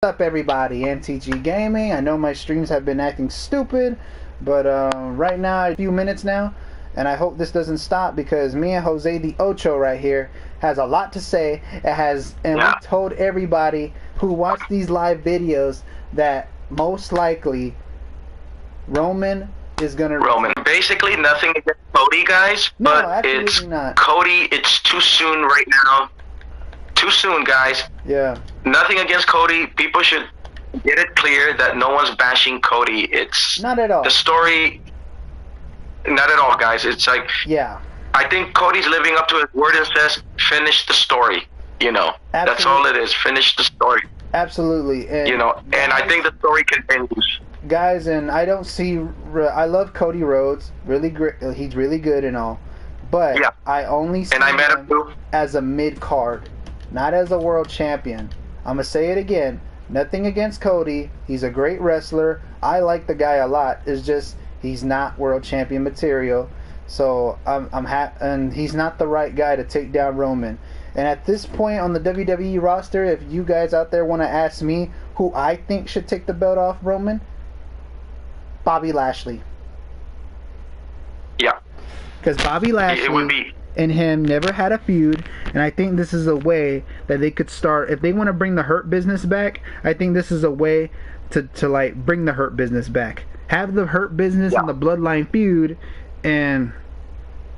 up, everybody? MTG Gaming. I know my streams have been acting stupid, but right now, a few minutes now, and I hope this doesn't stop because me and Jose the Ocho right here has a lot to say. We told everybody who watched these live videos that most likely Roman is gonna basically nothing against Cody, guys, no, but it's not. Cody. It's too soon right now. Too soon, guys. Yeah. Nothing against Cody. People should get it clear that no one's bashing Cody. It's not at all. The story. Not at all, guys. It's like, yeah. I think Cody's living up to his word and says, "Finish the story." You know, absolutely. That's all it is. Finish the story. Absolutely. And you know, and I think the story continues. Guys, and I don't see. I love Cody Rhodes. Really great. He's really good and all, but yeah. I only see him as a mid card, not as a world champion. I'm gonna say it again. Nothing against Cody. He's a great wrestler. I like the guy a lot. It's just he's not world champion material. So and he's not the right guy to take down Roman. And at this point on the WWE roster, if you guys out there want to ask me who I think should take the belt off Roman, Bobby Lashley. Yeah. Because Bobby Lashley and him never had a feud, and I think this is a way that they could start. If they want to bring the Hurt Business back, I think this is a way to like bring the Hurt Business back. Have the Hurt Business and the Bloodline feud, and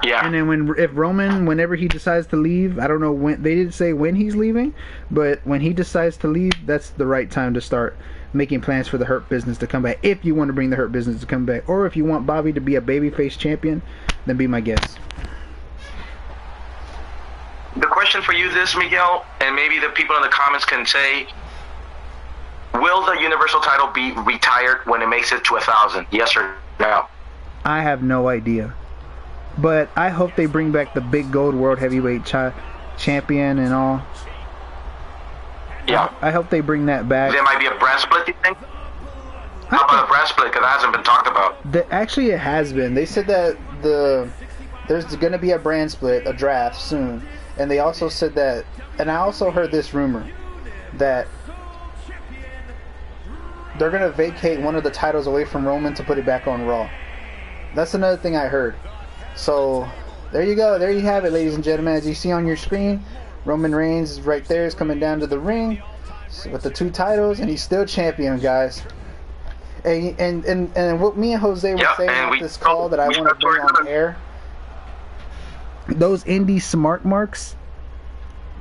then if Roman, whenever he decides to leave, I don't know when, they didn't say when he's leaving, but when he decides to leave, that's the right time to start making plans for the Hurt Business to come back. If you want to bring the Hurt Business to come back, or if you want Bobby to be a babyface champion, then be my guest. The question for you is, Miguel, and maybe the people in the comments can say, will the Universal title be retired when it makes it to 1,000? Yes or no? I have no idea. But I hope they bring back the big gold world heavyweight champion and all. Yeah. I hope they bring that back. There might be a brand split, you think? How about a brand split? Because that hasn't been talked about. Actually, it has been. They said that there's going to be a brand split, a draft soon. And they also said that, and I also heard this rumor, that they're going to vacate one of the titles away from Roman to put it back on Raw. That's another thing I heard. So, there you go. There you have it, ladies and gentlemen. As you see on your screen, Roman Reigns is right there. Is coming down to the ring with the 2 titles, and he's still champion, guys. And what me and Jose were saying on this call that I want to bring on air, those indie smart marks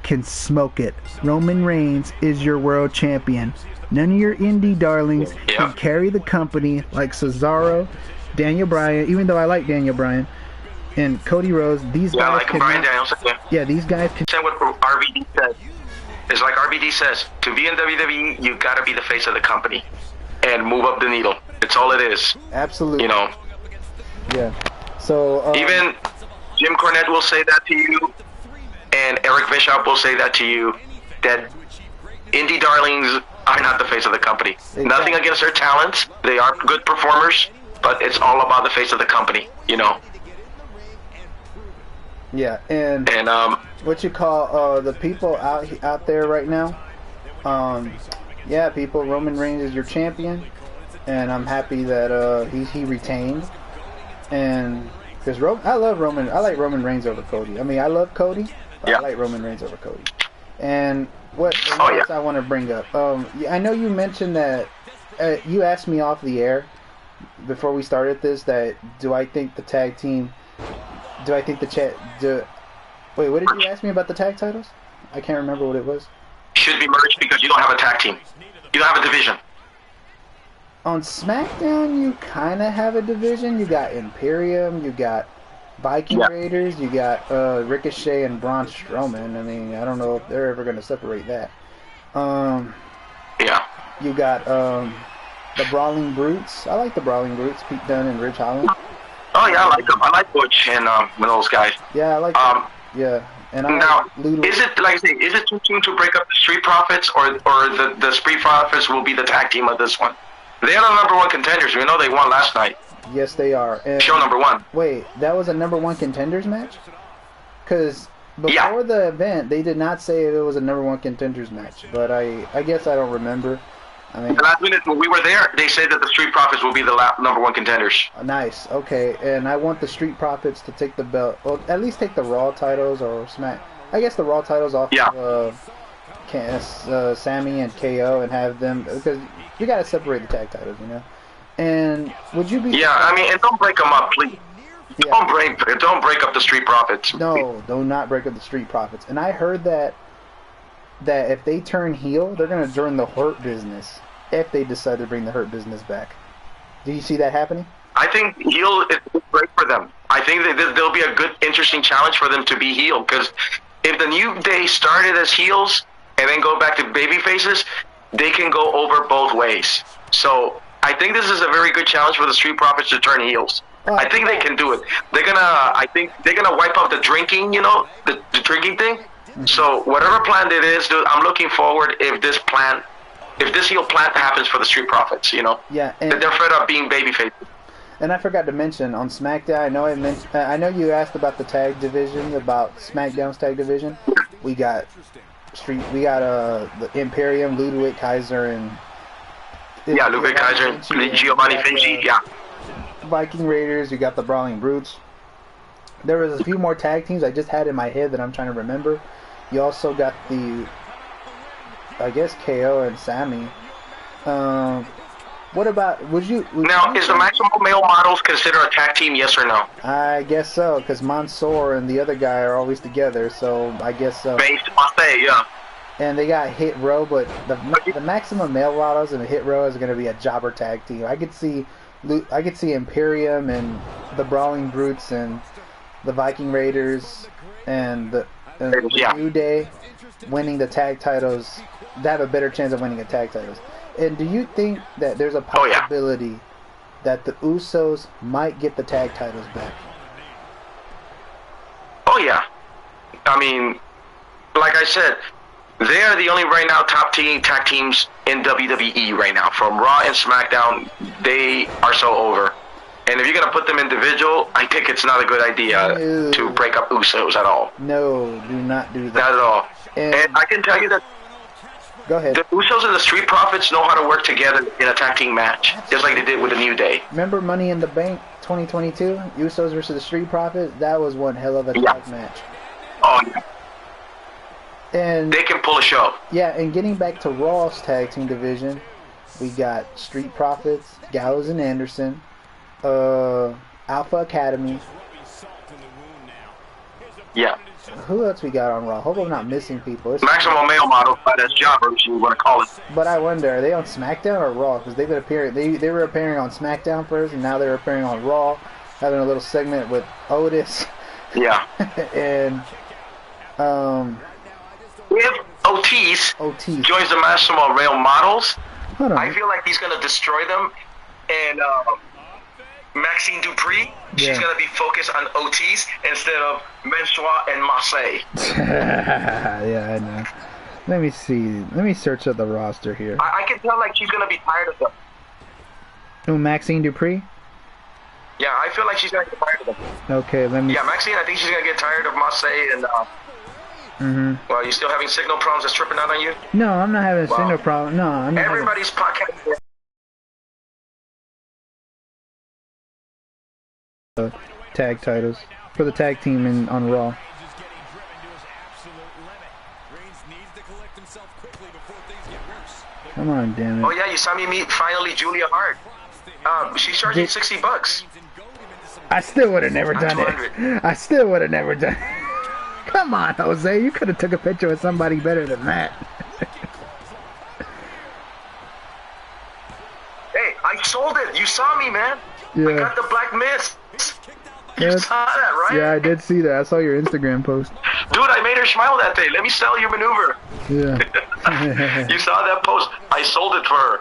can smoke it. Roman Reigns is your world champion. None of your indie darlings can carry the company like Cesaro, Daniel Bryan, even though I like Daniel Bryan, and Cody Rhodes. These guys can. Yeah, these guys can. What RVD says. It's like RVD says, to be in WWE, you gotta be the face of the company and move up the needle. It's all it is. Absolutely. You know. Yeah. So even Jim Cornette will say that to you, and Eric Bischoff will say that to you, that indie darlings are not the face of the company. Exactly. Nothing against their talents. They are good performers, but it's all about the face of the company, you know. Yeah, and what you call the people out there right now, yeah, people, Roman Reigns is your champion, and I'm happy that he retained, and because I like Roman Reigns over Cody. I mean, I love Cody, but I like Roman Reigns over Cody. And what else I want to bring up? I know you mentioned that you asked me off the air before we started this that do I think the tag team. Wait, what did you ask me about the tag titles? I can't remember what it was. Should be merged because you don't have a tag team. You don't have a division. On SmackDown, you kind of have a division. You got Imperium, you got Viking Raiders, you got Ricochet and Braun Strowman. I mean, I don't know if they're ever going to separate that. You got the Brawling Brutes. I like the Brawling Brutes, Pete Dunne and Ridge Holland. Oh yeah, I like them. I like Butch and those guys. Yeah, I like them. Yeah, and is it like I say? Is it too soon to break up the Street Profits, or the Street Profits will be the tag team of this one? They are the #1 contenders. We know they won last night. Yes, they are. And show #1. Wait, that was a #1 contenders match? Because before the event, they did not say it was a #1 contenders match. But I guess I don't remember. I mean, the last minute when we were there, they said that the Street Profits will be the #1 contenders. Nice. Okay, and I want the Street Profits to take the belt, or at least take the Raw titles or Smack. I guess the Raw titles off of Sammy and KO and have them, because you gotta separate the tag titles, you know. And would you be? Yeah, I mean, and don't break them up, please. Yeah. Don't break up the Street Profits. No, do not break up the Street Profits. And I heard that if they turn heel, they're gonna join the Hurt Business if they decide to bring the Hurt Business back. Do you see that happening? I think heel is great for them. I think that there'll be a good, interesting challenge for them to be heel, because if the New Day started as heels and then go back to baby faces, they can go over both ways. So I think this is a very good challenge for the Street Profits to turn heels. I think they can do it. I think they're gonna wipe out the drinking, you know, the drinking thing. Mm-hmm. So whatever plan it is, dude, I'm looking forward if this heel plan happens for the Street Profits, you know. Yeah. And they're fed up being babyfaces. And I forgot to mention on SmackDown. I know you asked about the tag division, about SmackDown's tag division. We got the Imperium, Ludwig Kaiser, and Ludwig Kaiser and Giovanni Finci. Yeah. Viking Raiders. You got the Brawling Brutes. There was a few more tag teams I just had in my head that I'm trying to remember. You also got I guess KO and Sammy. What about, is the Maximum Male Models considered a tag team, yes or no? I guess so, because Mansoor and the other guy are always together, so I guess so. Yeah. And they got Hit Row, but the Maximum Male Models and the Hit Row is going to be a jobber tag team. I could see Imperium and the Brawling Brutes and the Viking Raiders and the New Day winning the tag titles. They have a better chance of winning the tag titles. And do you think that there's a possibility that the Usos might get the tag titles back? Oh, yeah. I mean, like I said, they are the only right now top tag teams in WWE right now. From Raw and SmackDown, they are so over. And if you're going to put them individual, I think it's not a good idea to break up Usos at all. No, do not do that. Not at all. And I can tell you that go ahead. The Usos and the Street Profits know how to work together in a tag team match, just like they did with the New Day. Remember Money in the Bank 2022? Usos versus the Street Profits? That was one hell of a tag match. Oh, yeah. And they can pull a show. Yeah, and getting back to Raw's tag team division, we got Street Profits, Gallows and Anderson, Alpha Academy. Yeah. Who else we got on Raw? Hope I'm not missing people. Maximum Male Models, but that's jobbers, you want to call it. But I wonder, are they on SmackDown or Raw? Because they've been appearing. They were appearing on SmackDown first, and now they're appearing on Raw, having a little segment with Otis. Yeah. And if Otis joins the Maximum Male Models, I feel like he's gonna destroy them. And Maxine Dupree, she's gonna be focused on Otis instead of Mensua and Marseille. Yeah, I know. Let me see. Let me search up the roster here. I can tell like she's gonna be tired of them. Oh, Maxine Dupree? Yeah, I feel like she's gonna get tired of them. Okay, let me. Yeah, Maxine, I think she's gonna get tired of Marseille and. Well, you still having signal problems that's tripping out on you? No, I'm not having a signal problem. No, I'm not. Everybody's podcast. Tag titles for the tag team on Raw. Come on, damn it. Oh yeah, you saw me meet finally Julia Hart. She's charging $60. I still would have never done it. I still would have never done it. Come on, Jose, you could have took a picture with somebody better than that. Hey, I sold it. You saw me, man. Yeah. I got the Black Mist. You saw that, right? Yeah, I did see that. I saw your Instagram post. Dude, I made her smile that day. Let me sell your maneuver. Yeah. You saw that post. I sold it for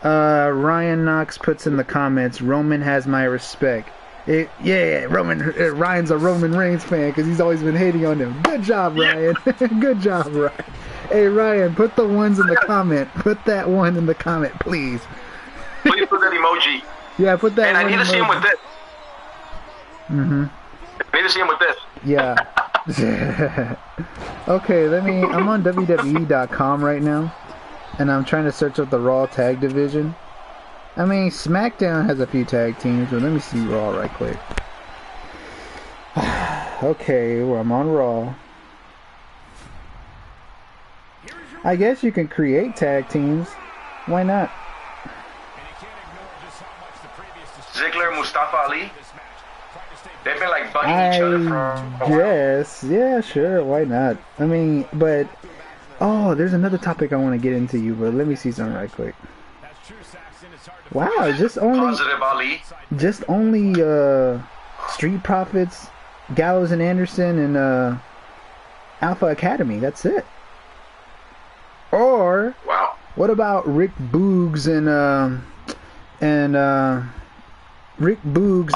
her. Ryan Knox puts in the comments, Roman has my respect. Ryan's a Roman Reigns fan because he's always been hating on him. Good job, Ryan. Good job, Ryan. Hey, Ryan, put the ones in the comment. Put that one in the comment, please. Please put that emoji. Yeah, put that. And I need to see him with this. I need to see him with this. Yeah. Okay, I'm on WWE.com right now, and I'm trying to search up the Raw Tag Division. I mean, SmackDown has a few tag teams, but let me see Raw right quick. Okay, well, I'm on Raw. I guess you can create tag teams. Why not? Ziggler, Mustafa Ali. They've been like bugging each other for a while. Yes, yeah, sure, why not? I mean, but there's another topic I want to get into you, but let me see something right quick. Wow, just only Street Profits, Gallows and Anderson, and Alpha Academy. That's it. Or wow, what about Rick Boogs and Rick Boogs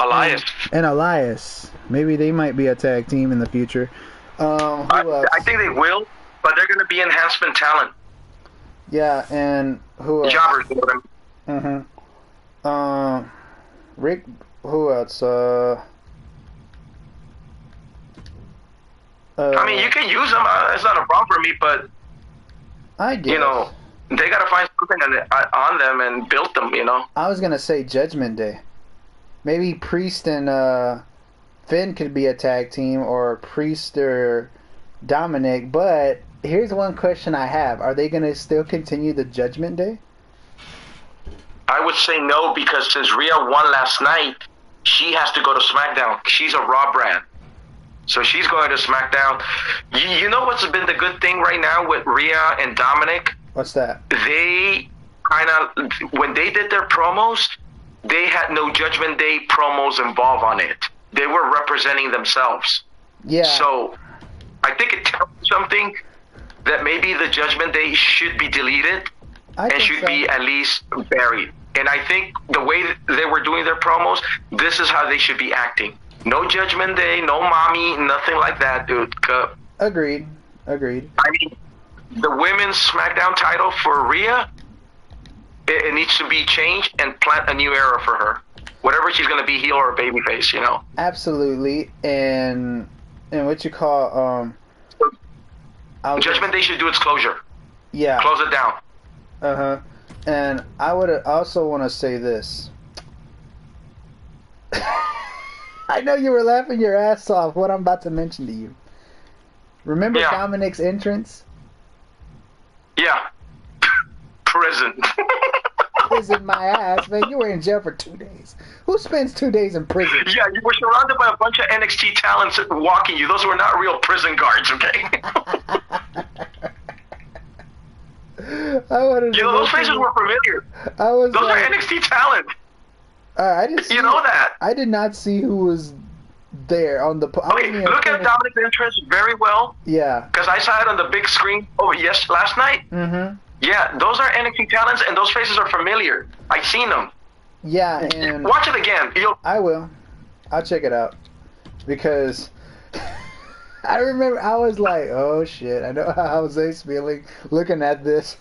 and Elias? Maybe they might be a tag team in the future. I think they will, but they're going to be enhancement talent. Yeah, and who else? Jobbers. Rick, who else? I mean, you can use them. It's not a problem for me, but I guess. You know, they got to find something on them and build them, you know. I was going to say Judgment Day. Maybe Priest and Finn could be a tag team, or Priest or Dominic, but here's one question I have. Are they going to still continue the Judgment Day? I would say no, because since Rhea won last night, she has to go to SmackDown. She's a Raw brand. So she's going to SmackDown. You know what's been the good thing right now with Rhea and Dominic? What's that? They kind of, when they did their promos, they had no Judgment Day promos involved on it. They were representing themselves. Yeah. So I think it tells you something that maybe the Judgment Day should be deleted and should be at least buried. And I think the way that they were doing their promos, this is how they should be acting. No Judgment Day, no mommy, nothing like that, dude. Agreed. I mean, the women's SmackDown title for Rhea, it needs to be changed and plant a new era for her. Whatever she's going to be, heel or babyface, you know. Absolutely. And what you call Judgment Day should do its closure. Yeah. Close it down. And I would also want to say this. I know you were laughing your ass off what I'm about to mention to you. Remember Dominic's entrance? Yeah. Prison. Prison my ass, man. You were in jail for 2 days. Who spends 2 days in prison? Yeah, you were surrounded by a bunch of NXT talents walking you. Those were not real prison guards, okay? Those faces were familiar. Those are NXT talent. I didn't see, you know that. I did not see who was there on the. Okay, look at Dominic's entrance very well. Yeah. Because I saw it on the big screen. Oh yes, last night. Yeah, those are NXT talents, and those faces are familiar. I've seen them. Yeah, and watch it again. I will. I'll check it out because I remember I was like, "Oh shit!" I know how Jose's feeling looking at this.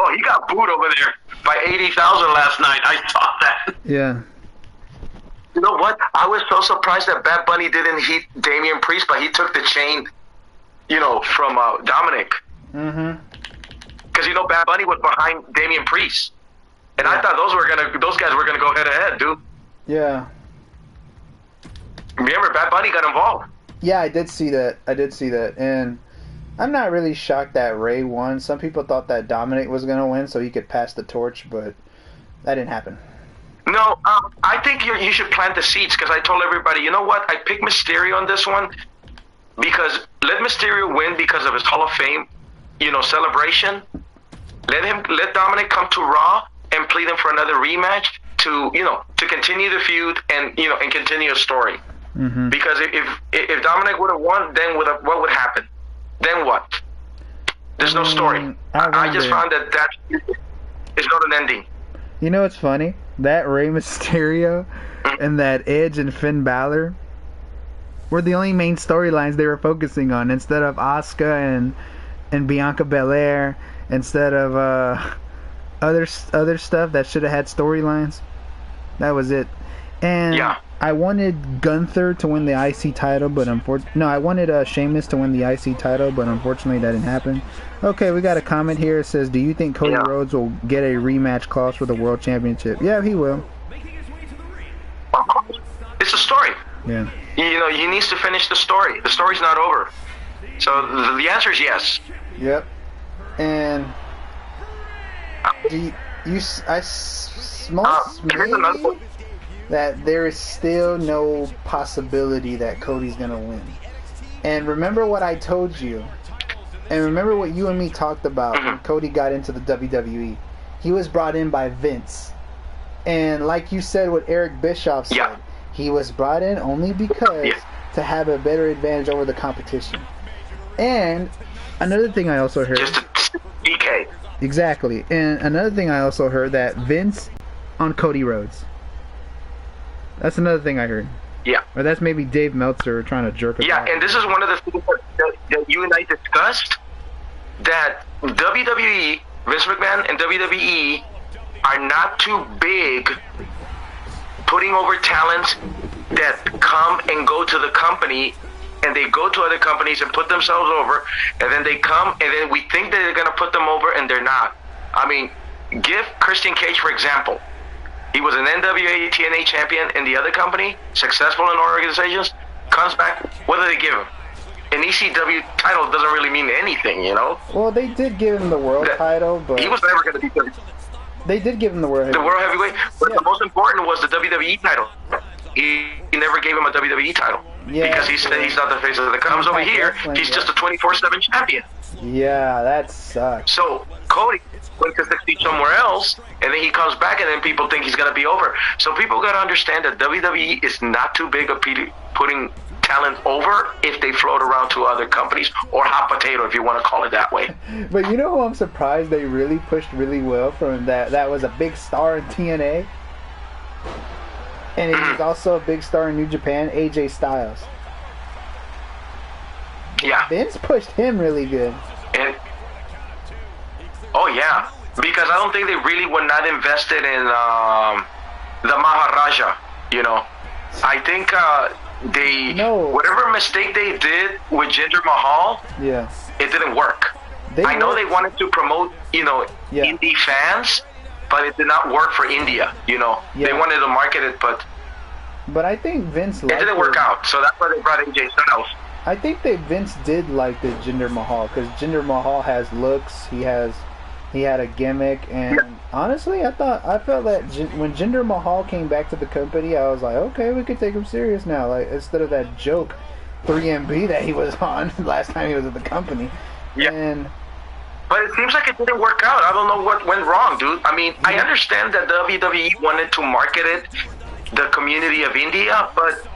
Oh, he got booed over there by 80,000 last night. I saw that. Yeah. You know what? I was so surprised that Bad Bunny didn't hit Damian Priest, but he took the chain, from Dominic. Because Bad Bunny was behind Damian Priest, and I thought those guys were gonna go head to head, dude. Yeah. Remember, Bad Bunny got involved. Yeah, I did see that, and I'm not really shocked that Ray won. Some people thought that Dominic was gonna win so he could pass the torch, but that didn't happen. No, I think you should plant the seeds, because I told everybody, you know what? I picked Mysterio on this one because let Mysterio win because of his Hall of Fame, celebration. Let Dominic come to Raw and plead him for another rematch to continue the feud and and continue a story. Because if Dominic would have won, then what would happen? Then what? There's no story. I just found that is not an ending. You know what's funny? That Rey Mysterio and that Edge and Finn Balor were the only main storylines they were focusing on, instead of Asuka and Bianca Belair, instead of other stuff that should have had storylines. That was it. And I wanted Gunther to win the IC title, but I wanted Sheamus to win the IC title, but unfortunately that didn't happen. Okay, we got a comment here. It says, do you think Cody Rhodes will get a rematch clause for the World Championship? Yeah, he will. It's a story. Yeah. You know, he needs to finish the story. The story's not over. So the answer is yes. Yep. And I smell that there is still no possibility that Cody's gonna win. And remember what I told you, and remember what you and me talked about when Cody got into the WWE. He was brought in by Vince, and like you said, what Eric Bischoff said, he was brought in only because to have a better advantage over the competition. And another thing I also heard, just a DK. Exactly. And another thing I also heard, that Vince on Cody Rhodes. That's another thing I heard. Yeah. Or that's maybe Dave Meltzer trying to jerk us Yeah, off. and this is one of the things that you and I discussed, that WWE, Vince McMahon and WWE are not too big putting over talents that come and go to the company, and they go to other companies and put themselves over, and then they come, and then we think that they're going to put them over, and they're not. I mean, give Christian Cage, for example. He was an NWA TNA champion in the other company, successful in organizations, comes back, what do they give him? An ECW title doesn't really mean anything, you know? Well, they did give him the world title, but... He was never going to be good. They did give him the world heavyweight. The world heavyweight, but the most important was the WWE title. He never gave him a WWE title. Yeah, because he said he's not the face of the comes over here, he's just a 24/7 champion. Yeah, that sucks. So Cody went to succeed somewhere else, and then he comes back, and then people think he's gonna be over. So people gotta understand that WWE is not too big of putting talent over if they float around to other companies, or hot potato if you want to call it that way. But you know who I'm surprised they really pushed really well from that was a big star in TNA? And he was also a big star in New Japan, AJ Styles. Yeah. Vince pushed him really good. And oh yeah, because I don't think they really were not invested in the Maharaja. You know, I think whatever mistake they did with Jinder Mahal, it didn't work. I know they wanted to promote, indie fans, but it did not work for India. You know, they wanted to market it, but I think Vince it didn't work out. So that's why they brought AJ Styles. I think that Vince did like the Jinder Mahal, because Jinder Mahal has looks. He had a gimmick, and honestly, I felt that when Jinder Mahal came back to the company, I was like, okay, we could take him serious now. Like, instead of that joke 3MB that he was on last time he was at the company. Yeah. But it seems like it didn't work out. I don't know what went wrong, dude. I mean, I understand that WWE wanted to market it, the community of India, but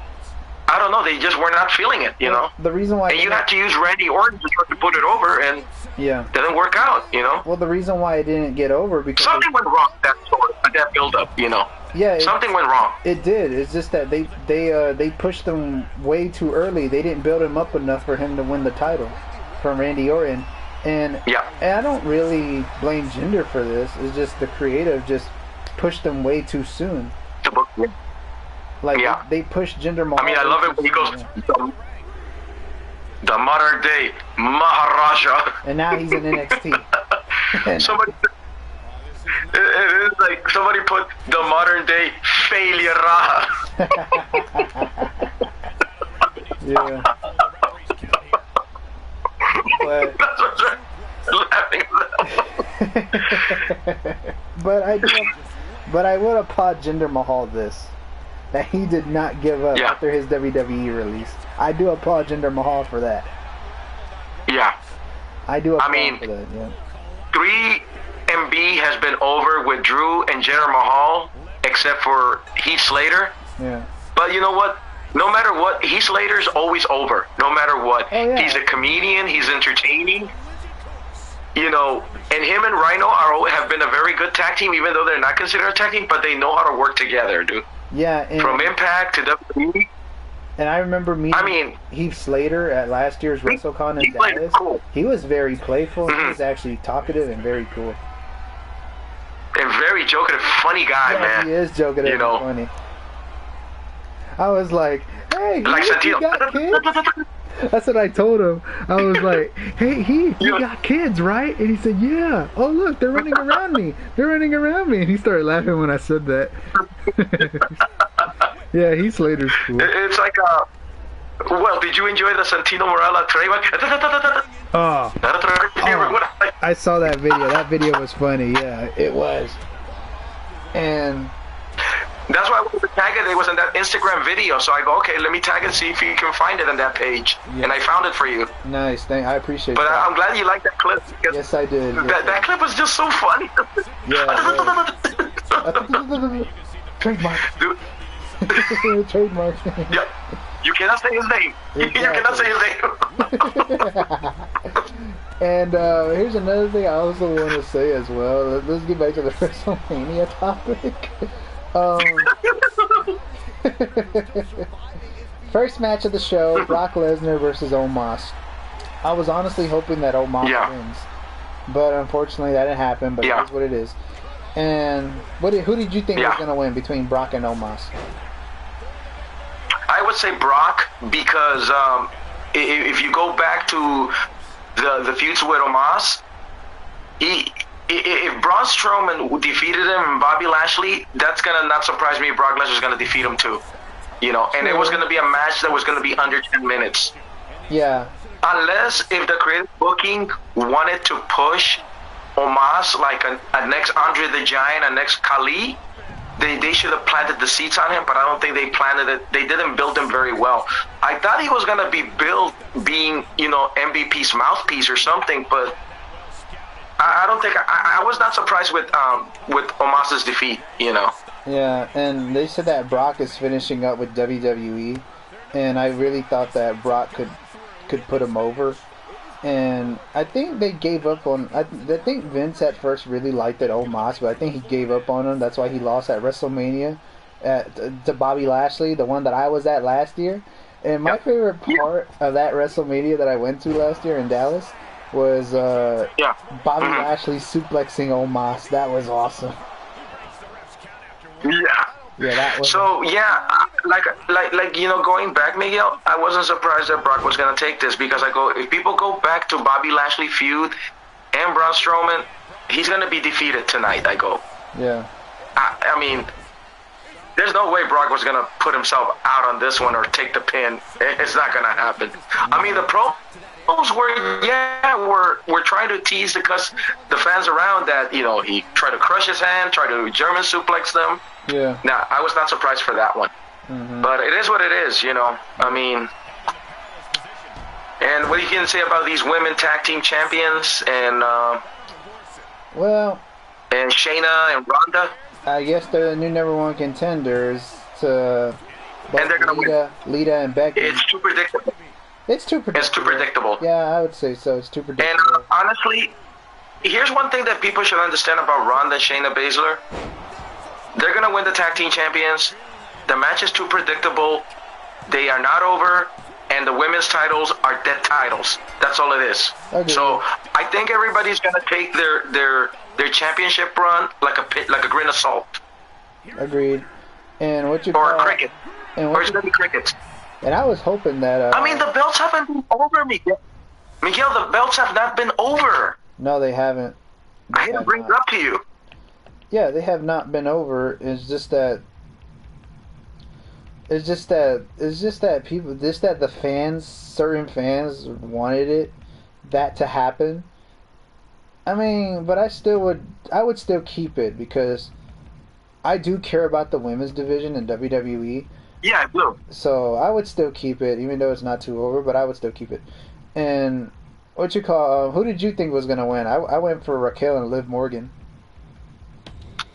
I don't know. They just were not feeling it, you know. The reason why, and you had to use Randy Orton to try to put it over, and it didn't work out, you know. Well, the reason why it didn't get over because something went wrong that build-up, you know. Yeah, something went wrong. It did. It's just that they pushed him way too early. They didn't build him up enough for him to win the title from Randy Orton. And I don't really blame Jinder for this. It's just the creative just pushed them way too soon. Like they pushed Jinder Mahal. I mean, I love it when he goes the modern day Maharaja, and now he's in NXT. Somebody, it's like somebody put the modern day failure. Yeah. But, that's what I'm laughing at. But I would applaud Jinder Mahal this, that he did not give up after his WWE release. I do applaud Jinder Mahal for that. Yeah. I do applaud for that, 3MB has been over with Drew and Jinder Mahal, except for Heath Slater. Yeah. But you know what? No matter what, Heath Slater's always over. No matter what. Oh, yeah. He's a comedian. He's entertaining. You know, and him and Rhino have been a very good tag team, even though they're not considered a tag team, but they know how to work together, dude. Yeah. From Impact to WWE. And I remember meeting Heath Slater at last year's WrestleCon in Dallas. Cool. He was very playful. He was actually talkative and very cool. And very joking, funny guy, man. He is joking and funny. I was like, hey, Like you got kids? That's what I told him. I was like, hey, you got kids, right? And he said, yeah. Oh, look, they're running around me. They're running around me. And he started laughing when I said that. Yeah, Heath Slater's cool. It's like, well, did you enjoy the Santino Morella trademark? I saw that video. That video was funny. Yeah, it was. And that's why I wanted to tag it. It was in that Instagram video. So I go, okay, let me tag it, see if you can find it on that page. Yeah. And I found it for you. Nice. I appreciate but that. I'm glad you liked that clip. Yes, I did. That clip was just so funny. Yeah. Trademark. Dude. Trademark. Yep. You cannot say his name. Exactly. You cannot say his name. And here's another thing I also want to say as well. Let's get back to the WrestleMania topic. First match of the show, Brock Lesnar versus Omos. I was honestly hoping that Omos wins, but unfortunately that didn't happen. But that's what it is. And who did you think was going to win between Brock and Omos? I would say Brock because if you go back to the feuds with Omos, if Braun Strowman defeated him and Bobby Lashley, that's gonna not surprise me. Brock Lesnar's gonna defeat him too, and it was gonna be a match that was gonna be under 10 minutes. Yeah. Unless if the creative booking wanted to push Omos like a next Andre the Giant, a next Khali, they should have planted the seeds on him, but I don't think they planted it. They didn't build him very well. I thought he was gonna be built being, MVP's mouthpiece or something, but I don't think I was not surprised with Omos's defeat. Yeah, and they said that Brock is finishing up with WWE, and I really thought that Brock could put him over. And I think they gave up on. I think Vince at first really liked that Omos, but I think he gave up on him. That's why he lost at WrestleMania to Bobby Lashley, the one that I was at last year. And my favorite part of that WrestleMania that I went to last year in Dallas was Bobby Lashley suplexing Omos. That was awesome. Yeah. Yeah, that was. So going back, Miguel, I wasn't surprised that Brock was gonna take this because if people go back to Bobby Lashley feud and Braun Strowman, he's gonna be defeated tonight. Yeah. I mean, there's no way Brock was gonna put himself out on this one or take the pin. It's not gonna happen. I mean, the promos we're trying to tease the fans around that he tried to crush his hand, tried to German suplex them. Yeah. Now, I was not surprised for that one. Mm-hmm. But it is what it is, I mean, and what are you going to say about these women tag team champions and and Shayna and Ronda? I guess they're the new #1 contenders to and they're going to win. Lita and Becky. It's too predictable. It's too predictable. Yeah, I would say so. It's too predictable. And honestly, here's one thing that people should understand about Ronda and Shayna Baszler. They're going to win the tag team champions. The match is too predictable. They are not over. And the women's titles are dead titles. That's all it is. Okay. So I think everybody's going to take their championship run like a grain of salt. Agreed. And what you or a cricket. Or it's going to be crickets. And I was hoping that... I mean, the belts haven't been over, Miguel. Miguel, the belts have not been over. No, they haven't. I didn't bring it up to you. Yeah, they have not been over. It's just that the fans, certain fans wanted that to happen. I mean, but I would still keep it because I do care about the women's division in WWE. Yeah, I do. So I would still keep it, even though it's not too over, but I would still keep it. And who did you think was going to win? I went for Raquel and Liv Morgan.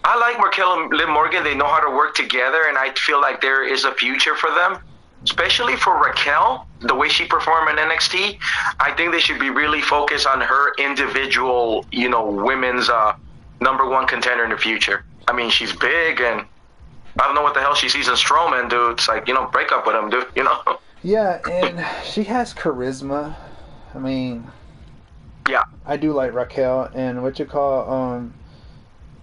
I like Raquel and Liv Morgan. They know how to work together, and I feel like there is a future for them. Especially for Raquel, the way she performed in NXT, I think they should be really focused on her individual, women's #1 contender in the future. I mean, she's big, and I don't know what the hell she sees in Strowman, dude. It's like, break up with him, dude, Yeah, and she has charisma. I mean, yeah, I do like Raquel, and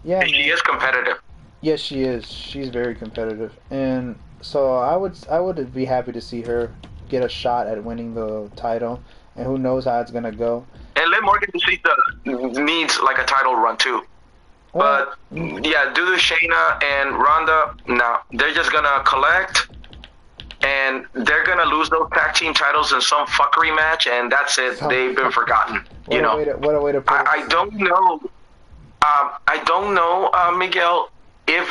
yeah, she is competitive. Yes, she is. She's very competitive, and So I would be happy to see her get a shot at winning the title, and who knows how it's gonna go. And Liv Morgan needs like a title run too. But yeah, due to Shayna and Ronda, no, they're just gonna collect, and they're gonna lose those tag team titles in some fuckery match, and that's it. They've been forgotten. You know. What a way to put it. I don't know. I don't know, Miguel, if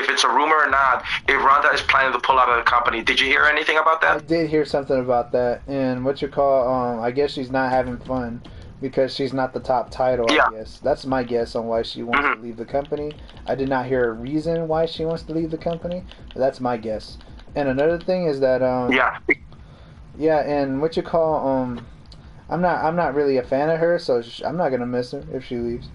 it's a rumor or not, if Ronda is planning to pull out of the company. Did you hear anything about that? I did hear something about that, and I guess she's not having fun because she's not the top title, I guess. That's my guess on why she wants to leave the company. I did not hear a reason why she wants to leave the company, but that's my guess. And another thing is that, and I'm not really a fan of her, so I'm not going to miss her if she leaves.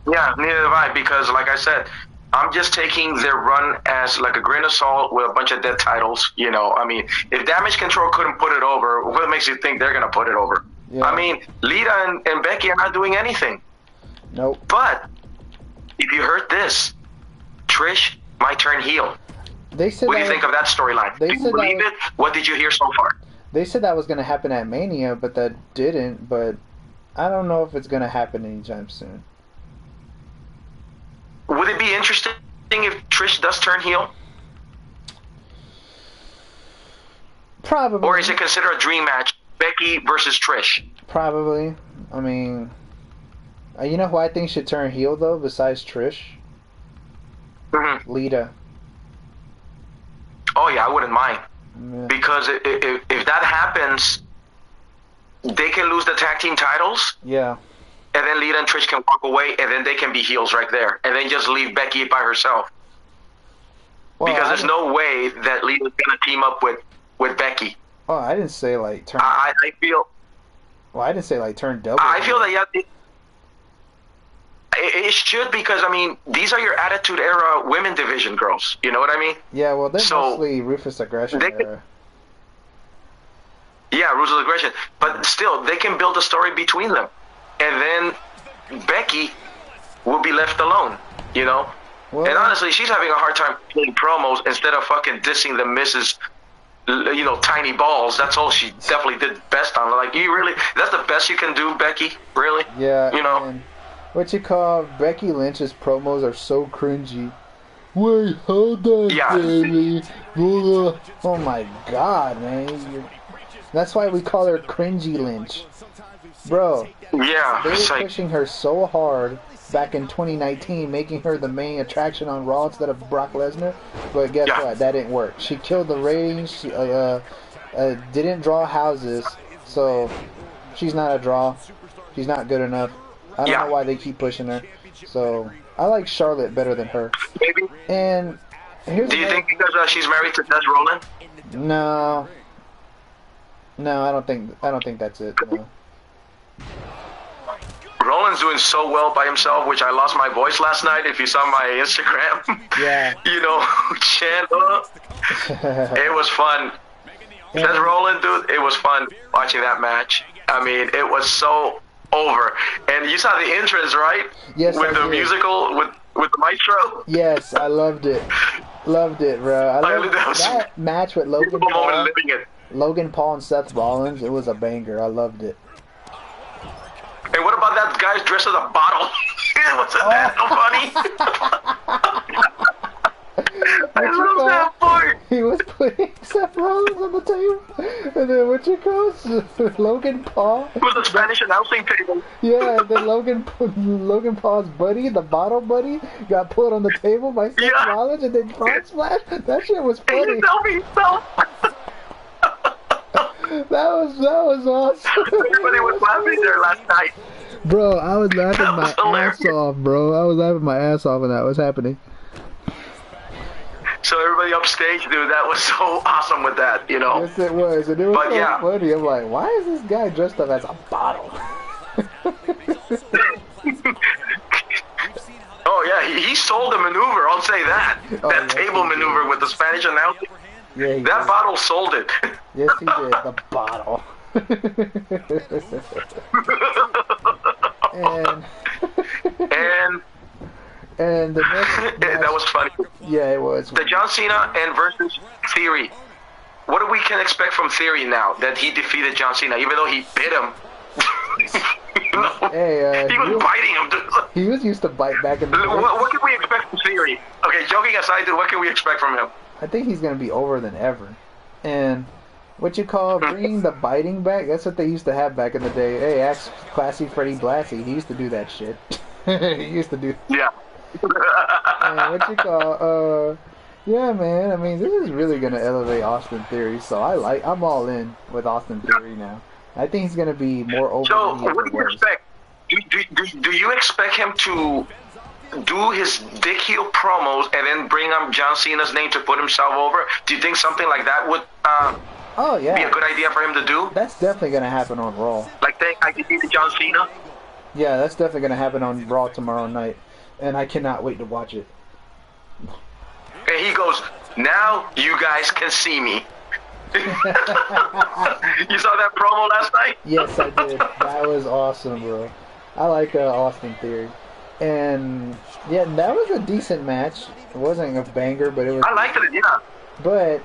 Yeah, neither have I, because like I said, I'm just taking their run as like a grain of salt with a bunch of dead titles. You know, I mean, if Damage Control couldn't put it over, what makes you think they're going to put it over? Yeah. I mean, Lita and Becky are not doing anything. Nope. But if you heard this, Trish might turn heel. They said what do you think of that storyline? Do you believe it? What did you hear so far? They said that was going to happen at Mania, but that didn't. But I don't know if it's going to happen anytime soon. Would it be interesting if Trish does turn heel? Probably. Or is it considered a dream match, Becky versus Trish? Probably. I mean, you know who I think should turn heel, though, besides Trish? Lita. Oh, yeah, I wouldn't mind. Yeah. Because if that happens, they can lose the tag team titles. Yeah. And then Lita and Trish can walk away, and then they can be heels right there. And then just leave Becky by herself. Well, because there's no way that Lita's going to team up with Becky. Oh, I didn't say, like, turn... I feel... Well, I didn't say, like, turn double. I feel that, yeah, it should, because, I mean, these are your Attitude Era women division girls. You know what I mean? Yeah, well, they're mostly Ruthless Aggression era. Yeah, Ruthless Aggression. But still, they can build a story between them. And then Becky will be left alone, you know? Well, and honestly, she's having a hard time playing promos instead of fucking dissing the Mrs., you know, tiny balls. That's all she definitely did best on. Like, that's the best you can do, Becky? Really? Yeah. You know? Becky Lynch's promos are so cringy. Wait, hold on, baby. Oh my god, man. That's why we call her Cringy Lynch. Bro, yeah, they were pushing her so hard back in 2019, making her the main attraction on Raw instead of Brock Lesnar. But guess what? That didn't work. She killed the ratings. She didn't draw houses, so she's not a draw. She's not good enough. I don't know why they keep pushing her. So I like Charlotte better than her. Maybe. And here's do you think because she's married to Seth Rollins? No. No, I don't think that's it. No. Roland's doing so well by himself, which I lost my voice last night. If you saw my Instagram, yeah, you know, it was fun. Seth Rollins, dude, it was fun watching that match. I mean, it was so over. And you saw the entrance, right? Yes, with the musical, with the maestro. Yes, I loved it. Loved it, bro. I loved that match with Logan Paul. Logan Paul and Seth Rollins. It was a banger. I loved it. And what about that guy dressed as a bottle? Wasn't that funny? I love that part. He was putting Seth Rollins on the table, and then Logan Paul. It was a Spanish announcing table. Yeah, and then Logan Paul's buddy, the bottle buddy, got put on the table by Seth Rollins, and then front splash. That shit was funny. That was awesome. Everybody was laughing there last night. Bro, I was laughing my ass off, bro. I was laughing my ass off when that was happening. So everybody upstage, dude, that was so awesome with that, you know? Yes, it was. And it was funny. I'm like, why is this guy dressed up as a bottle? Oh, yeah, he sold the maneuver, I'll say that. That table maneuver with the Spanish announcing. Yeah, that bottle sold it. Yes, he did. The bottle. And the next that was funny. Yeah, it was. The John Cena and versus Theory. What do we can expect from Theory now that he defeated John Cena, even though he bit him? Hey, he was biting him. Dude. He was used to bite back in the day. What can we expect from Theory? Okay, joking aside, dude, what can we expect from him? I think he's gonna be over than ever. And what you call bringing the biting back? That's what they used to have back in the day. Hey, ask Classy Freddie Blassie. He used to do that shit. He used to do. Yeah. What you call? Yeah, man. I mean, this is really gonna elevate Austin Theory. So I'm all in with Austin Theory now. I think he's gonna be more over. So, what do you expect? Do you expect him to do his dick heel promos and then bring up John Cena's name to put himself over? Do you think something like that would be a good idea for him to do? That's definitely gonna happen on Raw. Like I could see the John Cena. Yeah, that's definitely gonna happen on Raw tomorrow night, and I cannot wait to watch it. And he goes, "Now you guys can see me." You saw that promo last night? Yes, I did. That was awesome, bro. I like Austin Theory. And, yeah, that was a decent match. It wasn't a banger, but it was... I liked it, yeah. But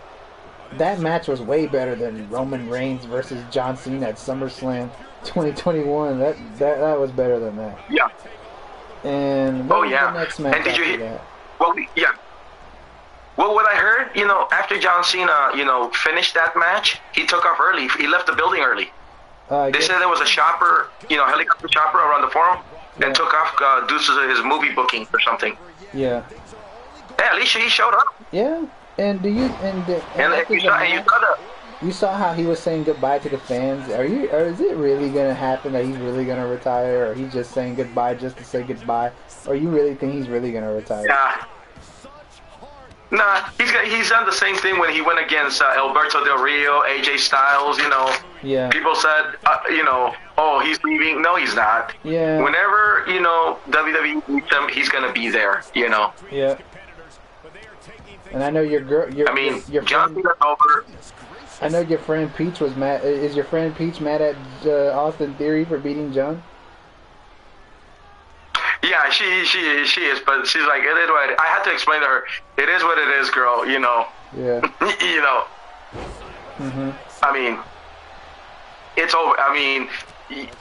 that match was way better than Roman Reigns versus John Cena at SummerSlam 2021. That was better than that. Yeah. And what was the next match and did you after hear? that? Well, yeah. Well, what I heard, after John Cena, finished that match, he took off early. He left the building early. They said there was a shopper, helicopter chopper around the forum, and took off due to his movie booking or something. Yeah. Yeah, at least he showed up. Yeah. And you saw how he was saying goodbye to the fans. Or is it really gonna happen that he's really gonna retire, or he's just saying goodbye just to say goodbye, or you really think he's really gonna retire? Yeah. Nah, he's done the same thing when he went against Alberto Del Rio, AJ Styles, Yeah. People said, oh, he's leaving. No, he's not. Yeah. Whenever, WWE needs him, he's going to be there, Yeah. And I know your John Cena's over. I know your friend Peach was mad. Is your friend Peach mad at Austin Theory for beating John? Yeah, she is, but she's like, it is what I had to explain to her. It is what it is, girl. Yeah. I mean, it's over. I mean,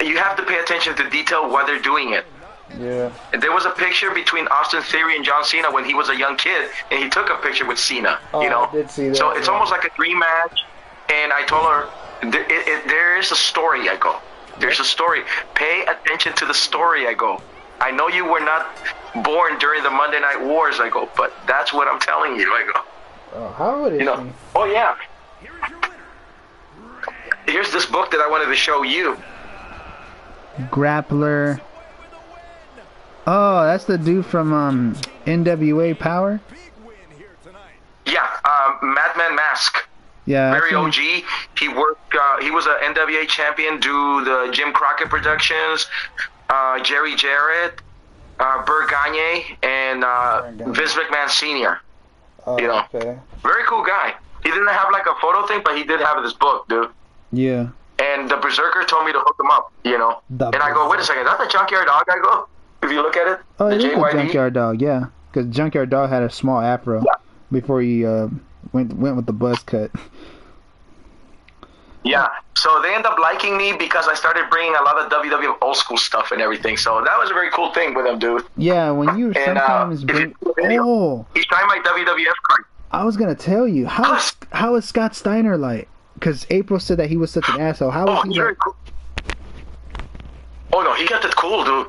you have to pay attention to detail while they're doing it. Yeah. And there was a picture between Austin Theory and John Cena when he was a young kid, and he took a picture with Cena. I did see that. So it's almost like a dream match. And I told her, there is a story. I go, there's a story. Pay attention to the story. I go. I know you were not born during the Monday Night Wars, I go, but that's what I'm telling you, I go. Oh, how old is he? Oh, yeah. Here's this book that I wanted to show you. Grappler. Oh, that's the dude from NWA Power? Yeah, Madman Mask. Yeah. Very OG. He worked, he was an NWA champion, do the Jim Crockett Productions, Jerry Jarrett, Bert Gagne, and Vince McMahon Sr. Oh, okay. Very cool guy. He didn't have like a photo thing, but he did have this book, dude. Yeah. And the Berserker told me to hook him up, And I go, wait a second, that's a Junkyard Dog, I go? If you look at it, oh, it is a Junkyard Dog, yeah. Because Junkyard Dog had a small afro before he went with the buzz cut. Yeah, so they end up liking me because I started bringing a lot of WWF old school stuff and everything. So that was a very cool thing with them, dude. Yeah, when you sometimes bring... Oh! He signed my WWF card. I was going to tell you, how is Scott Steiner like? Because April said that he was such an asshole. How was he very cool. Oh, no, he kept it cool, dude.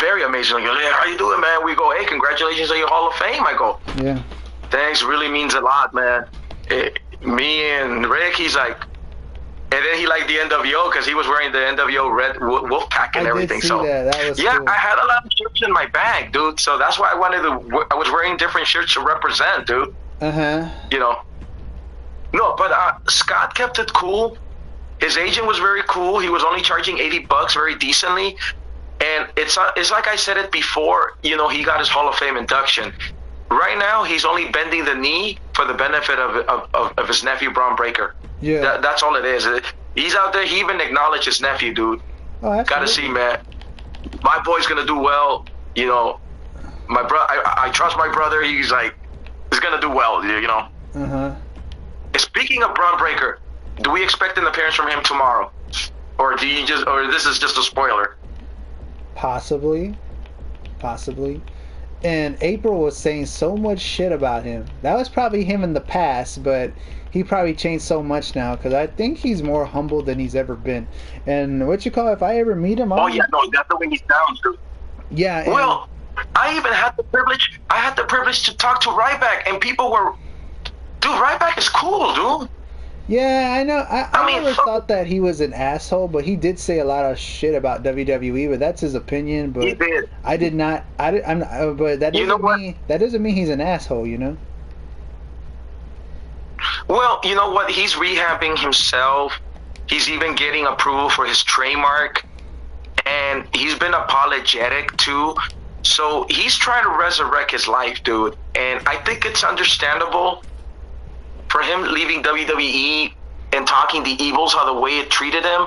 Very amazing. He goes, hey, how you doing, man? We go, hey, congratulations on your Hall of Fame. I go, yeah. Thanks, really means a lot, man. Me and Rick, he's like... And then he liked the NWO because he was wearing the NWO red wolf pack and everything. Did see that. That was yeah, cool. I had a lot of shirts in my bag, dude. So that's why I was wearing different shirts to represent, dude. No, but Scott kept it cool. His agent was very cool. He was only charging $80 very decently. And it's like I said it before, he got his Hall of Fame induction. Right now, he's only bending the knee for the benefit of his nephew, Braun Breaker. Yeah. That's all it is. He's out there. He even acknowledged his nephew, dude. Oh, gotta see, man. My boy's gonna do well. my bro, I trust my brother. He's gonna do well, you know. Speaking of Braun Breaker, do we expect an appearance from him tomorrow, or this is just a spoiler? Possibly. And April was saying so much shit about him. That was probably him in the past, but he probably changed so much now because I think he's more humble than he's ever been. And if I ever meet him, that's the way he sounds, dude. Yeah. Well, I even had the privilege. I had the privilege to talk to Ryback, and people were, dude, Ryback is cool, dude. Yeah, I know. I never thought that he was an asshole, but he did say a lot of shit about WWE. But that's his opinion. But he did. I did not. But that doesn't mean he's an asshole, you know. Well, you know what? He's rehabbing himself. He's even getting approval for his trademark, and he's been apologetic too. So he's trying to resurrect his life, dude. And I think it's understandable for him leaving WWE and talking the evils, how the way it treated him.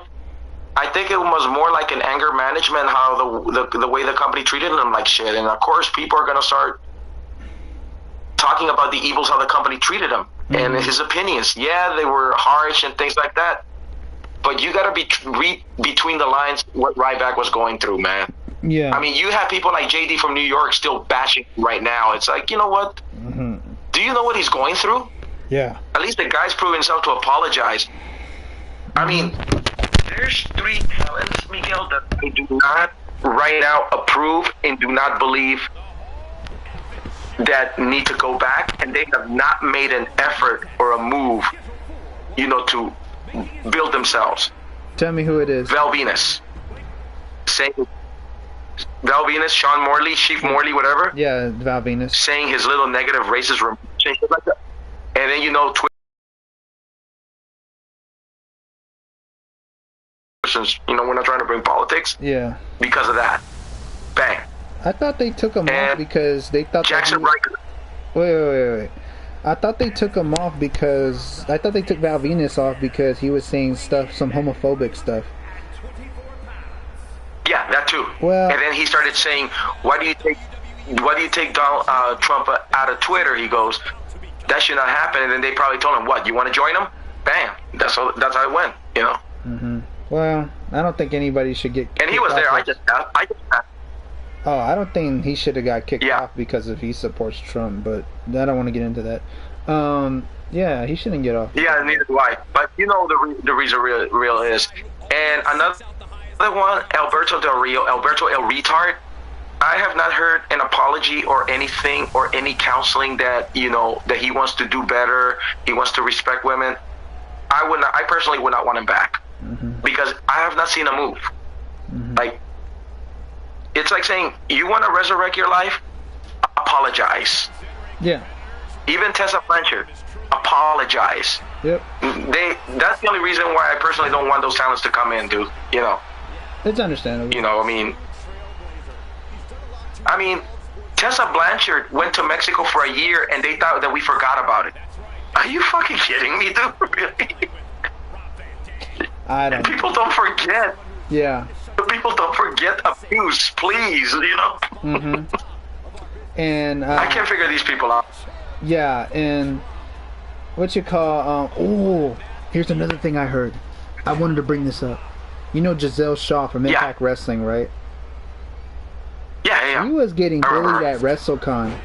I think it was more like an anger management, how the way the company treated him like shit. And of course, people are gonna start talking about the evils, how the company treated him and his opinions. Yeah, they were harsh and things like that. But you gotta read between the lines what Ryback was going through, man. Yeah. I mean, you have people like JD from New York still bashing right now. It's like, you know what? Do you know what he's going through? Yeah. At least the guy's proven himself to apologize. I mean, there's 3 talents, Miguel, that I do not right now approve and do not believe that need to go back, and they have not made an effort or a move, you know, to build themselves. Tell me who it is. Val Venus. Val Venus, Sean Morley, Chief Morley, whatever. Yeah, Val Venus. Saying his little negative racist remarks and shit like that. And then, you know, we're not trying to bring politics. Yeah. Because of that. Bang. I thought they took him off because they thought Jackson Riker. Wait. I thought they took him off because I thought they took Val Venus off because he was saying some homophobic stuff. Yeah, that too. Well, and then he started saying, "Why do you take Donald Trump out of Twitter?" He goes, "That should not happen." And then they probably told him, "What? You want to join him?" Bam. That's how it went. You know. Well, I don't think anybody should get. And he was there. I just. Oh, I don't think he should have got kicked off because he supports Trump, but I don't want to get into that. Yeah, he shouldn't get off. Yeah, neither do I. But you know the reason real is, and another one, Alberto El Retard. I have not heard an apology or anything or any counseling that that he wants to do better. He wants to respect women. I personally would not want him back because I have not seen a move. Like, it's like saying, you want to resurrect your life? Apologize. Yeah. Even Tessa Blanchard, apologize. Yep. That's the only reason why I personally don't want those talents to come in, dude. You know. It's understandable. You know, I mean, Tessa Blanchard went to Mexico for a year and they thought that we forgot about it. Are you fucking kidding me, dude? Really? I don't. People don't forget. Yeah. People don't forget abuse, please. You know. And I can't figure these people out. Yeah, and what you call? Here's another thing I heard. I wanted to bring this up. You know Giselle Shaw from Impact Wrestling, right? Yeah. She was getting bullied at WrestleCon.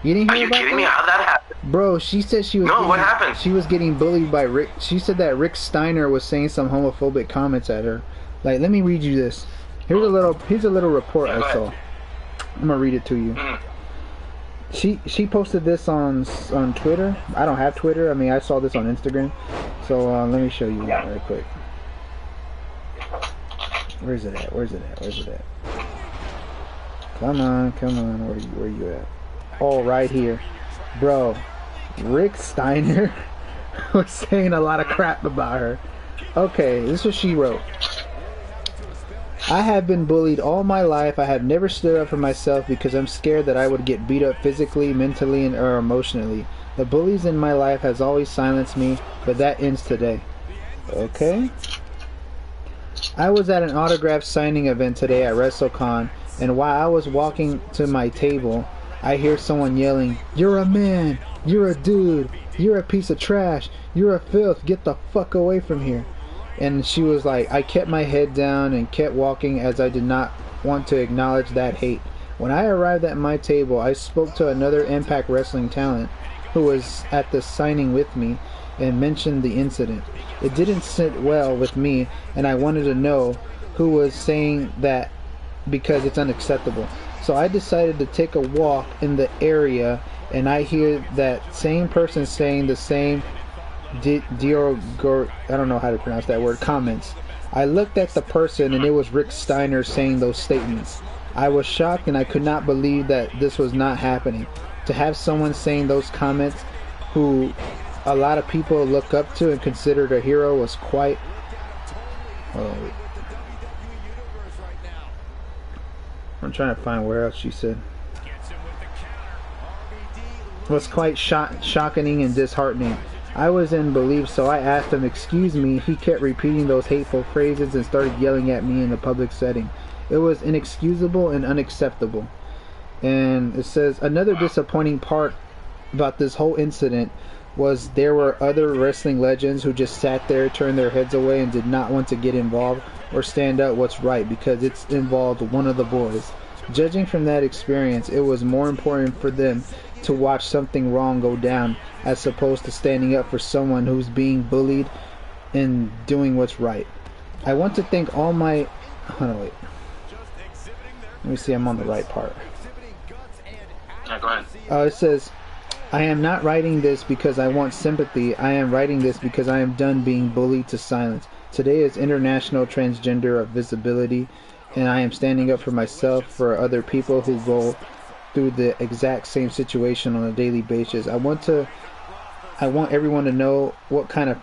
You didn't hear about that? Are you kidding me? How'd that happen? Bro, she said she was. No, what happened? She was getting bullied by Rick. She said that Rick Steiner was saying some homophobic comments at her. Like, let me read you this. Here's a little report I saw. I'm gonna read it to you. She posted this on Twitter. I don't have Twitter. I mean, I saw this on Instagram. So let me show you that right quick. Where's it at? Come on. Where you at? Oh, right here, bro. Rick Steiner was saying a lot of crap about her. Okay, this is what she wrote. I have been bullied all my life. I have never stood up for myself because I'm scared that I would get beat up physically, mentally, or emotionally. The bullies in my life has always silenced me, but that ends today. Okay. I was at an autograph signing event today at WrestleCon, And while I was walking to my table, I hear someone yelling, "You're a man! You're a dude! You're a piece of trash! You're a filth! Get the fuck away from here!" And she was like, I kept my head down and kept walking as I did not want to acknowledge that hate. When I arrived at my table, I spoke to another Impact Wrestling talent who was at the signing with me and mentioned the incident. It didn't sit well with me, and I wanted to know who was saying that because it's unacceptable. So I decided to take a walk in the area, and I hear that same person saying the same I don't know how to pronounce that word, comments. I looked at the person, and it was Rick Steiner saying those statements. I was shocked, and I could not believe that this was not happening. To have someone saying those comments who a lot of people look up to and considered a hero was quite... I'm trying to find where else she said. Was quite shocking and disheartening. I was in belief, so I asked him, "Excuse me." He kept repeating those hateful phrases and started yelling at me in a public setting. It was inexcusable and unacceptable. And it says, another disappointing part about this whole incident was there were other wrestling legends who just sat there, turned their heads away, and did not want to get involved or stand up what's right because it's involved one of the boys. Judging from that experience, it was more important for them to watch something wrong go down as opposed to standing up for someone who's being bullied and doing what's right. I want to thank all my... Hold on, wait. Let me see, I'm on the right part. Yeah, go ahead. It says, I am not writing this because I want sympathy. I am writing this because I am done being bullied to silence. Today is International Transgender Visibility, and I am standing up for myself, for other people who go through the exact same situation on a daily basis. I want everyone to know what kind of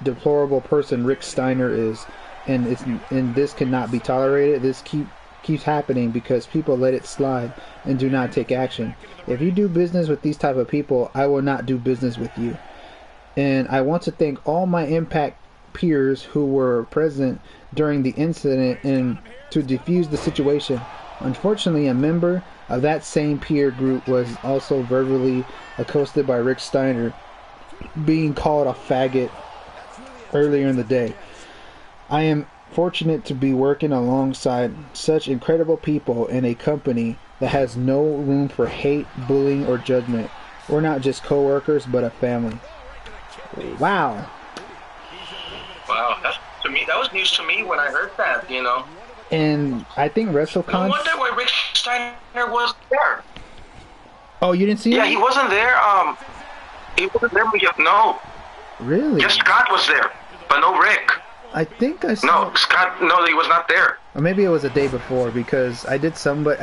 deplorable person Rick Steiner is, and this cannot be tolerated. This keeps happening because people let it slide and do not take action. If you do business with these type of people, I will not do business with you. And I want to thank all my Impact peers who were present during the incident and to defuse the situation. Unfortunately, a member of that same peer group was also verbally accosted by Rick Steiner, being called a faggot earlier in the day. I am fortunate to be working alongside such incredible people in a company that has no room for hate, bullying, or judgment. We're not just co-workers, but a family. Wow. Wow, that was news to me when I heard that, you know. And I think WrestleCon... No wonder why Rick Steiner was there. Oh, you didn't see him? Yeah, he wasn't there. He wasn't there. No. Really? Just Scott was there, but no Rick. I think I saw... No, Scott, no, he was not there. Or maybe it was a day before, because I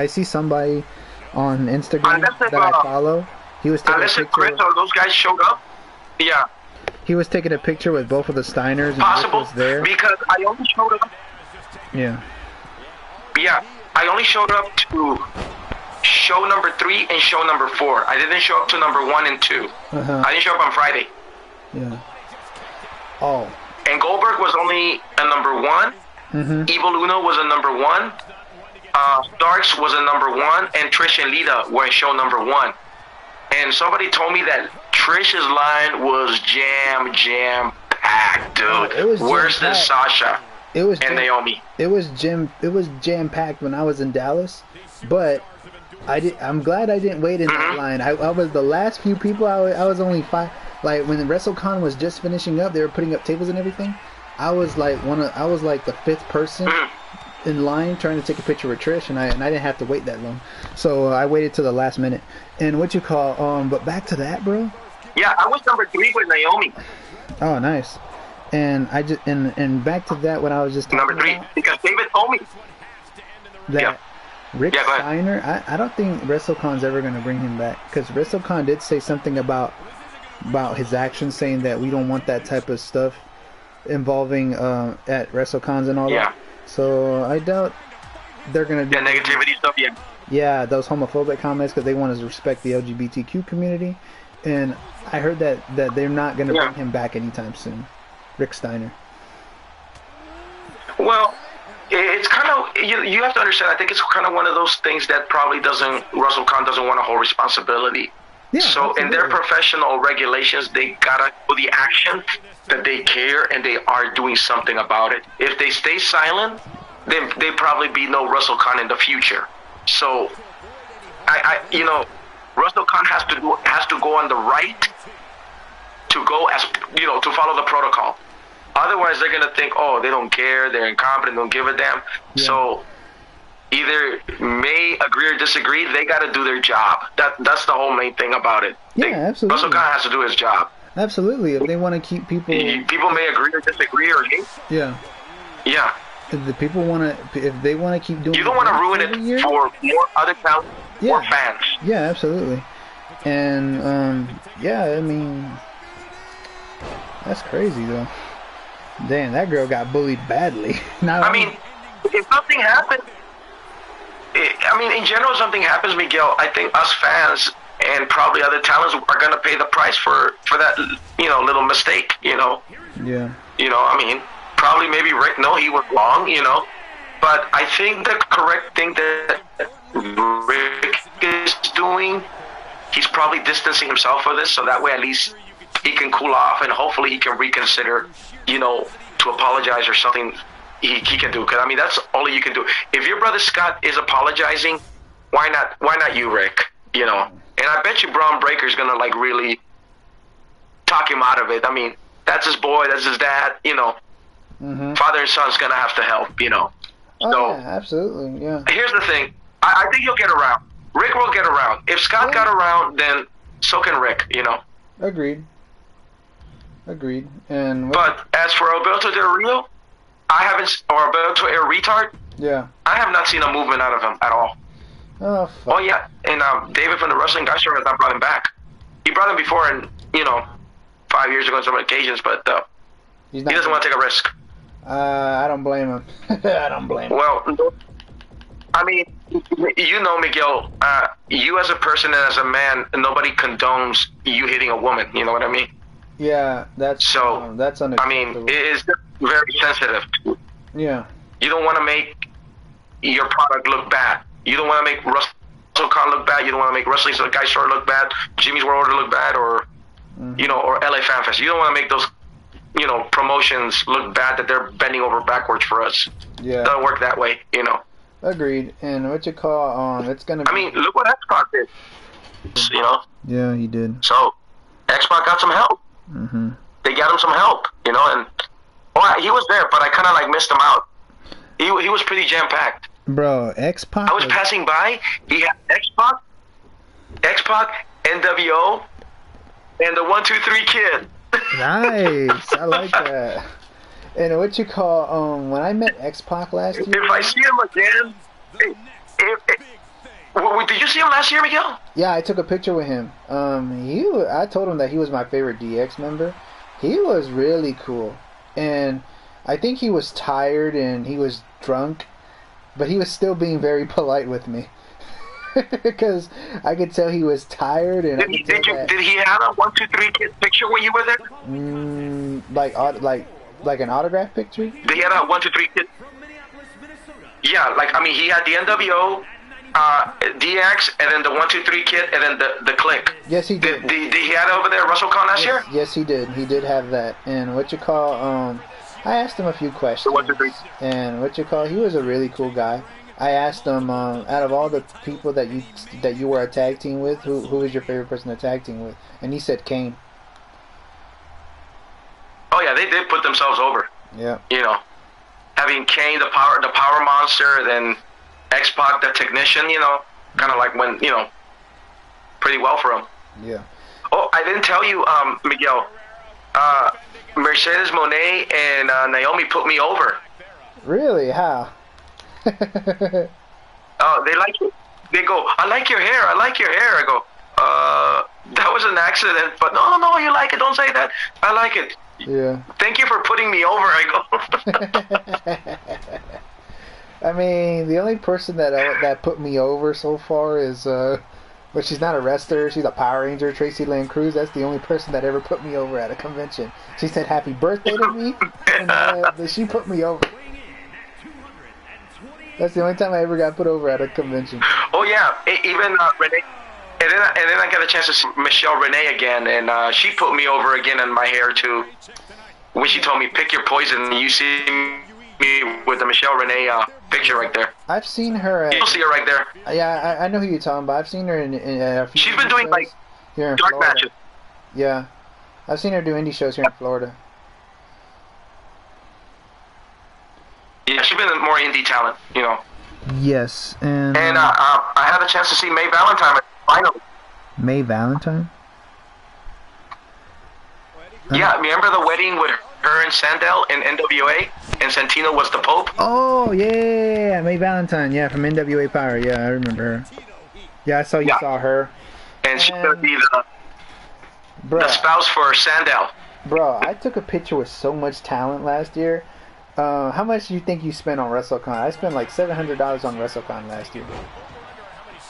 see somebody on Instagram that I follow. He was taking a picture. Chris or those guys showed up. Yeah. He was taking a picture with both of the Steiners, and Possible, Rick was there. Because I only showed up. Yeah. Yeah, I only showed up to show number 3 and show number 4. I didn't show up to number 1 and 2. I didn't show up on Friday. Yeah. Oh. And Goldberg was only a number 1. Evil Uno was a number 1. Starks was a number 1, and Trish and Lita were in show number 1. And somebody told me that Trish's line was jam packed, dude. Oh, it was worse than Sasha. It was and Naomi. It was jam packed when I was in Dallas, but I'm glad I didn't wait in that line. I was the last few people. I was only 5. Like when WrestleCon was just finishing up, they were putting up tables and everything. I was like the 5th person in line trying to take a picture with Trish, and I didn't have to wait that long. So I waited till the last minute. And but back to that, bro. Yeah, I was number 3 with Naomi. Oh, nice. And I just and back to that when I was just talking number 3 about, because David told me that Rick Steiner. I don't think WrestleCon's ever going to bring him back, because WrestleCon did say something about his actions, saying that we don't want that type of stuff involving at WrestleCons and all that. So I doubt they're going to do negativity stuff. Yeah, those homophobic comments, because they want to respect the LGBTQ community. And I heard that they're not going to bring him back anytime soon. Rick Steiner. Well, it's kind of, you have to understand, I think it's kind of one of those things that probably Russell Khan doesn't want to hold responsibility. Yeah, so absolutely. In their professional regulations, they gotta do the action that they care and they are doing something about it. If they stay silent, then they probably be no Russell Khan in the future. So, Russell Khan has to go on the right to go as to follow the protocol. Otherwise, they're gonna think, oh, they don't care, they're incompetent, don't give a damn. Yeah. So, either may agree or disagree, they got to do their job. That's the whole main thing about it. Yeah, absolutely. Russell Khan has to do his job. Absolutely. If they want to keep people... People may agree or disagree or hate. Yeah. Yeah. If the people want to... If they want to keep doing... You don't want to ruin it for more other talent, more fans. Yeah, absolutely. And, yeah, I mean... That's crazy, though. Damn, that girl got bullied badly. I mean, if something happened... in general, something happens, Miguel, I think us fans and probably other talents are going to pay the price for that, little mistake, Yeah. Probably maybe Rick, no, he was wrong, But I think the correct thing that Rick is doing, he's probably distancing himself for this, so that way at least he can cool off and hopefully he can reconsider, to apologize or something. He can do, because that's all you can do. If your brother Scott is apologizing, why not you, Rick? And I bet you Braun Breaker's gonna really talk him out of it. That's his boy, that's his dad. Father and son's gonna have to help. Oh, so, yeah, absolutely, yeah. Here's the thing. I think he'll get around. Rick will get around. If Scott got around, then so can Rick. Agreed. And but as for Alberto Del Rio, or Alberto El Retard, yeah, I have not seen a movement out of him at all. Oh, fuck. Oh yeah, and David from the Wrestling Guy Show has not brought him back. He brought him before, and 5 years ago on some occasions, but he doesn't want to take a risk. I don't blame him. I don't blame him. Well, Miguel, you as a person and as a man, nobody condones you hitting a woman. You know what I mean? Yeah, that's unacceptable. It is very sensitive. Yeah. You don't want to make your product look bad. You don't want to make Russell Khan look bad. You don't want to make Wrestling Guy Store look bad, Jimmy's World Order look bad, or or LA Fan Fest. You don't want to make those promotions look bad that they're bending over backwards for us. Yeah. It doesn't work that way. Agreed. And it's gonna be... look what X-Pac did. Yeah, he did. So X-Pac got some help. They got him some help, and he was there, but I kind of missed him out. He was pretty jam-packed. Bro, X-Pac... I was passing by, he had X-Pac, NWO, and the 1-2-3 Kid. Nice, I like that. And when I met X-Pac last year... If I see him again... Did you see him last year, Miguel? Yeah, I took a picture with him. I told him that he was my favorite DX member. He was really cool. And I think he was tired and he was drunk, but he was still being very polite with me. Because I could tell he was tired. And did he have a 1-2-3 Kid picture when you were there? Like an autograph picture? Did he have a 1-2-3 Kid? Yeah, he had the NWO, DX, and then the 1-2-3 Kid, and then the Click. Yes, he did. Did he have it over there at WrestleCon last year? Yes, he did. He did have that. And I asked him a few questions. And he was a really cool guy. I asked him, out of all the people that you were a tag team with, who was your favorite person to tag team with? And he said Kane. Oh yeah, they did put themselves over. Yeah. Having Kane, the power monster, then X-Pac, the technician, kind of when, pretty well for him. Yeah. Oh, I didn't tell you, Miguel, Mercedes Moné and Naomi put me over. Really? How? Oh, they like it. They go, I like your hair. I go, that was an accident, but no, you like it. Don't say that. I like it. Yeah. Thank you for putting me over, I go. The only person that put me over so far is, but she's not a wrestler, she's a Power Ranger, Tracy Lynn Cruz. That's the only person that ever put me over at a convention. She said happy birthday to me, and she put me over. That's the only time I ever got put over at a convention. Oh yeah, even Renee. And then I got a chance to see Michelle Renee again, and she put me over again in my hair too. When she told me, pick your poison, you see me with the Michelle Renee picture right there. I've seen her. You'll see her right there. Yeah, I know who you're talking about. I've seen her in a few She's been doing like here in dark Florida. matches. Yeah, I've seen her do indie shows here in Florida. Yeah, she's been more indie talent, you know. Yes, and I had a chance to see May Valentine finally. May Valentine? Yeah, remember the wedding with her and Sandel in NWA, and Santino was the Pope? Oh yeah, May Valentine, yeah, from NWA Power, yeah, I remember her. Yeah, I saw you saw her. And she's gonna be the spouse for Sandel. Bro, I took a picture with so much talent last year. How much do you think you spent on WrestleCon? I spent like $700 on WrestleCon last year.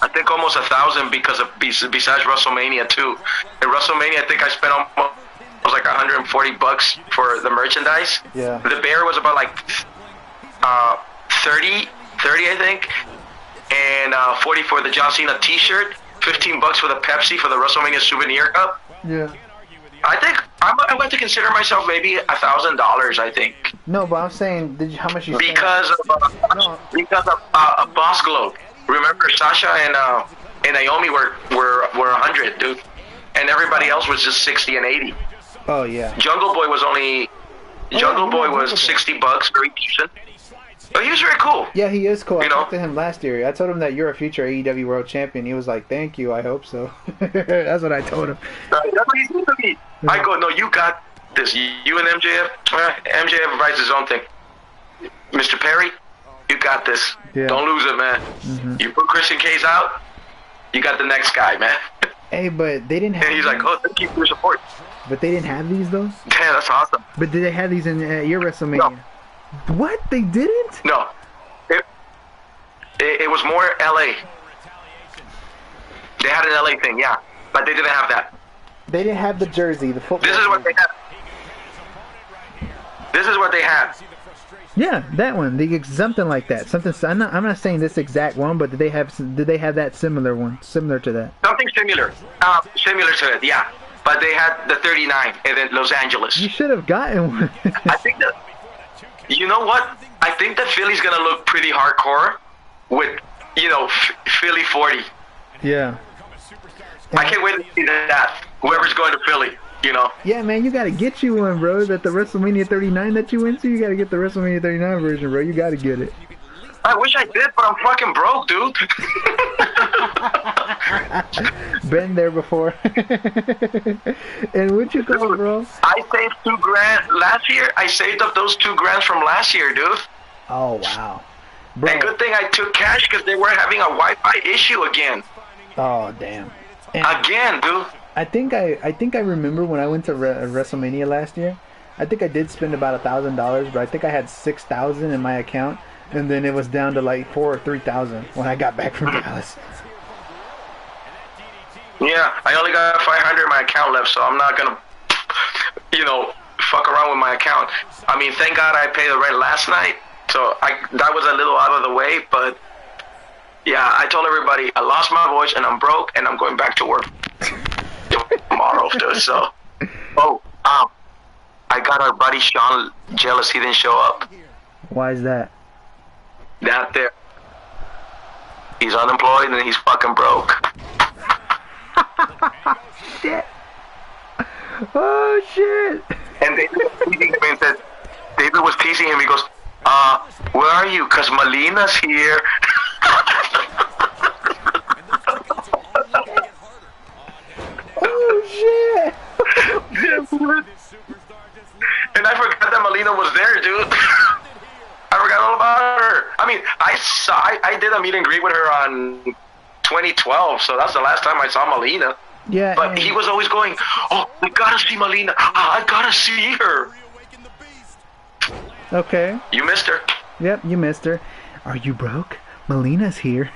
I think almost 1,000 because of besides WrestleMania too. At WrestleMania, I think I spent almost like $140 for the merchandise. Yeah. The bear was about like 30 I think, and 40 for the John Cena T-shirt. $15 for the Pepsi for the WrestleMania souvenir cup. Yeah. I think I'm going to consider myself maybe $1,000. I think. No, but I'm saying, how much you spent? Because of Boss Globe. Remember, Sasha and Naomi were 100, dude, and everybody else was just 60 and 80. Oh yeah. Jungle Boy was $60, very decent. But he was very cool. Yeah, he is cool. I talked to him last year. I told him that you're a future AEW World Champion. He was like, "Thank you. I hope so." That's what I told him. That's what he said to me. I go, "No, you got this. You and MJF. MJF writes his own thing. Mr. Perry, you got this. Yeah. Don't lose it, man. You put Christian Cage out, you got the next guy, man." Hey, but they didn't have. And he's like, "Oh, thank you for your support." But they didn't have these though. Damn, that's awesome. But did they have these in your WrestleMania? No. What? They didn't? No. It was more LA. They had an LA thing, yeah, but they didn't have that. They didn't have the jersey, the football. This is what they had. This is what they had. Yeah, that one. Something like that. Something. I'm not saying this exact one, but did they have that similar one, similar to that? Something similar. Similar to it, yeah. But they had the 39 and then Los Angeles. You should have gotten one. I think that. You know what? I think that Philly's gonna look pretty hardcore with, Philly 40. Yeah. I can't wait to see that. Whoever's going to Philly, Yeah, man, you gotta get you one, bro. That the WrestleMania 39 that you went to, you gotta get the WrestleMania 39 version, bro. You gotta get it. I wish I did, but I'm fucking broke, dude. Been there before. And what you call it, bro? I saved $2,000 last year. I saved up those $2,000 from last year, dude. Oh wow. Bro. And good thing I took cash because they were having a Wi-Fi issue again. Oh damn. And again, dude. I think I remember when I went to WrestleMania last year. I think I did spend about $1,000, but I think I had 6,000 in my account. And then it was down to like 4,000 or 3,000 when I got back from Dallas. Yeah, I only got 500 in my account left, so I'm not gonna, fuck around with my account. I mean, thank God I paid the rent last night, so that was a little out of the way. But yeah, I told everybody I lost my voice and I'm broke and I'm going back to work tomorrow, dude. So, I got our buddy Sean jealous. He didn't show up. Why is that? Down there. He's unemployed and he's fucking broke. Shit. Oh shit. And David was teasing him. He goes, where are you? 'Cause Melina's here. Oh shit. And I forgot that Melina was there, dude. I forgot all about her. I mean, I did a meet and greet with her on 2012, so that's the last time I saw Melina. Yeah. But he was always going, "Oh, we gotta see Melina. I gotta see her." Okay. You missed her. Yep, you missed her. Are you broke? Melina's here.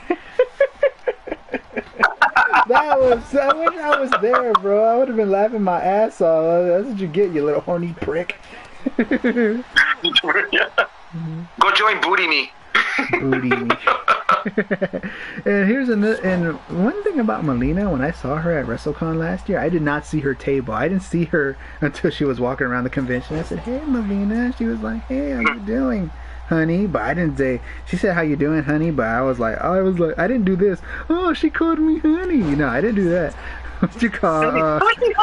I wish I was there, bro. I would have been laughing my ass off. That's what you get, you little horny prick. Go join Booty Me. Booty. And here's another. And one thing about Melina, when I saw her at WrestleCon last year, I did not see her table. I didn't see her until she was walking around the convention. I said, "Hey, Melina." She was like, "Hey, how you doing, honey?" But I didn't say. She said, "How you doing, honey?" But I was like, I didn't do this. Oh, she called me honey. No, I didn't do that. What you call? Honey.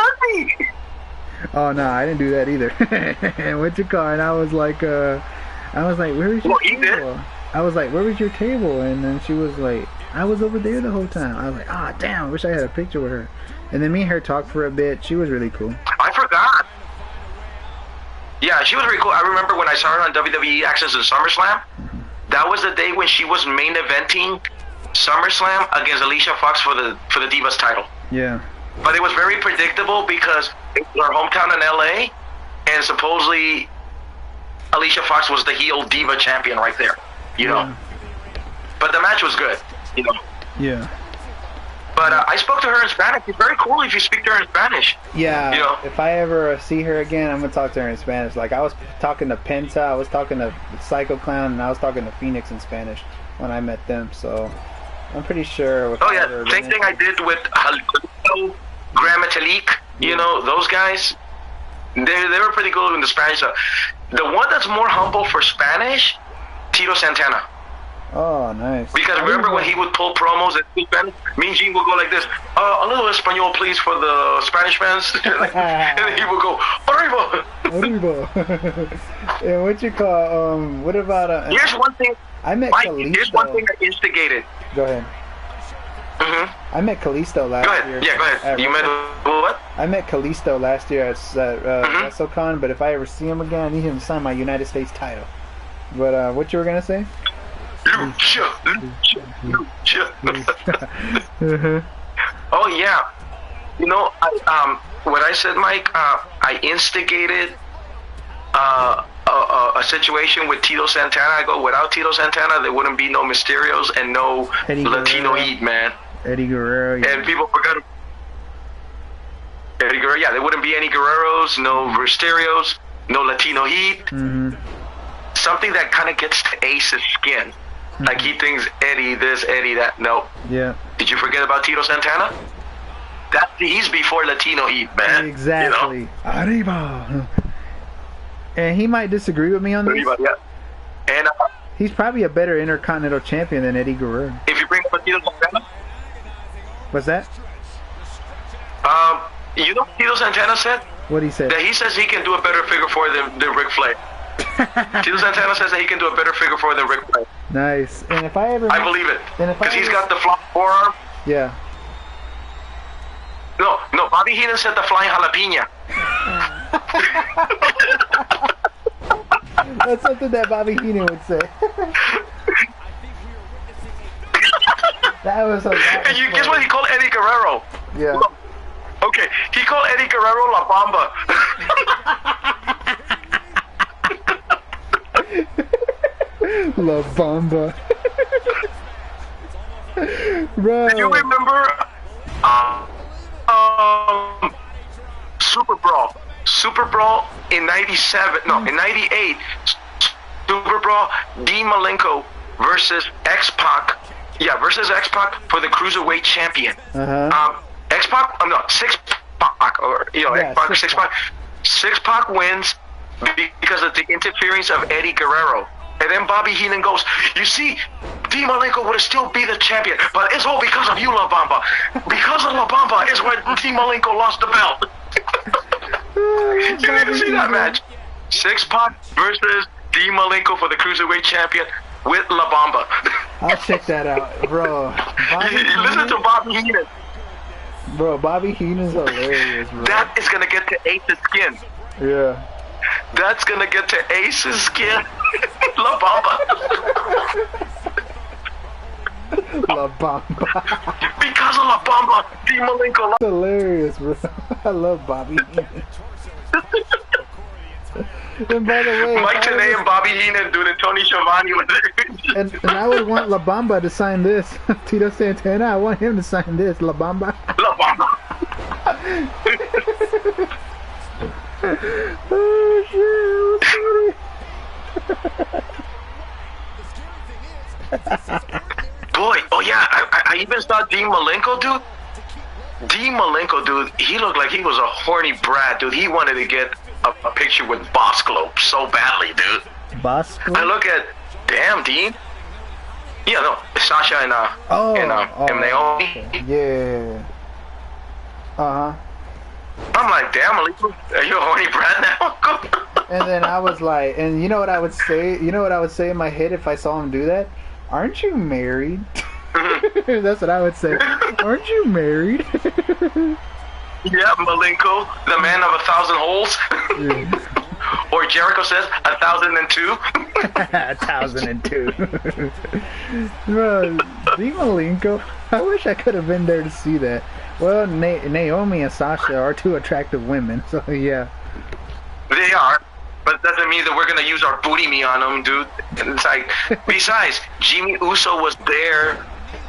Oh no, I didn't do that either. And what you call? And I was like, where is your table? I was like, where was your table? And then she was like, I was over there the whole time. I was like, ah, damn, I wish I had a picture with her. And then me and her talked for a bit. She was really cool. I forgot. Yeah, she was really cool. I remember when I saw her on WWE Access to SummerSlam. That was the day when she was main eventing SummerSlam against Alicia Fox for the Divas title. Yeah. But it was very predictable because it was her hometown in LA, and supposedly Alicia Fox was the heel diva champion right there, you know. But the match was good, you know. Yeah. But I spoke to her in Spanish. It's very cool if you speak to her in Spanish. Yeah. You know? If I ever see her again, I'm gonna talk to her in Spanish. Like I was talking to Penta, I was talking to Psycho Clown, and I was talking to Phoenix in Spanish when I met them. So I'm pretty sure. Oh yeah, same thing I did with Graham Metalik. You know, those guys. They were pretty good in the Spanish. The one that's more humble for Spanish, Tito Santana. Oh, nice. Because remember when he would pull promos and speak Spanish, Mean Gene would go like this, a little Espanol please for the Spanish fans. And then he would go, Arriba! Arriba! And what you call, what about... here's one thing, I met Mike, Kalisto. here's one thing I instigated. Go ahead. I met Kalisto last year. Yeah, go ahead. You met what? I met Kalisto last year at WrestleCon, but if I ever see him again, I need him to sign my United States title. But what you were going to say? Lucha. Oh yeah, you know, what I said, Mike, I instigated a situation with Tito Santana. I go, without Tito Santana, there wouldn't be no Mysterios and no Latino Heat, man. Eddie Guerrero. Yeah. And people forgot Eddie Guerrero. Yeah, there wouldn't be any Guerreros, no Mysterios, no Latino Heat. Something that kind of gets to Ace's skin. Like he thinks Eddie this, Eddie that. No. Yeah. Did you forget about Tito Santana? He's before Latino Heat, man. Exactly. You know? Arriba. And he might disagree with me on this. Arriba, yeah. And he's probably a better Intercontinental Champion than Eddie Guerrero. If you bring up Tito Santana. What's that? You know what Tito Santana said? What he said? That he says he can do a better figure four than Ric Flair. Tito Santana says that he can do a better figure four than Ric Flair. Nice. And if I ever... I believe it. Because he's got the flying forearm. Yeah. No, Bobby Heenan said the flying jalapeno. That's something that Bobby Heenan would say. That was and you guess what he called Eddie Guerrero? Yeah. Okay, he called Eddie Guerrero La Bamba. La Bamba. Bro. Do you remember Super Brawl in 97, no, in 98, Super Brawl, Dean Malenko versus X-Pac, versus X-Pac for the Cruiserweight Champion. X-Pac, Six-Pac, or, you know, X-Pac or Six-Pac. Six-Pac wins because of the interference of Eddie Guerrero. And then Bobby Heenan goes, you see, Dean Malenko would have still be the champion, but it's all because of you, La Bamba. Because of La Bamba is where Dean Malenko lost the belt. You need to see that match. Six-Pac versus Dean Malenko for the Cruiserweight Champion with La Bamba. I'll check that out, bro. Listen to Bobby Heenan. Bro, Bobby Heenan's hilarious, bro. That is going to get to Ace's skin. Yeah. That's going to get to Ace's skin. La Bamba. La Bamba. Because of La Bamba, Dean Malenko. That's hilarious, bro. I love Bobby Heenan. And by the way, Mike Tenay and Bobby Heenan doing it, Tony Schiavone with it. And I would want La Bamba to sign this. Tito Santana, I want him to sign this. La Bamba. La Bamba. Oh shit, Boy, oh yeah, I even saw Dean Malenko, dude. Dean Malenko, dude, he looked like he was a horny brat, dude. He wanted to get a picture with Bosco so badly, dude. Bosco? I look at, damn, Dean. Yeah, no, Sasha and Naomi. Okay. Yeah. Uh-huh. I'm like, damn, Malenko, are you a horny brat now? And then I was like, and you know what I would say? You know what I would say in my head if I saw him do that? Aren't you married? That's what I would say. Aren't you married? Yeah, Malenko, the man of 1,000 holes. Yeah. Or Jericho says 1,002. 1,002. Bro, Dean Malenko. I wish I could have been there to see that. Well, Naomi and Sasha are two attractive women, so yeah. They are, but that doesn't mean that we're gonna use our booty me on them, dude. It's like, besides, Jimmy Uso was there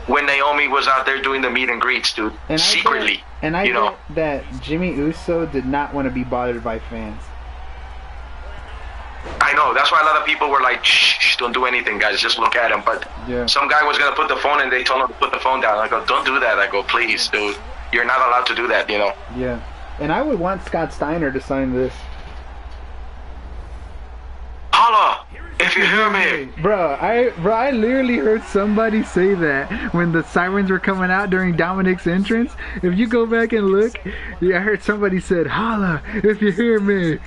when Naomi was out there doing the meet and greets, dude. And secretly. I know that Jimmy Uso did not want to be bothered by fans. I know, that's why a lot of people were like, shh, don't do anything, guys, just look at him. But yeah. Some guy was gonna put the phone and they told him to put the phone down. I go, don't do that. I go, please, dude. You're not allowed to do that, you know? Yeah. And I would want Scott Steiner to sign this. Holla, if you hear me. Bro, I literally heard somebody say that when the sirens were coming out during Dominic's entrance. If you go back and look, yeah, I heard somebody said, holla, if you hear me.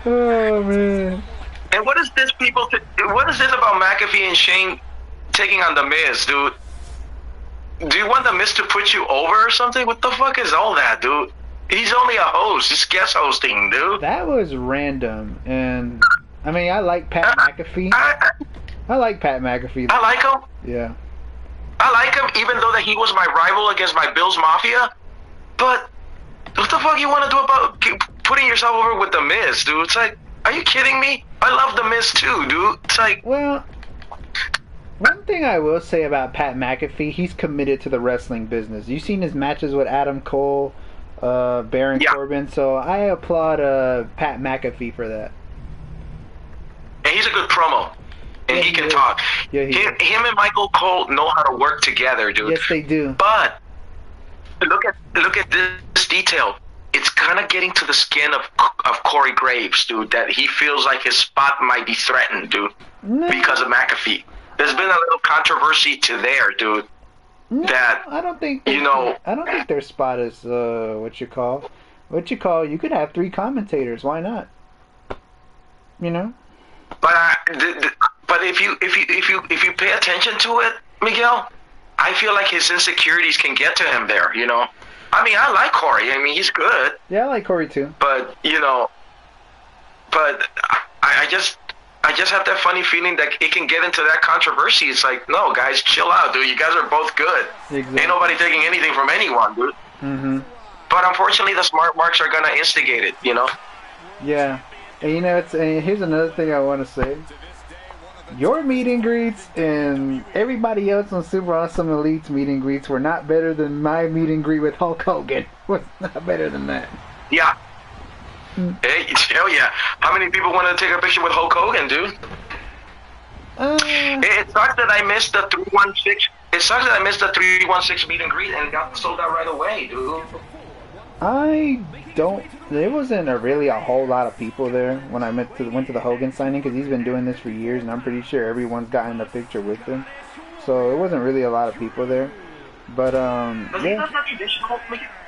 Oh, man. And what is this what is this about McAfee and Shane taking on The Miz, dude? Do you want The Miz to put you over or something? What the fuck is all that, dude? He's only a host. He's guest hosting, dude. That was random. And, I mean, I like Pat McAfee. I like Pat McAfee. I like him. Yeah. I like him, even though that he was my rival against my Bills Mafia. But what the fuck you want to do about putting yourself over with The Miz, dude? It's like, are you kidding me? I love The Miz too, dude. It's like... Well, one thing I will say about Pat McAfee, he's committed to the wrestling business. You've seen his matches with Adam Cole, Baron Corbin, so I applaud Pat McAfee for that. And he's a good promo. And he can talk. Yeah, him and Michael Cole know how to work together, dude. Yes, they do. But look at this detail. It's kind of getting to the skin of Corey Graves, dude, that he feels like his spot might be threatened, dude, because of McAfee. There's been a little controversy there, dude. No, that I don't think I don't think their spot is what you call. You could have 3 commentators. Why not? You know. But if you pay attention to it, Miguel, I feel like his insecurities can get to him there. You know. I mean, I like Corey. I mean, he's good. Yeah, I like Corey too. But you know, I just have that funny feeling that it can get into that controversy. It's like, no, guys, chill out, dude. You guys are both good. Exactly. Ain't nobody taking anything from anyone, dude. Mm-hmm. But unfortunately, the smart marks are gonna instigate it, you know. Yeah, and you know, and here's another thing I want to say. Your meet and greets and everybody else on Super Awesome Elite's meet and greets were not better than my meet and greet with Hulk Hogan. Was not better than that. Yeah. Hey, hell yeah. How many people wanted to take a picture with Hulk Hogan, dude? It sucks that I missed the 316. It sucks that I missed the 316 meet and greet and it got sold out right away, dude. There wasn't really a whole lot of people there when I went to the Hogan signing, because he's been doing this for years and I'm pretty sure everyone's gotten a picture with him. So it wasn't really a lot of people there. But Does he do that traditional?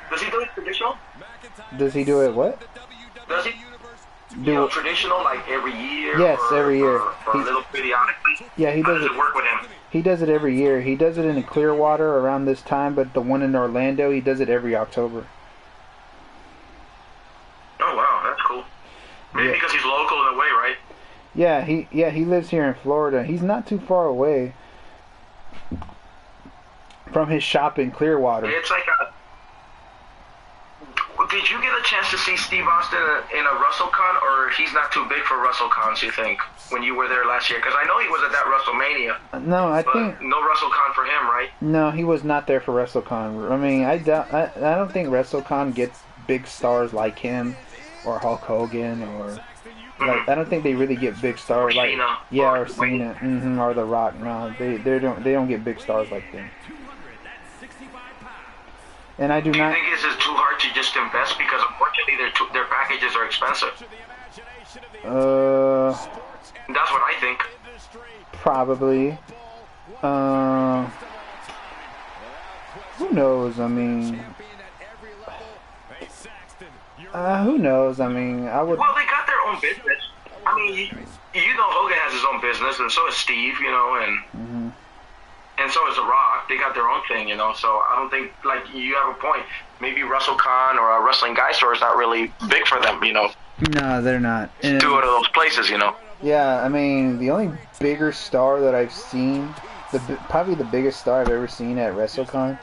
Does he do it traditional? Does he do it what? Does he do it traditional, like every year? Yes, every year. Or a little periodically? Yeah, he does. How does it work with him? He does it every year. He does it in Clearwater around this time, but the one in Orlando, he does it every October. Oh wow, that's cool. Maybe because he's local in a way, right? Yeah, he lives here in Florida. He's not too far away from his shop in Clearwater. It's like did you get a chance to see Steve Austin in a WrestleCon, or he's not too big for WrestleCons, you think, when you were there last year? Because I know he was at that WrestleMania. No, I think no WrestleCon for him, right? No, he was not there for WrestleCon. I mean, I don't think WrestleCon gets big stars like him or Hulk Hogan or Like, I don't think they really get big stars like Cena, or Cena, or The Rock. No, they don't get big stars like them. And I do not. Do you think it's too hard to just invest because unfortunately their packages are expensive? That's what I think. Probably. Who knows? I mean, who knows? I mean, I would. Well, they got their own business. I mean, you know, Hogan has his own business, and so is Steve. You know, and so is The Rock. They got their own thing, you know. So I don't think, like, you have a point. Maybe WrestleCon or a Wrestling Guy Store is not really big for them, you know. No, they're not. And, to go to those places, you know. Yeah, I mean, the only bigger star that I've seen, probably the biggest star I've ever seen at WrestleCon,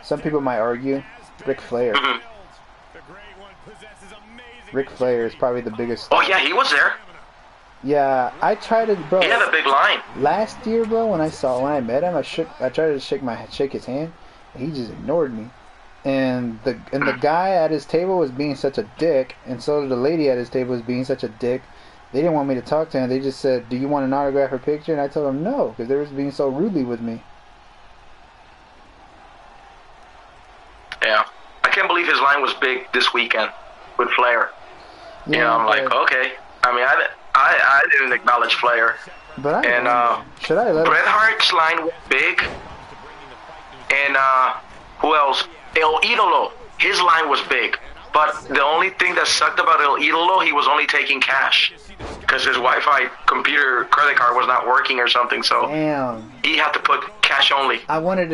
some people might argue, Ric Flair. Ric Flair is probably the biggest star. Oh, yeah, he was there. Yeah, I tried to, bro. He had a big line. Last year, bro, when I met him, I tried to shake his hand. He just ignored me. And the guy at his table was being such a dick, and so the lady at his table was being such a dick. They didn't want me to talk to him. They just said, "Do you want an autograph or picture?" And I told them no, because they were being so rudely with me. Yeah, I can't believe his line was big this weekend with Flair. Yeah, you know, I'm like, okay. I mean, I didn't acknowledge Flair. But should I let Bret Hart's line was big. And who else? El Idolo. His line was big. But the only thing that sucked about El Idolo, he was only taking cash. Because his Wi-Fi computer credit card was not working or something, so he had to put cash only. I wanted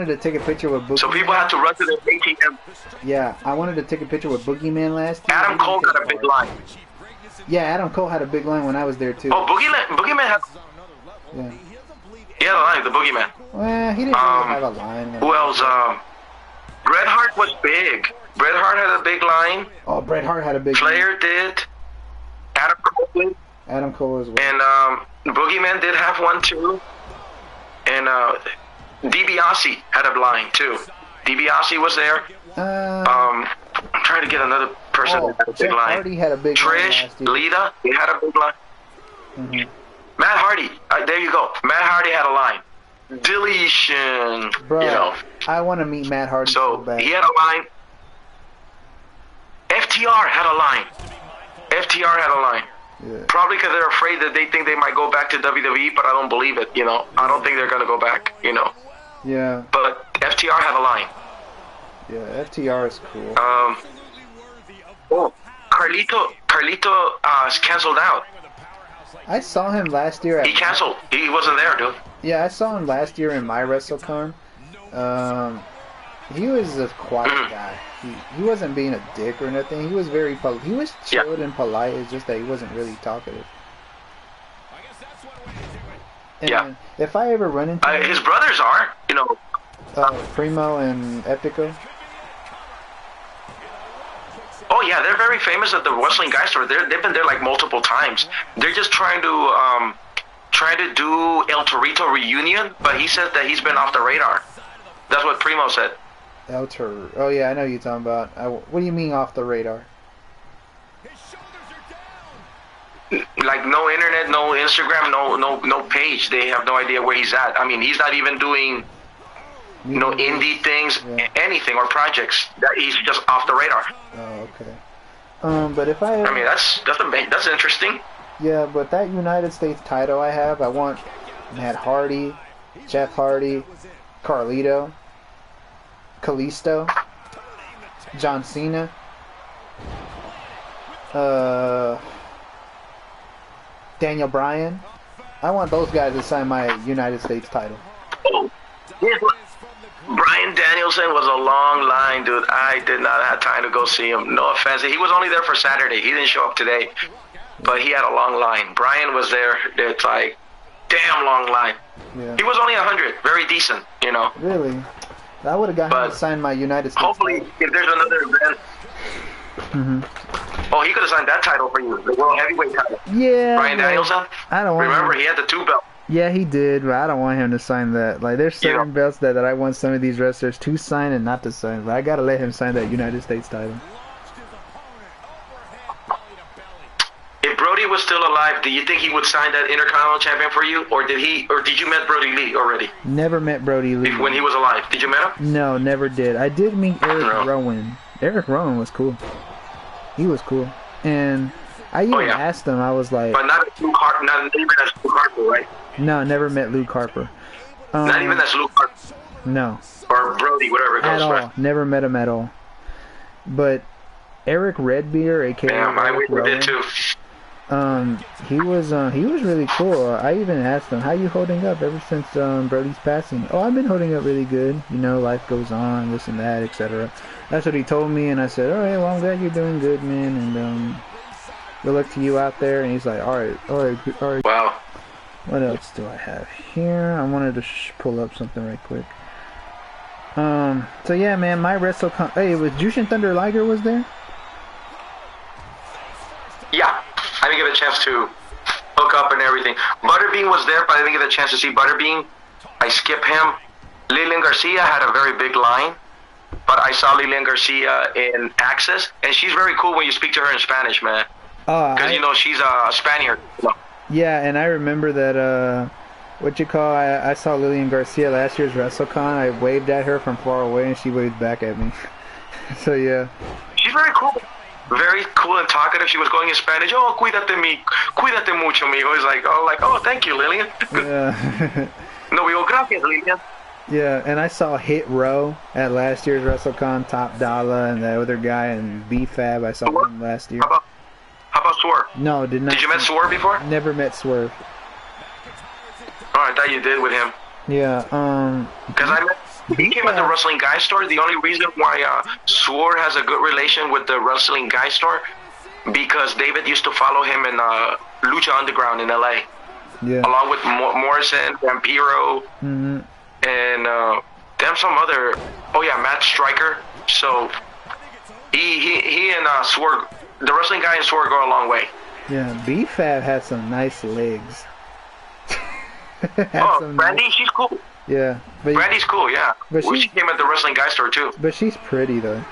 to take a picture with Boogeyman. So people had to run to the ATM. Yeah, I wanted to take a picture with Boogeyman last year. Adam Cole got a big line. Yeah, Adam Cole had a big line when I was there too. Oh, Boogeyman had. Yeah. He had a line, the Boogeyman. Well, he didn't really have a line. Who else? Bret Hart was big. Bret Hart had a big line. Oh, Bret Hart had a big Flair line. did. Adam Cole did. Adam Cole as well. And Boogeyman did have one too. And DiBiase had a line too. DiBiase was there. I'm trying to get another person that had a big line. Hardy had a big Trish, line Lita, they had a big line. Matt Hardy, there you go. Matt Hardy had a line. Deletion. Bro, you know. I want to meet Matt Hardy so bad. He had a line. FTR had a line. FTR had a line. Yeah. Probably because they're afraid that they think they might go back to WWE, but I don't believe it, you know. I don't think they're going to go back, you know. Yeah. But FTR had a line. Yeah, FTR is cool. Oh, Carlito canceled out. I saw him last year. He canceled. He wasn't there, dude. Yeah, I saw him last year in my WrestleCon. He was a quiet guy. He wasn't being a dick or nothing. He was very he was chilled and polite. It's just that he wasn't really talkative. And if I ever run into his brothers are, you know. Primo and Epico. Oh yeah, they're very famous at the Wrestling Guy Store. They've been there like multiple times. They're just trying to do El Torito reunion, but he said that he's been off the radar. That's what Primo said. Oh yeah, I know you're talking about. What do you mean off the radar? Like no internet, no Instagram, no page. They have no idea where he's at. I mean, he's not even doing no indie things, anything or projects. He's just off the radar. Oh, okay. But if I mean, that's interesting. Yeah, but that United States title I have, I want Matt Hardy, Jeff Hardy, Carlito, Kalisto, John Cena, Daniel Bryan. I want those guys to sign my United States title. Oh, Bryan Danielson was a long line, dude. I did not have time to go see him. No offense. He was only there for Saturday. He didn't show up today. But he had a long line. Bryan was there. It's like, damn long line. Yeah. He was only 100. Very decent, you know. Really? I would have got him to sign my United States hopefully, title. If there's another event. Oh, he could have signed that title for you. The World Heavyweight title. Yeah. Bryan Danielson? I don't want Remember, he had the 2 belt. Yeah, he did, but I don't want him to sign that. Like, there's certain belts that I want some of these wrestlers to sign and not to sign. But I gotta let him sign that United States title. If Brody Brody was still alive, do you think he would sign that Intercontinental Champion for you, or did you met Brody Lee already? Never met Brody Lee. When he was alive, did you met him? No, never did. I did meet Eric Rowan. Eric Rowan was cool. He was cool, and I even asked him. I was like, but not even as Luke Harper, right? No, never met Luke Harper. Not even as Luke Harper. No. Or Brody, whatever it goes. At all. Right? Never met him at all. But Eric Redbeard, aka Eric Rowan, did too. he was really cool. I even asked him, "How you holding up ever since Brody's passing?" "Oh, I've been holding up really good. You know, life goes on, this and that, etc." That's what he told me, and I said, "All right, well, I'm glad you're doing good, man, and good luck to you out there." And he's like, "All right." Wow. What else do I have here? I wanted to pull up something right quick. So yeah, man, my WrestleCon. Hey, was Jushin Thunder Liger was there? Yeah, I didn't get a chance to hook up and everything. Butterbean was there, but I didn't get a chance to see Butterbean. I skipped him. Lilian Garcia had a very big line, but I saw Lilian Garcia in Access, and she's very cool when you speak to her in Spanish, man. Because, you know, she's a Spaniard. You know? Yeah, and I remember that, I saw Lilian Garcia last year's WrestleCon. I waved at her from far away, and she waved back at me. So, yeah. She's very cool. Very cool and talkative. She was going in Spanish. "Oh, cuídate mucho, mijo." He's like, "Oh, thank you, Lilian." Yeah. No, we go, "Gracias, Lilian." Yeah, and I saw Hit Row at last year's WrestleCon, Top Dollar, and the other guy, and B-Fab. I saw him last year. How about Swerve? No, did not. Did you met Swerve before? Never met Swerve. Oh, I thought you did with him. Yeah, because he came at the Wrestling Guy Store. The only reason why Swerve has a good relation with the Wrestling Guy Store, because David used to follow him in Lucha Underground in LA. Yeah. Along with Morrison, Vampiro, and some other. Oh yeah, Matt Striker. So he and Swerve, the Wrestling Guy and Swerve, go a long way. Yeah, B-Fab has some nice legs. Brandy, she's cool. Yeah, but Brandy's cool, yeah. But she came at the Wrestling Guy Store too. But she's pretty though.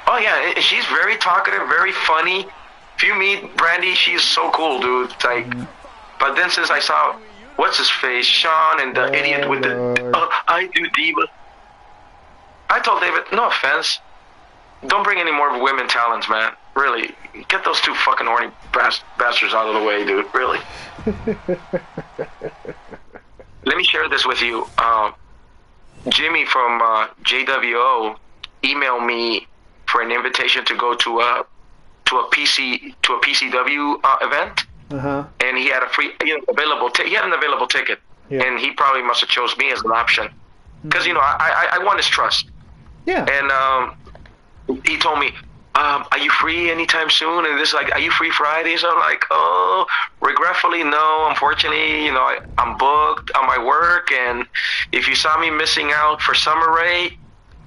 Oh yeah, she's very talkative, very funny. If you meet Brandy, she's so cool, dude. It's like, but then since I saw what's his face, Sean, and the idiot with the I do diva. I told David, no offense, don't bring any more women talents, man. Really, get those two fucking horny bastards out of the way, dude. Really. Let me share this with you. Jimmy from JWO emailed me for an invitation to go to a PCW event, and he had a free, he had an available ticket, and he probably must have chose me as an option, because I won his trust. Yeah. And he told me, "Are you free anytime soon?" And this like, "Are you free Fridays?" I'm like, "Oh, regretfully, no. Unfortunately, I'm booked on my work, and if you saw me missing out for Summer Rae,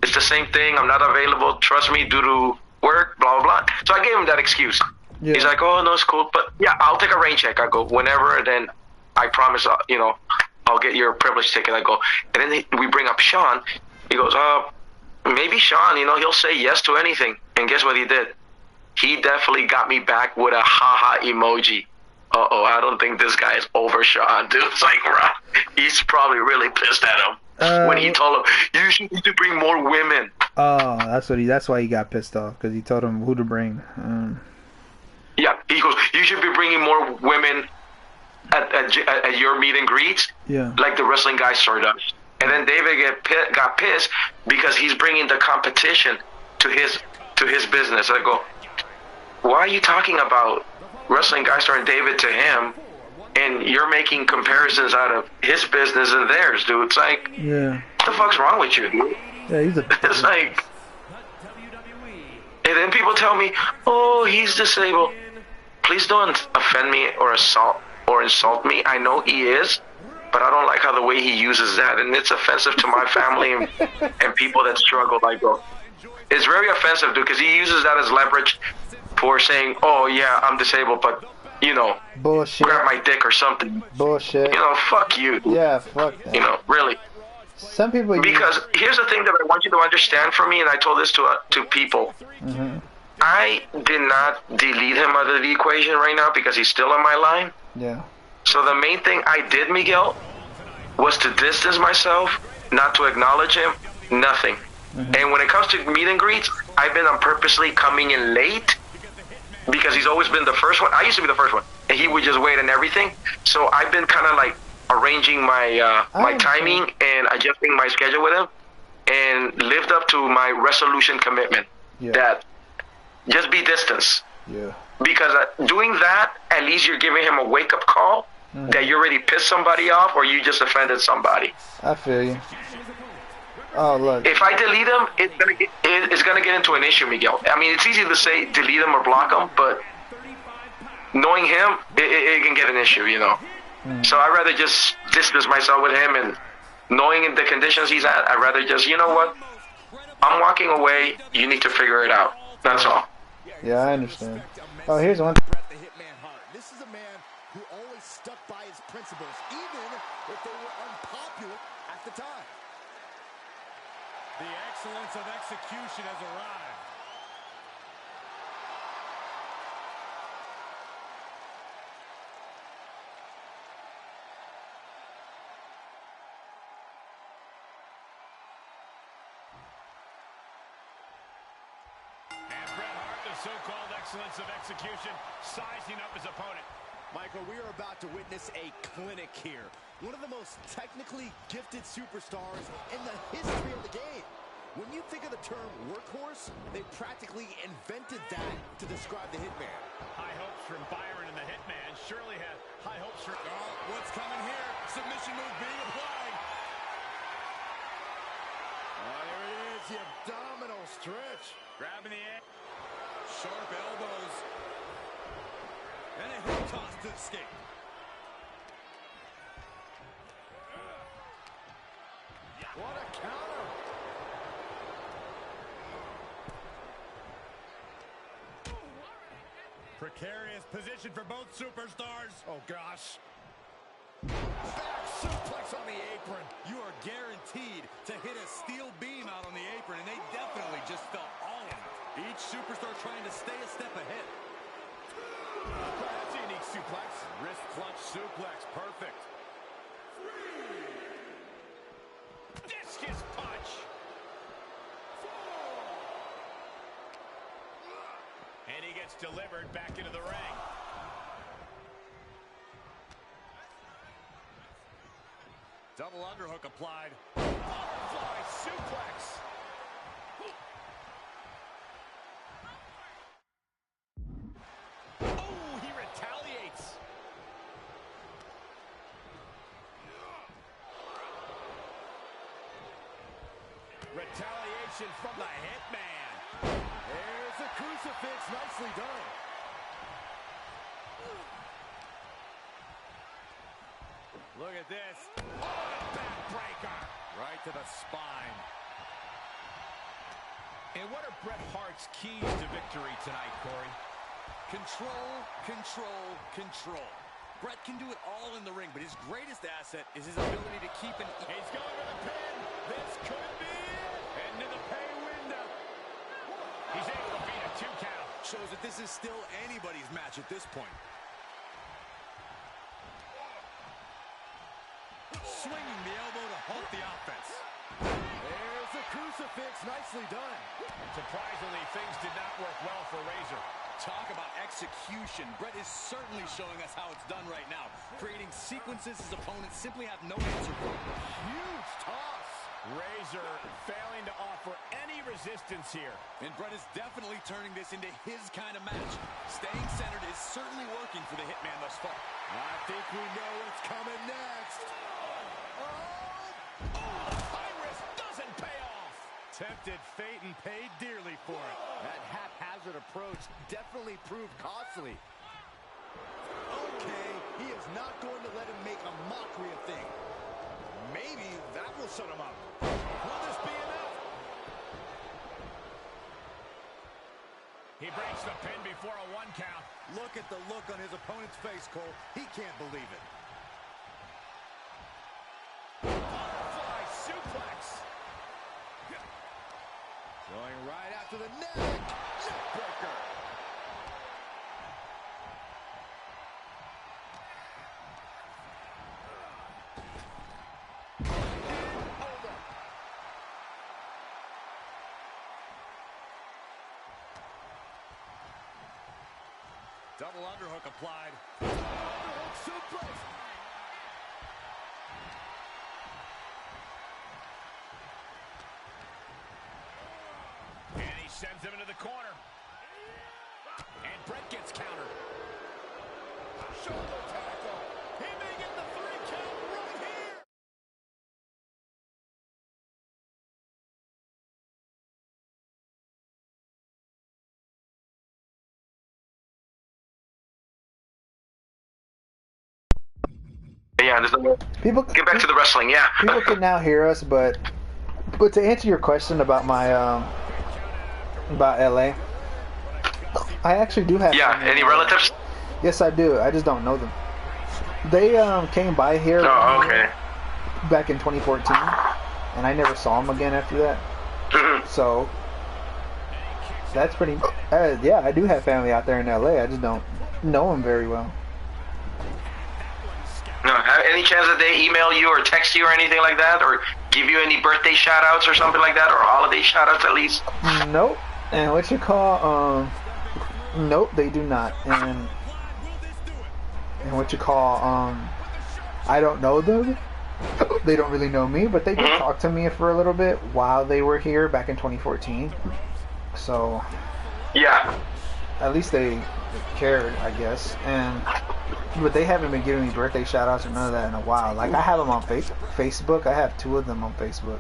it's the same thing. I'm not available. Trust me, due to work, blah blah blah." So I gave him that excuse. Yeah. He's like, "Oh no, it's cool, but yeah, I'll take a rain check." I go, "Whenever," and then I promise, I'll get your privilege ticket. I go, and then we bring up Sean. He goes, maybe Sean, he'll say yes to anything. And guess what he did? He definitely got me back with a haha emoji. I don't think this guy is over Sean, dude. It's like, he's probably really pissed at him when he told him, "You should need to bring more women." Oh, that's why he got pissed off, because he told him who to bring. Yeah, he goes, "You should be bringing more women at your meet and greets, like the Wrestling Guy Store does." And then David got pissed because he's bringing the competition to his business. I go, "Why are you talking about Wrestling Guy Store and David to him, and you're making comparisons out of his business and theirs, dude?" It's like, what the fuck's wrong with you, dude? Yeah, it's like, and then people tell me, "Oh, he's disabled." Please don't offend me or insult me. I know he is, but I don't like how the way he uses that, and it's offensive to my family and people that struggle. I go, it's very offensive, dude, because he uses that as leverage for saying, "Oh yeah, I'm disabled, but bullshit, grab my dick or something." Bullshit. Fuck you. Yeah, fuck that. Really. Some people. Because here's the thing that I want you to understand from me, and I told this to people. I did not delete him out of the equation right now because he's still on my line. Yeah. So the main thing I did, Miguel, was to distance myself, not to acknowledge him, nothing. And when it comes to meet and greets, I've been on purposely coming in late because he's always been the first one. I used to be the first one, and he would just wait and everything. So I've been kind of like arranging my my timing and adjusting my schedule with him, and lived up to my resolution commitment that just be distance. Yeah. Because doing that, at least you're giving him a wake-up call that you already pissed somebody off or you just offended somebody. I feel you. Oh, look. If I delete him, it's gonna get into an issue, Miguel. I mean, it's easy to say delete him or block him, but knowing him, it can get an issue, you know. So I'd rather just distance myself with him, and knowing the conditions he's at, I'd rather just, you know what? I'm walking away. You need to figure it out. That's all. Yeah, I understand. Oh, here's one. This is a man who always stuck by his principles, even if they were unpopular at the time. The excellence of execution has arrived. So-called excellence of execution, sizing up his opponent. Michael, we are about to witness a clinic here. One of the most technically gifted superstars in the history of the game. When you think of the term workhorse, they practically invented that to describe the Hitman. High hopes from Byron and the Hitman surely had high hopes for... Oh, what's coming here? Submission move being applied. Oh, there it is, the abdominal stretch. Grabbing the edge. Sharp elbows. And a hip toss to escape. What a counter. Precarious position for both superstars. Oh, gosh. Back suplex on the apron. You are guaranteed to hit a steel beam out on the apron, and they definitely just felt all of it. Each superstar trying to stay a step ahead. That's a unique suplex. Wrist clutch suplex. Perfect. Discus punch. And he gets delivered back into the ring. Double underhook applied. Butterfly suplex. Oh, he retaliates. Retaliation from the Hitman. There's a crucifix. Nicely done. Look at this. Oh, backbreaker. Right to the spine. And what are Bret Hart's keys to victory tonight, Corey? Control, control, control. Bret can do it all in the ring, but his greatest asset is his ability to keep an... He's going for the pin. This could be it. Into the pay window. He's able to beat a 2 count. Shows that this is still anybody's match at this point. Swinging the elbow to halt the offense. There's a crucifix. Nicely done. Surprisingly, things did not work well for Razor. Talk about execution. Bret is certainly showing us how it's done right now. Creating sequences his opponents simply have no answer for. Huge toss. Razor failing to offer any resistance here. And Bret is definitely turning this into his kind of match. Staying centered is certainly working for the Hitman thus far. I think we know what's coming next. Oh, the high risk doesn't pay off. Tempted fate and paid dearly for it. That haphazard approach definitely proved costly. Okay, he is not going to let him make a mockery of things. Maybe that will shut him up. Will this be enough? He breaks the pin before a 1 count. Look at the look on his opponent's face, Cole. He can't believe it. Butterfly suplex. Going right after the neck. Double underhook applied. Underhook suplex. And he sends him into the corner. And Brett gets countered. Shoulder tackle. He may get the 3 count right here. Yeah, people get back to the wrestling. Yeah. People can now hear us, but to answer your question about my about LA, I actually do have. Yeah. Any relatives? Yes, I do. I just don't know them. They came by here. Oh, okay. Back in 2014, and I never saw them again after that. So that's pretty. Yeah, I do have family out there in LA. I just don't know them very well. No, any chance that they email you or text you or anything like that, or give you any birthday shout-outs or something like that, or holiday shout-outs at least? Nope. And what you call, nope, they do not. And what you call, I don't know them. They don't really know me, but they did talk to me for a little bit while they were here back in 2014. So, yeah, at least they cared, I guess. But they haven't been giving me birthday shout-outs or none of that in a while. Like, I have them on Facebook. I have 2 of them on Facebook.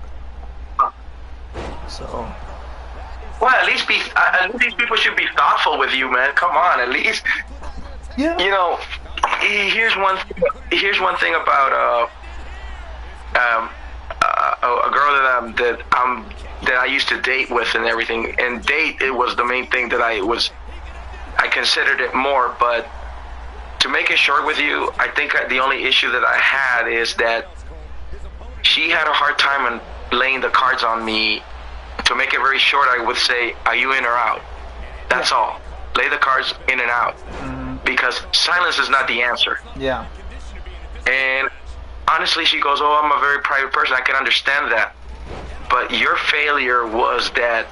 So, well, at least these people should be thoughtful with you, man. Come on, at least. Yeah. You know, here's one thing about a girl that I used to date with and everything. And date, it was the main thing that I considered it more, but to make it short with you, I think the only issue that I had is that she had a hard time in laying the cards on me. To make it very short, I would say, are you in or out? That's all. Lay the cards in and out. Because silence is not the answer. Yeah. And honestly, she goes, oh, I'm a very private person. I can understand that. But your failure was that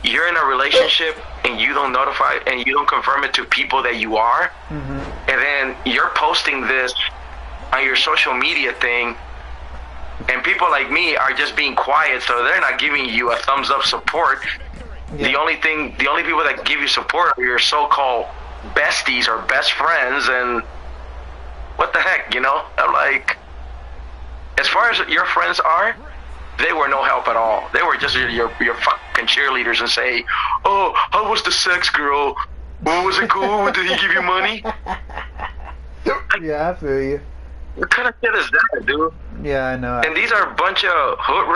you're in a relationship and you don't notify and you don't confirm it to people that you are, and then you're posting this on your social media thing, and people like me are just being quiet, so they're not giving you a thumbs up support. Yeah. The only people that give you support are your so-called besties or best friends, and what the heck, you know? I'm like, as far as your friends are, they were no help at all. They were just your fucking cheerleaders and say, oh, how was the sex, girl? Was it cool? Did he give you money? Yeah, I feel you. What kind of shit is that, dude? Yeah, I know. And these are a bunch of hood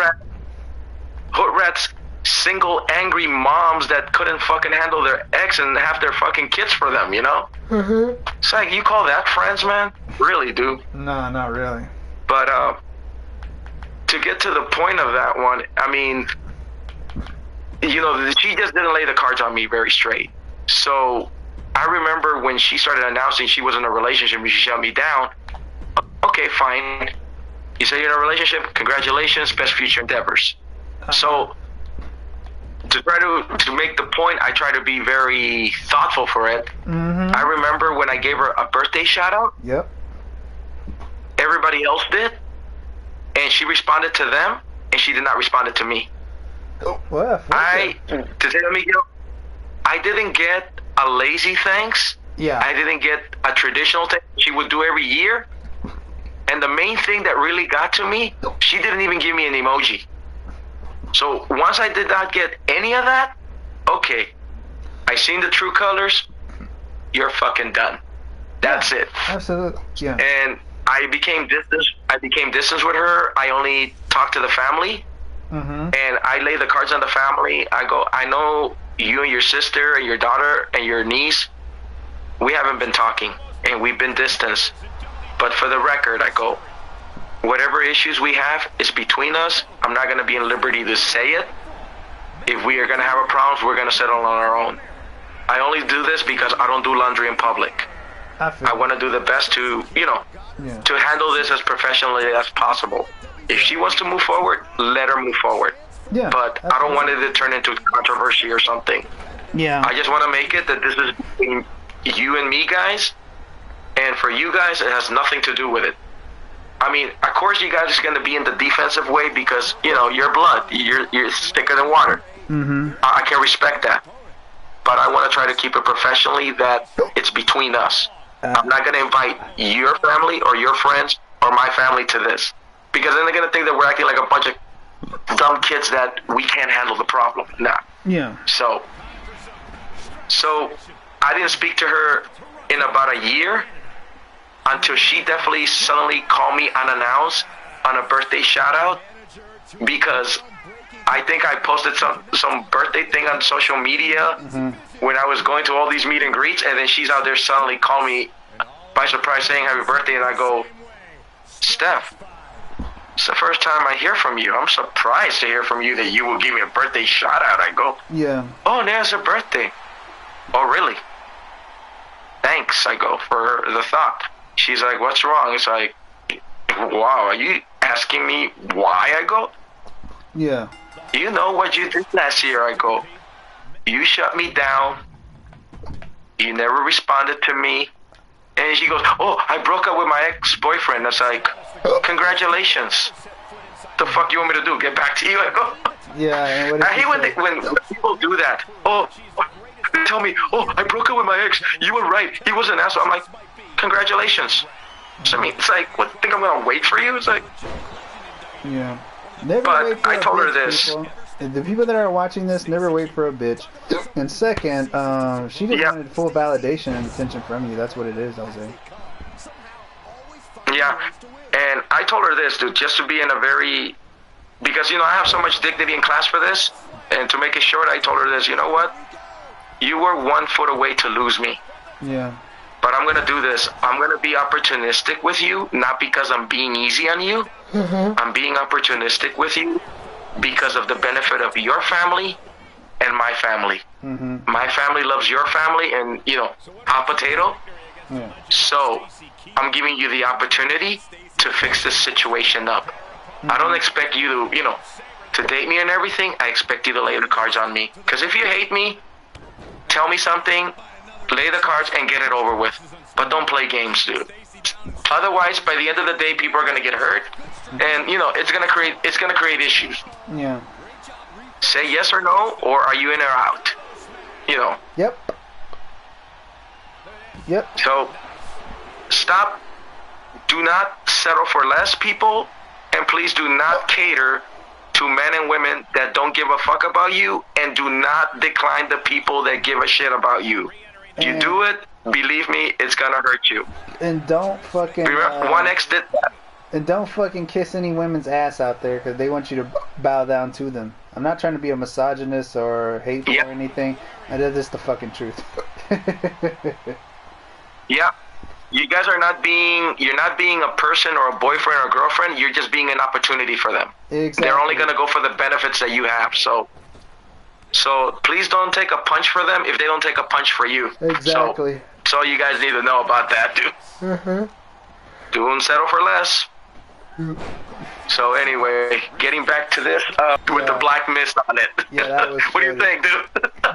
rats, single angry moms that couldn't fucking handle their ex and have their fucking kids for them, you know? It's like, you call that friends, man? Really, dude? No, not really. But, to get to the point of that one, I mean, you know, she just didn't lay the cards on me very straight. So I remember when she started announcing she was in a relationship and she shut me down. Okay, fine. You say you're in a relationship, congratulations, best future endeavors. So to try to make the point, I try to be very thoughtful for it. I remember when I gave her a birthday shout out. Yep. Everybody else did. And she responded to them, and she did not respond to me. Well, I didn't get a lazy thanks. Yeah. I didn't get a traditional thing she would do every year. And the main thing that really got to me, she didn't even give me an emoji. So once I did not get any of that, okay, I seen the true colors. You're fucking done. That's it. Absolutely. Yeah. And I became distance with her. I only talked to the family, and I lay the cards on the family. I go, I know you and your sister and your daughter and your niece, we haven't been talking, and we've been distanced. But for the record, I go, whatever issues we have is between us. I'm not going to be in liberty to say it. If we are gonna have a problem, we're gonna settle on our own. I only do this because I don't do laundry in public. I want to do the best to, you know, to handle this as professionally as possible. If she wants to move forward, let her move forward. Yeah. But I don't want it to turn into controversy or something. Yeah. I just want to make it that this is between you and me, guys. And for you guys, it has nothing to do with it. I mean, of course, you guys are going to be in the defensive way because, you know, you're blood. You're thicker than water. Mm-hmm. I can respect that. But I want to try to keep it professionally that it's between us. I'm not going to invite your family or your friends or my family to this. Because then they're going to think that we're acting like a bunch of dumb kids that we can't handle the problem. Nah. Yeah. So I didn't speak to her in about a year until she definitely suddenly called me unannounced on a birthday shout out because I think I posted some birthday thing on social media when I was going to all these meet and greets, and then she's out there suddenly calling me by surprise saying happy birthday, and I go, Steph, it's the first time I hear from you. I'm surprised to hear from you that you will give me a birthday shout out. I go, yeah. Oh, there's a birthday. Oh, really? Thanks, I go, for the thought. She's like, what's wrong? It's like, wow, are you asking me why? I go, yeah. You know what you did last year? I go, you shut me down. You never responded to me. And she goes, oh, I broke up with my ex-boyfriend. I was like, congratulations. What the fuck you want me to do? Get back to you? I go, yeah. And what I hate when people do that. Oh, tell me, oh, I broke up with my ex. You were right. He was an asshole. I'm like, congratulations. So, I mean, it's like, what, think I'm going to wait for you? It's like, yeah. Never but wait for I a told her bitch, this. people. The people that are watching this, never wait for a bitch. And second, she just wanted full validation and attention from you. That's what it is, Jose. Yeah, and I told her this, dude, just to be in a very, because, you know, I have so much dignity in class for this, and to make it short, I told her this, you know what? You were 1 foot away to lose me. Yeah. But I'm going to do this. I'm going to be opportunistic with you, not because I'm being easy on you. I'm being opportunistic with you because of the benefit of your family and my family. My family loves your family and, you know, hot potato. Yeah. So I'm giving you the opportunity to fix this situation up. I don't expect you to, you know, to date me and everything. I expect you to lay the cards on me. Because if you hate me, tell me something, lay the cards and get it over with. But don't play games, dude. Otherwise, by the end of the day, people are gonna get hurt, and you know it's gonna create issues. Yeah. Say yes or no, or are you in or out? You know. Yep. Yep. So stop. Do not settle for less, people, and please do not cater to men and women that don't give a fuck about you, and do not decline the people that give a shit about you. You do it, believe me, it's gonna hurt you. And don't fucking... Remember, one ex did that. And don't fucking kiss any women's ass out there because they want you to bow down to them. I'm not trying to be a misogynist or hateful or anything. That is the fucking truth. Yeah. You guys are not being... You're not being a person or a boyfriend or a girlfriend. You're just being an opportunity for them. Exactly. They're only gonna go for the benefits that you have, So please don't take a punch for them if they don't take a punch for you. Exactly. So you guys need to know about that, dude. Don't settle for less. So anyway, getting back to this with the black mist on it. Yeah, that was What do you think, dude?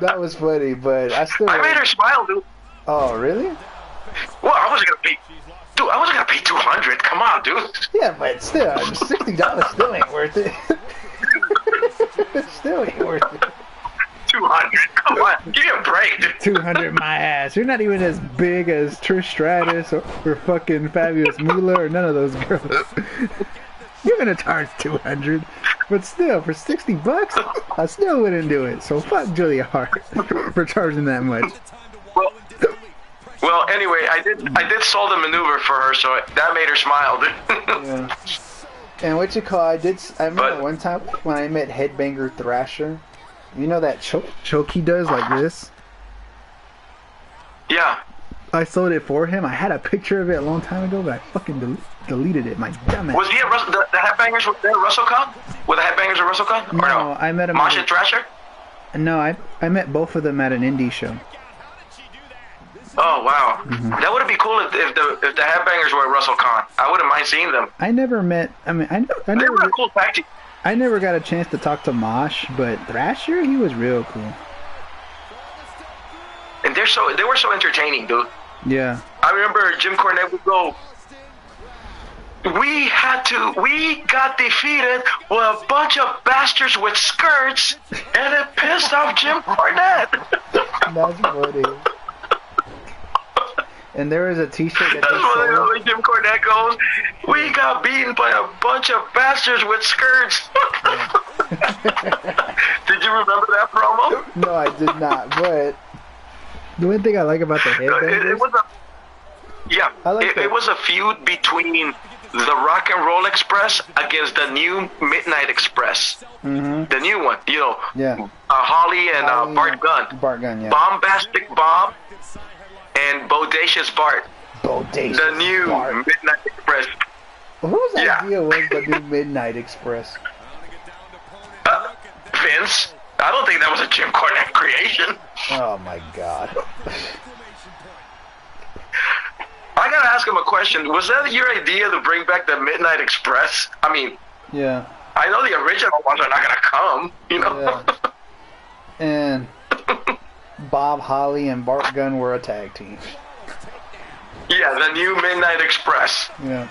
That was funny, but I made her smile, dude. Oh, really? Well, I wasn't gonna pay $200. Come on, dude. Yeah, but still, $60 still ain't worth it. Still ain't worth it. 200. Come on, give me a break, dude. 200 my ass. You're not even as big as Trish Stratus or fucking Fabulous Moolah or none of those girls. You're gonna charge 200, but still, for $60, I still wouldn't do it. So fuck Julia Hart for charging that much. Well, anyway, I did solve the maneuver for her, so that made her smile, dude. Yeah. And what you call? I remember one time when I met Headbanger Thrasher. You know that choke he does like this? Yeah. I sold it for him. I had a picture of it a long time ago, but I fucking deleted it. My dumbass. Was he at the Headbangers? Were they at WrestleCon? Were the Headbangers at WrestleCon? No, I met him. Masha Thrasher? No, I met both of them at an indie show. Oh wow, that would be cool if the Headbangers were at WrestleCon. I wouldn't mind seeing them. I never met. I mean, I They never. were a cool tag team. I never got a chance to talk to Mosh, but Thrasher, he was real cool. And they were so entertaining, dude. Yeah. I remember Jim Cornette would go, we got defeated with a bunch of bastards with skirts, and it pissed off Jim Cornette. That's funny. And there was a T-shirt that That's what Jim Cornette goes, we got beaten by a bunch of bastards with skirts. Did you remember that promo? No, I did not, but the one thing I like about the Headbangers... It was a feud between the Rock and Roll Express against the new Midnight Express. The new one, you know. Yeah. Holly and Bart Gunn. Bart Gunn, yeah. Bombastic Bob and Bodacious Bart. Bodacious The new Bart. Midnight Express. Whose idea was the new Midnight Express? Vince. I don't think that was a Jim Cornette creation. Oh my God. I gotta ask him a question. Was that your idea to bring back the Midnight Express? I mean, Yeah. I know the original ones are not gonna come, you know? Yeah. And Bob Holly and Bart Gunn were a tag team. Yeah, the new Midnight Express. Yeah.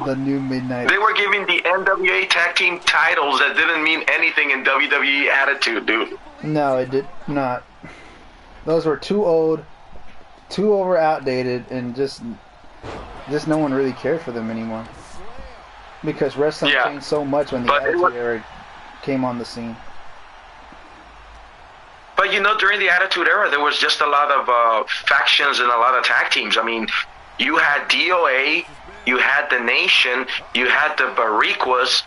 The new Midnight. They were giving the NWA tag team titles that didn't mean anything in WWE Attitude, dude. No, it did not. Those were too old, too over outdated, and just no one really cared for them anymore. Because wrestling changed so much when the Attitude Era came on the scene. But you know, during the Attitude Era, there was just a lot of factions and a lot of tag teams. I mean, you had DOA, you had the Nation, you had the Bariquas,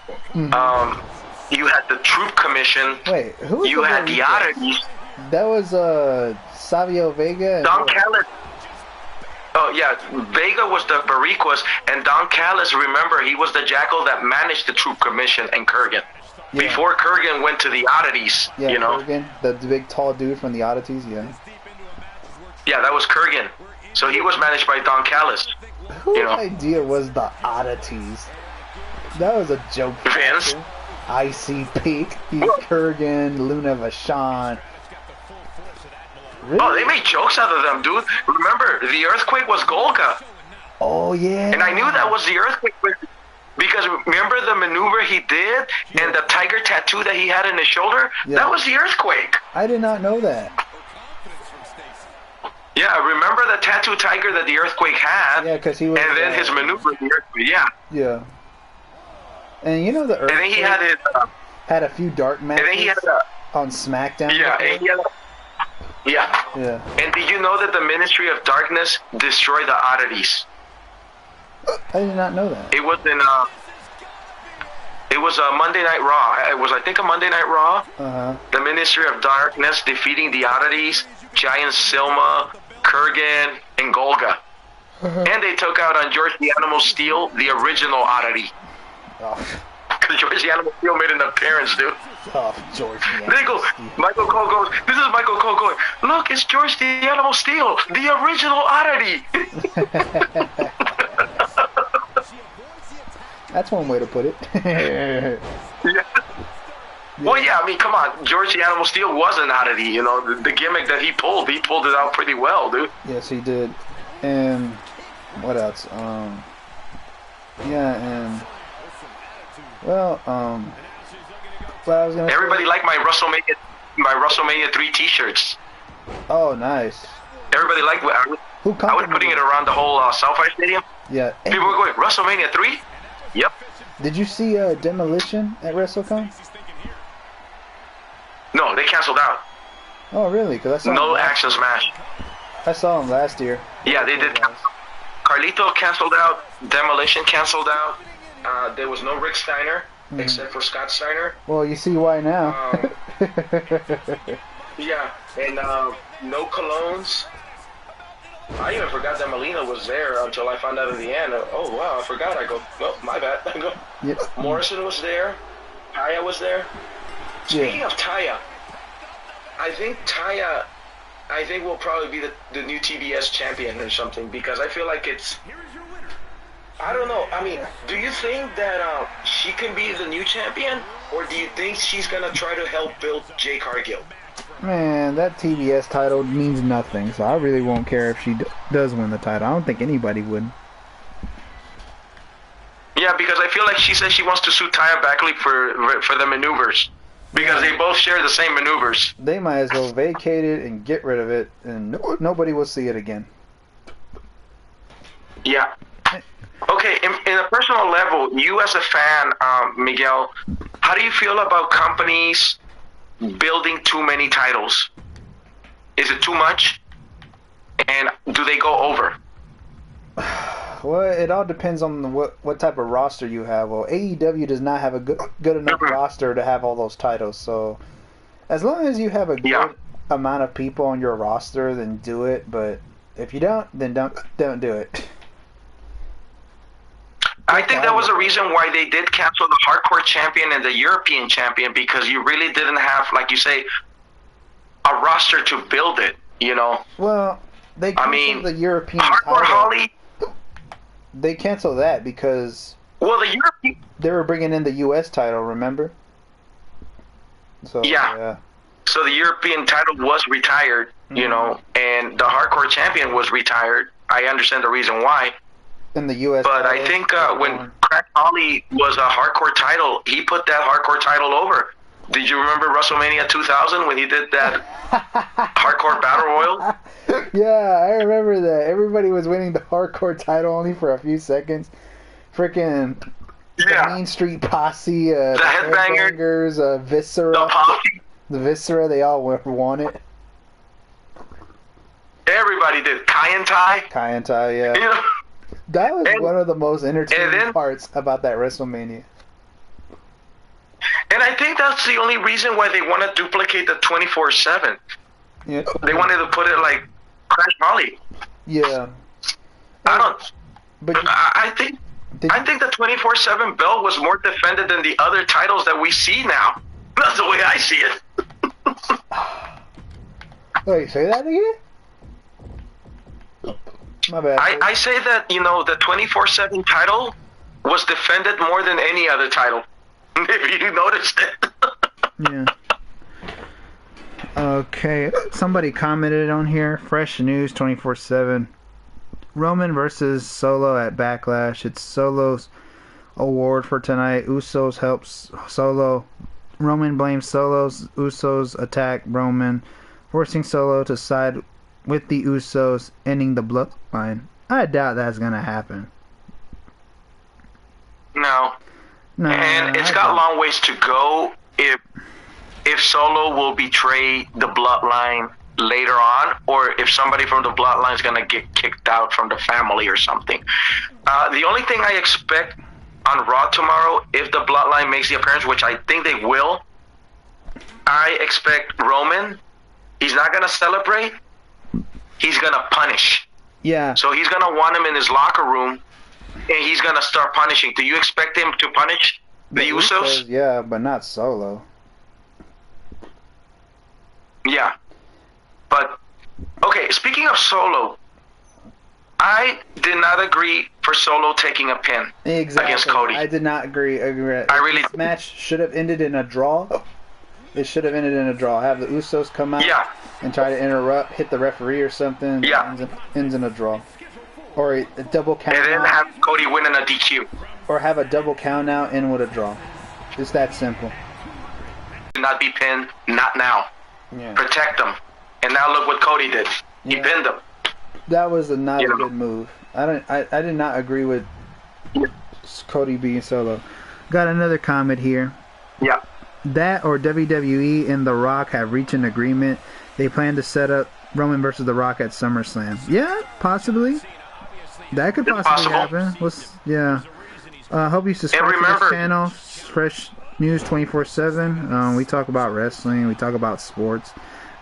you had the Troop Commission. Wait, who was you had the Oddities. That was Savio Vega. Don Callis. Oh yeah, Vega was the Bariquas, and Don Callis. Remember, he was the jackal that managed the Troop Commission and Kurgan. Yeah. Before Kurgan went to the Oddities, yeah, you know. Kurgan, the big tall dude from the Oddities, yeah. Yeah, that was Kurgan. So he was managed by Don Callis. Whose idea was the Oddities? That was a joke. Vince. ICP, Kurgan, Luna Vachon. Really? Oh, they made jokes out of them, dude. Remember, the Earthquake was Golga. Oh, yeah. And I knew that was the Earthquake because remember the maneuver he did and the tiger tattoo that he had in his shoulder? Yeah. That was the Earthquake. I did not know that. Yeah, remember the tattoo tiger that the Earthquake had? Yeah, because he was... And then his maneuver, the Earthquake, yeah. Yeah. And you know the Earthquake... And then he had his... had a few dark matches and then he had on SmackDown. Yeah, and he had yeah. And did you know that the Ministry of Darkness destroyed the Oddities? I did not know that. It was in it was a Monday Night Raw. It was, I think, a Monday Night Raw. The Ministry of Darkness defeating the Oddities, Giant Silma, Kurgan, and Golga. And they took out on George the Animal Steel, the original Oddity. Because George the Animal Steel made an appearance, dude. Oh, George the Animal They go, Michael Cole goes, this is Michael Cole going, look, it's George the Animal Steel, the original Oddity. That's one way to put it. Yeah. Well, yeah, I mean, come on. George the Animal Steel was an oddity, you know. The gimmick that he pulled it out pretty well, dude. Yes, he did. And what else? Yeah, and well, what I was gonna Everybody say, liked my WrestleMania 3 T-shirts. Oh, nice. Everybody liked it. I was putting it around the whole SoFi Stadium. Yeah. People were going, WrestleMania 3? Yep. Did you see Demolition at WrestleCon? No, they canceled out. Oh, really? Because I saw no Action Smash. I saw him last year. Yeah, they did. Carlito canceled out. Demolition canceled out. There was no Rick Steiner except for Scott Steiner. Well, you see why now. Yeah, and no Colognes. I even forgot that Melina was there until I found out at the end. Oh, wow, I forgot. I go, oh, my bad. I go, yep. Morrison was there. Taya was there. Speaking of Taya, I think Taya, will probably be the new TBS champion or something, because I feel like it's, I don't know. I mean, do you think that she can be the new champion, or do you think she's gonna try to help build Jay Cargill? Man, that TBS title means nothing, so I really won't care if she does win the title. I don't think anybody would. Yeah, because I feel like she said she wants to sue Taya Backley for the maneuvers. Because they both share the same maneuvers. They might as well vacate it and get rid of it, and nobody will see it again. Yeah. Okay, in a personal level, you as a fan, Miguel, how do you feel about companies building too many titles? Is it too much? And do they go over? Well, it all depends on what type of roster you have. Well, AEW does not have a good enough roster to have all those titles. So, as long as you have a good amount of people on your roster, then do it. But if you don't, then don't do it. I think that was the reason why they did cancel the Hardcore Champion and the European Champion, because you really didn't have, like you say, a roster to build it. You know. Well, they canceled the European Hardcore title. Holly. They canceled that because the European, they were bringing in the U.S. title, remember? So yeah. So the European title was retired, you know, and the Hardcore Champion was retired. I understand the reason why. In the U.S. But I think when Crack Holly was a Hardcore title, he put that Hardcore title over. Did you remember WrestleMania 2000 when he did that Hardcore Battle Royal? Yeah, I remember that. Everybody was winning the Hardcore title only for a few seconds. Freaking the Main Street Posse, the Headbangers, Viscera, the Posse, the Viscera, they all won it. Everybody did. Kai and Tai, yeah. You know? That was one of the most entertaining parts about that WrestleMania. And I think that's the only reason why they want to duplicate the 24/7. Yeah. They wanted to put it like Crash Holly. Yeah. I think the 24/7 belt was more defended than the other titles that we see now. That's the way I see it. Wait, say that again? My bad. I say that, you know, the 24/7 title was defended more than any other title. If you noticed it. Yeah. Okay. Somebody commented on here. Fresh news 24/7. Roman versus Solo at Backlash. It's Solo's award for tonight. Usos helps Solo. Roman blames Solo's. Usos attack Roman, forcing Solo to side with the Usos, ending the bloodline. I doubt that's gonna happen. No. And it's got a long ways to go if Solo will betray the bloodline later on, or if somebody from the bloodline is going to get kicked out from the family or something. The only thing I expect on Raw tomorrow, if the bloodline makes the appearance, which I think they will, I expect Roman, he's not going to celebrate, he's going to punish. Yeah. So he's going to want him in his locker room, and he's going to start punishing. Do you expect him to punish the Usos? Yeah, but not Solo. Yeah. But, okay, speaking of Solo, I did not agree for Solo taking a pin against Cody. I did not agree. This match should have ended in a draw. It should have ended in a draw. Have the Usos come out and try to interrupt, hit the referee or something. Yeah. Ends in a draw. Or a double count and then have Cody win in a DQ. Or have a double count out and with a draw. It's that simple. Not be pinned, not now. Yeah. Protect them. And now look what Cody did. He pinned him. That was not a good move. I did not agree with Cody being Solo. Got another comment here. Yeah. That or WWE and The Rock have reached an agreement. They plan to set up Roman versus The Rock at SummerSlam. Yeah, possibly. That could possibly happen. Hope you subscribe to this channel. Fresh News 24/7. We talk about wrestling. We talk about sports,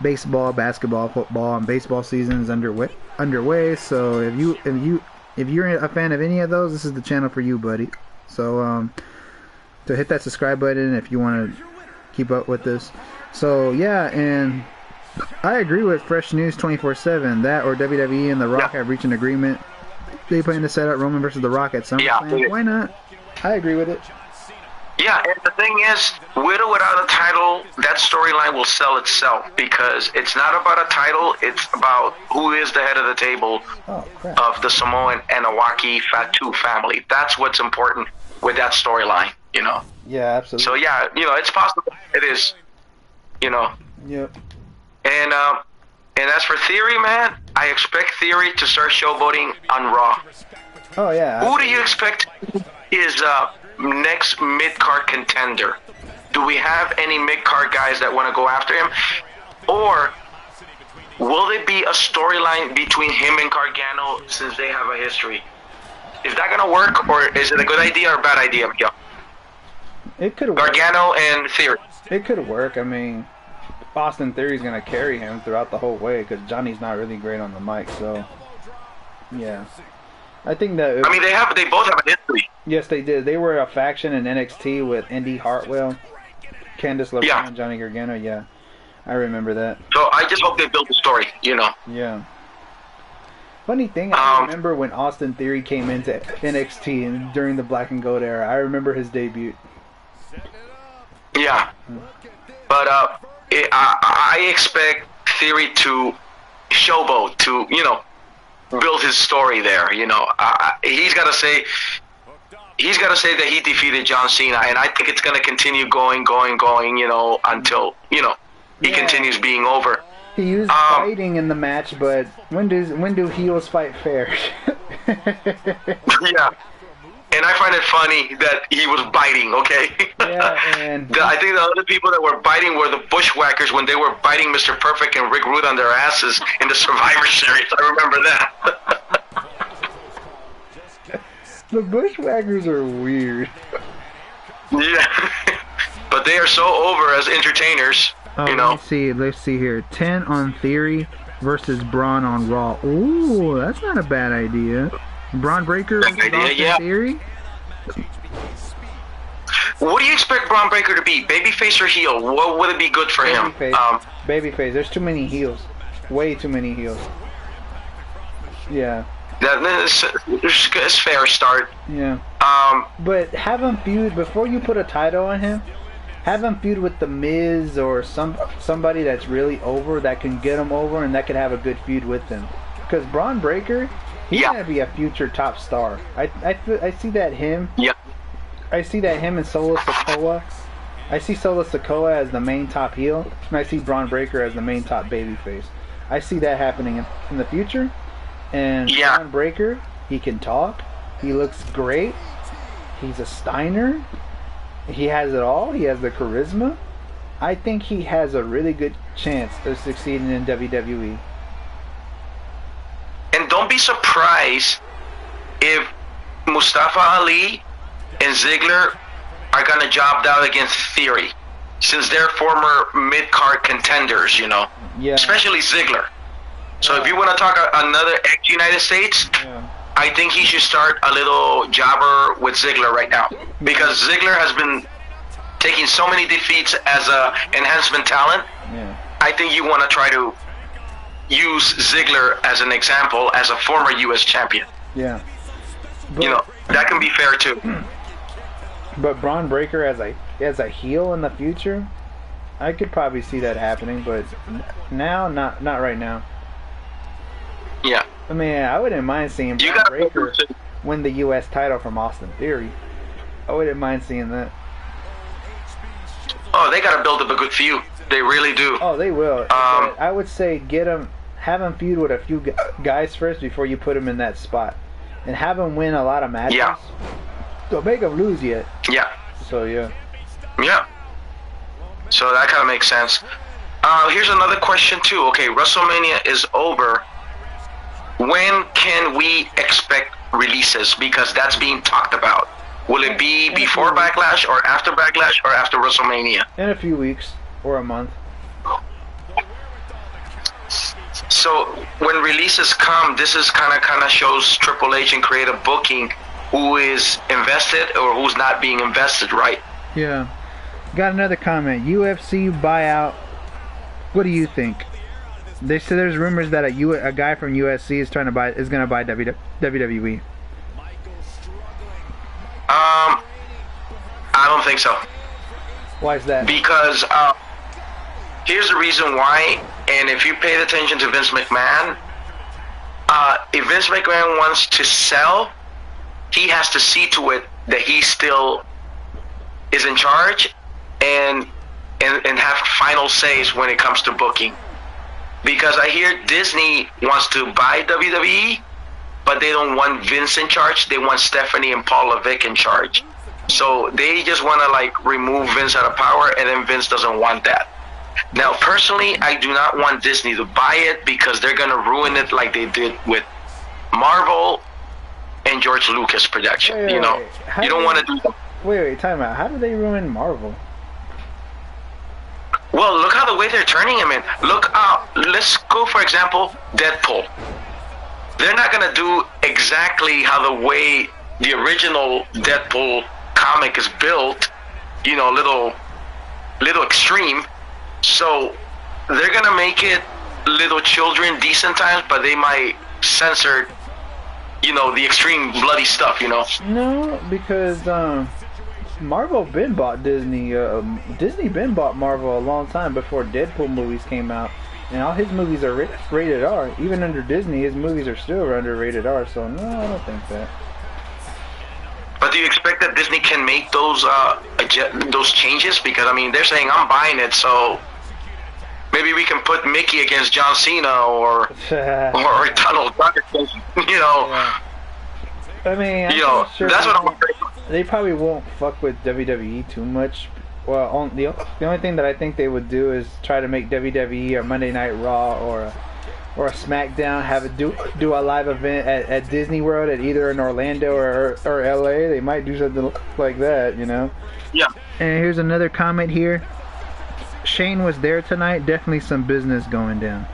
baseball, basketball, football, and baseball season is underway. So if you're a fan of any of those, this is the channel for you, buddy. So to hit that subscribe button if you want to keep up with this. So yeah, and I agree with Fresh News 24/7. That or WWE and The Rock have reached an agreement. They plan to set up Roman versus The Rock at SummerSlam. Yeah. Why not? I agree with it. Yeah, and the thing is, with or without a title, that storyline will sell itself because it's not about a title, it's about who is the head of the table of the Samoan and Owaki Fatu family. That's what's important with that storyline, you know? Yeah, absolutely. So, yeah, you know, it's possible. It is, you know? Yep. And as for Theory, man, I expect Theory to start showboating on Raw. Oh, yeah. Who do you expect is next mid-card contender? Do we have any mid-card guys that want to go after him? Or will there be a storyline between him and Gargano since they have a history? Is that going to work, or is it a good idea or a bad idea, Miguel? It could work. Gargano and Theory. It could work. I mean, Austin Theory's going to carry him throughout the whole way because Johnny's not really great on the mic, so yeah. I think that... I mean, they both have a history. Yes, they did. They were a faction in NXT with Indy Hartwell, Candice LeBron, and Johnny Gargano. Yeah, I remember that. So I just hope they build the story, you know. Yeah. Funny thing, I remember when Austin Theory came into NXT and during the Black and Gold era. I remember his debut. Yeah. But I expect Theory to showboat, to, you know, build his story there, you know. He's got to say that he defeated John Cena, and I think it's going to continue going, you know, until, you know, he continues being over. He used fighting in the match, but when do heels fight fair? Yeah. And I find it funny that he was biting, okay? Yeah, and I think the other people that were biting were the Bushwhackers when they were biting Mr. Perfect and Rick Rude on their asses in the Survivor Series. I remember that. The Bushwhackers are weird. Yeah. But they are so over as entertainers, you know. Let's see here. 10 on Theory versus Braun on Raw. Ooh, that's not a bad idea. Braun Breaker versus Austin Theory? What do you expect Braun Breaker to be? Babyface or heel? What would it be good for him? Babyface. There's too many heels. Way too many heels. Yeah. It's fair start. Yeah. But have him feud before you put a title on him. Have him feud with the Miz or somebody that's really over that can get him over and that can have a good feud with him. Because Braun Breaker, he's gonna be a future top star. I see that him. Yeah. I see that him and Solo Sikoa. I see Solo Sikoa as the main top heel, and I see Braun Breaker as the main top babyface. I see that happening in the future. And Braun Breaker, he can talk. He looks great. He's a Steiner. He has it all. He has the charisma. I think he has a really good chance of succeeding in WWE. And don't be surprised if Mustafa Ali and Ziggler are going to job out against Theory, since they're former mid-card contenders, you know. Yeah. Especially Ziggler. So if you want to talk another ex-United States, I think he should start a little jobber with Ziggler right now. Because Ziggler has been taking so many defeats as a enhancement talent. Yeah. I think you want to try to use Ziggler as an example as a former U.S. champion. Yeah. But, you know, that can be fair too. But Braun Breaker as a heel in the future, I could probably see that happening, but now, not right now. Yeah. I mean, I wouldn't mind seeing Braun Breaker win the U.S. title from Austin Theory. I wouldn't mind seeing that. Oh, they got to build up a good feud. They really do. Oh, they will. I would say have him feud with a few guys first before you put him in that spot, and have him win a lot of matches. Yeah. Don't make him lose yet. Yeah. So yeah. Yeah. So that kind of makes sense. Here's another question too. Okay, WrestleMania is over. When can we expect releases? Because that's being talked about. Will it be before Backlash or after Backlash or after WrestleMania? In a few weeks or a month. So when releases come, this is kind of shows Triple H and creative booking who is invested or who's not being invested, right? Yeah. Got another comment. UFC buyout. What do you think? They say there's rumors that a guy from USC is gonna buy WWE. I don't think so. Why is that? Because here's the reason why. And if you pay attention to Vince McMahon, if Vince McMahon wants to sell, he has to see to it that he still is in charge and have final says when it comes to booking. Because I hear Disney wants to buy WWE, but they don't want Vince in charge. They want Stephanie and Paul Levesque in charge. So they just want to like remove Vince out of power, and then Vince doesn't want that. Now, personally, I do not want Disney to buy it because they're going to ruin it like they did with Marvel and George Lucas production. Wait, you know, you don't want to do that. Wait, time out. How do they ruin Marvel? Well, look how the way they're turning him in. Look, let's go, for example, Deadpool. They're not going to do exactly how the way the original Deadpool comic is built, you know, little extreme. So they're going to make it little children decent times, but they might censor, you know, the extreme bloody stuff, you know? No, because Marvel been bought Disney. Disney been bought Marvel a long time before Deadpool movies came out, and all his movies are rated R. Even under Disney, his movies are still under rated R. So no, I don't think that. But do you expect that Disney can make those changes? Because I mean, they're saying I'm buying it, so maybe we can put Mickey against John Cena or Donald Trump, you know. Yeah. I mean, you know, sure that's what I'm afraid of. They probably won't fuck with WWE too much. Well, the only thing that I think they would do is try to make WWE a Monday Night Raw or a SmackDown, have it do a live event at Disney World, at either in Orlando or LA. They might do something like that, you know. Yeah. And here's another comment here. Shane was there tonight. Definitely some business going down.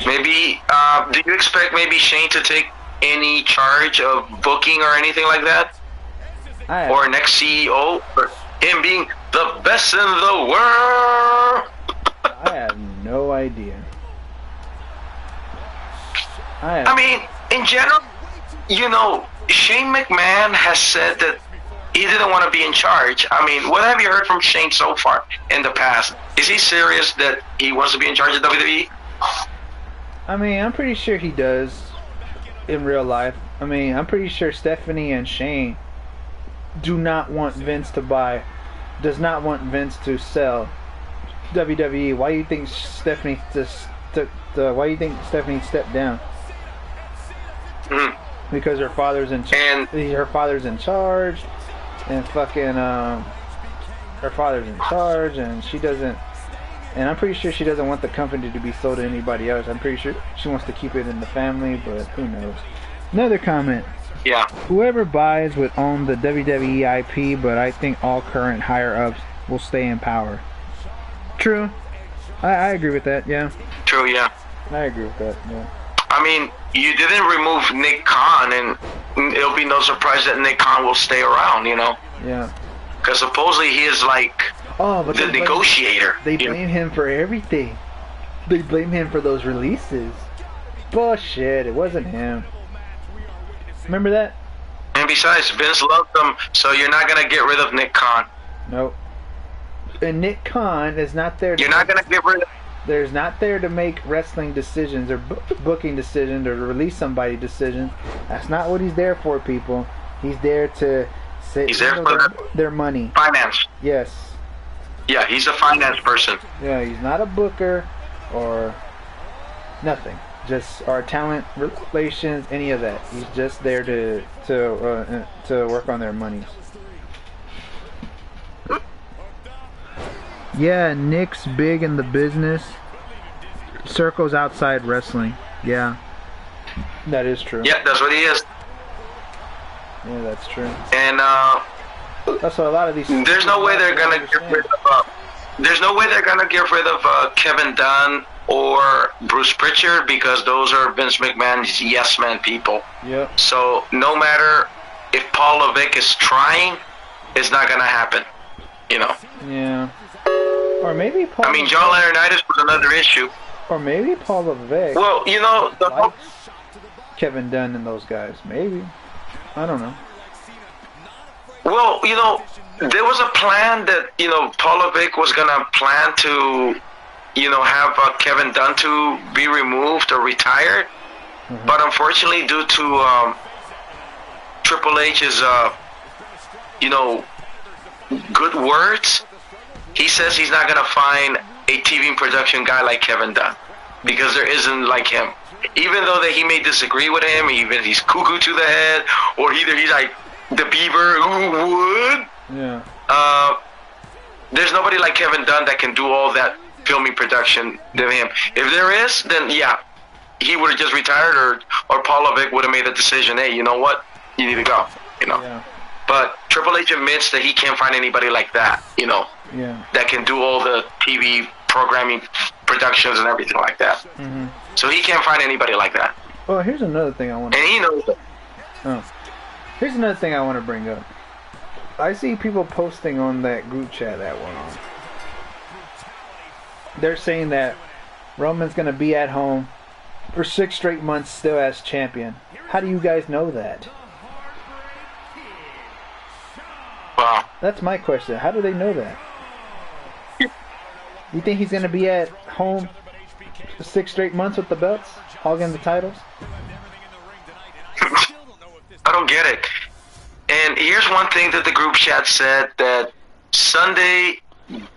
Maybe, do you expect maybe Shane to take any charge of booking or anything like that? Or next CEO? Or him being the best in the world? I have no idea. I mean, in general, you know, Shane McMahon has said that he didn't want to be in charge. I mean, what have you heard from Shane so far in the past? Is he serious that he wants to be in charge of WWE? I mean, I'm pretty sure he does in real life. I mean, I'm pretty sure Stephanie and Shane does not want Vince to sell WWE. Why do you think Stephanie stepped down? Mm-hmm. Because her father's in charge. Her father's in charge, and fucking her father's in charge, and she doesn't. And I'm pretty sure she doesn't want the company to be sold to anybody else. I'm pretty sure she wants to keep it in the family, but who knows. Another comment. Yeah. Whoever buys would own the WWE IP, but I think all current higher-ups will stay in power. True. I agree with that, yeah. True, yeah. I agree with that, yeah. I mean, you didn't remove Nick Khan, and it'll be no surprise that Nick Khan will stay around, you know? Yeah. Because supposedly he is like the negotiator. They blame him for everything. They blame him for those releases. Bullshit, it wasn't him. Remember that? And besides, Vince loved him, so you're not going to get rid of Nick Khan. Nope. And Nick Khan is not there to... You're not going to get rid of... There's not there to make wrestling decisions or booking decisions or to release somebody decisions. That's not what he's there for, people. He's there to... He's there for their money. Finance. Yes. Yeah, he's a finance person. Yeah, he's not a booker or nothing. Just our talent relations, any of that. He's just there to work on their money. Yeah, Nick's big in the business. Circles outside wrestling. Yeah, that is true. Yeah, that's what he is. Yeah, that's true. And that's what a lot of these. There's no way they're gonna get rid of. There's no way they're gonna get rid of Kevin Dunn or Bruce Pritchard, because those are Vince McMahon's yes man people. Yeah. So no matter if Paul Levesque is trying, it's not gonna happen. You know. Yeah. All Or maybe Paul. I mean, John Laurinaitis was another issue. Or maybe Paul Levesque. Well, you know, Kevin Dunn and those guys. Maybe. I don't know. Well, you know, there was a plan that, you know, Paul Levesque was going to plan to, you know, have Kevin Dunn to be removed or retired. Mm-hmm. But unfortunately, due to Triple H's, you know, good words, he says he's not going to find a TV production guy like Kevin Dunn because there isn't like him. Even though that he may disagree with him, even he's cuckoo to the head, or either he's like the beaver who would. Yeah. There's nobody like Kevin Dunn that can do all that filming production than him. If there is, then yeah, he would have just retired, or Paul Levesque would have made the decision. Hey, you know what? You need to go. You know. Yeah. But Triple H admits that he can't find anybody like that. You know. Yeah. That can do all the TV programming, productions, and everything like that. Mm-hmm. So he can't find anybody like that. Well, here's another thing I want. And he knows it. Oh. Here's another thing I want to bring up. I see people posting on that group chat that went on. They're saying that Roman's going to be at home for 6 straight months still as champion. How do you guys know that? Wow. That's my question. How do they know that? You think he's going to be at home 6 straight months with the belts, hogging the titles? I don't get it. And here's one thing that the group chat said, that Sunday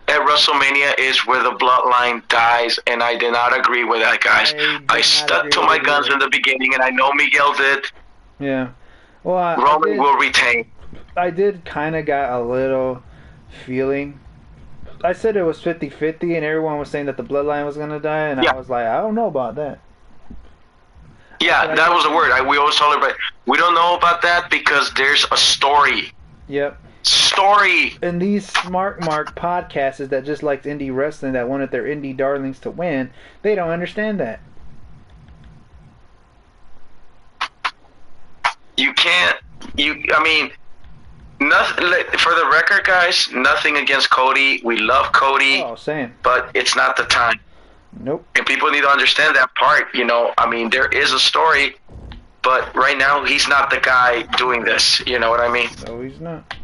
at WrestleMania is where the bloodline dies, and I did not agree with that, guys. I stuck to my guns in the beginning, and I know Miguel did. Yeah. Well, Roman will retain. I did kind of got a little feeling. I said it was 50-50, and everyone was saying that the bloodline was going to die, and I was like, I don't know about that. Yeah, that was the word. We always told everybody, we don't know about that because there's a story. Yep. Story. And these smart mark podcasters that just liked indie wrestling, that wanted their indie darlings to win, they don't understand that. You can't. I mean, nothing. For the record, guys, nothing against Cody. We love Cody. Oh, same. But it's not the time. Nope. And people need to understand that part. You know, I mean, there is a story, but right now he's not the guy doing this. You know what I mean? No, he's not.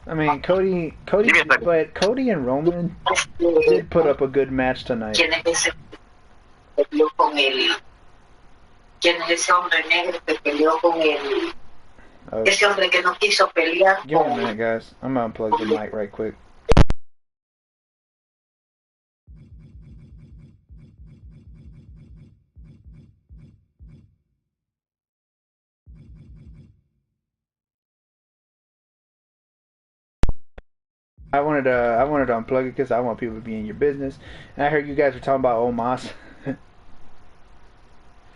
I mean, Cody, but Cody and Roman did put up a good match tonight. ¿Quién es ese hombre negro que peleó con él? Ese hombre que no quiso pelear. Give me a minute, guys. I'm gonna unplug the mic right quick. I wanted to unplug it because I want people to be in your business. And I heard you guys were talking about Omos.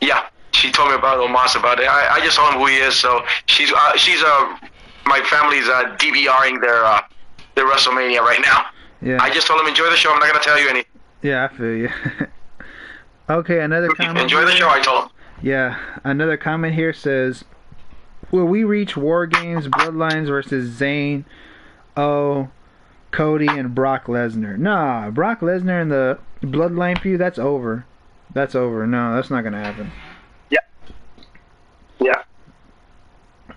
Yeah, she told me about Omos about it. I just told him who he is. So she's my family's DVRing their WrestleMania right now. Yeah. I just told him enjoy the show. I'm not gonna tell you anything. Yeah, I feel you. Okay, another comment. Enjoy the show, I told him. Yeah, another comment here says, will we reach War Games Bloodlines versus Zayn, Cody, and Brock Lesnar? Nah, Brock Lesnar and the Bloodline feud, that's over. That's over. No, that's not going to happen. Yeah. Yeah.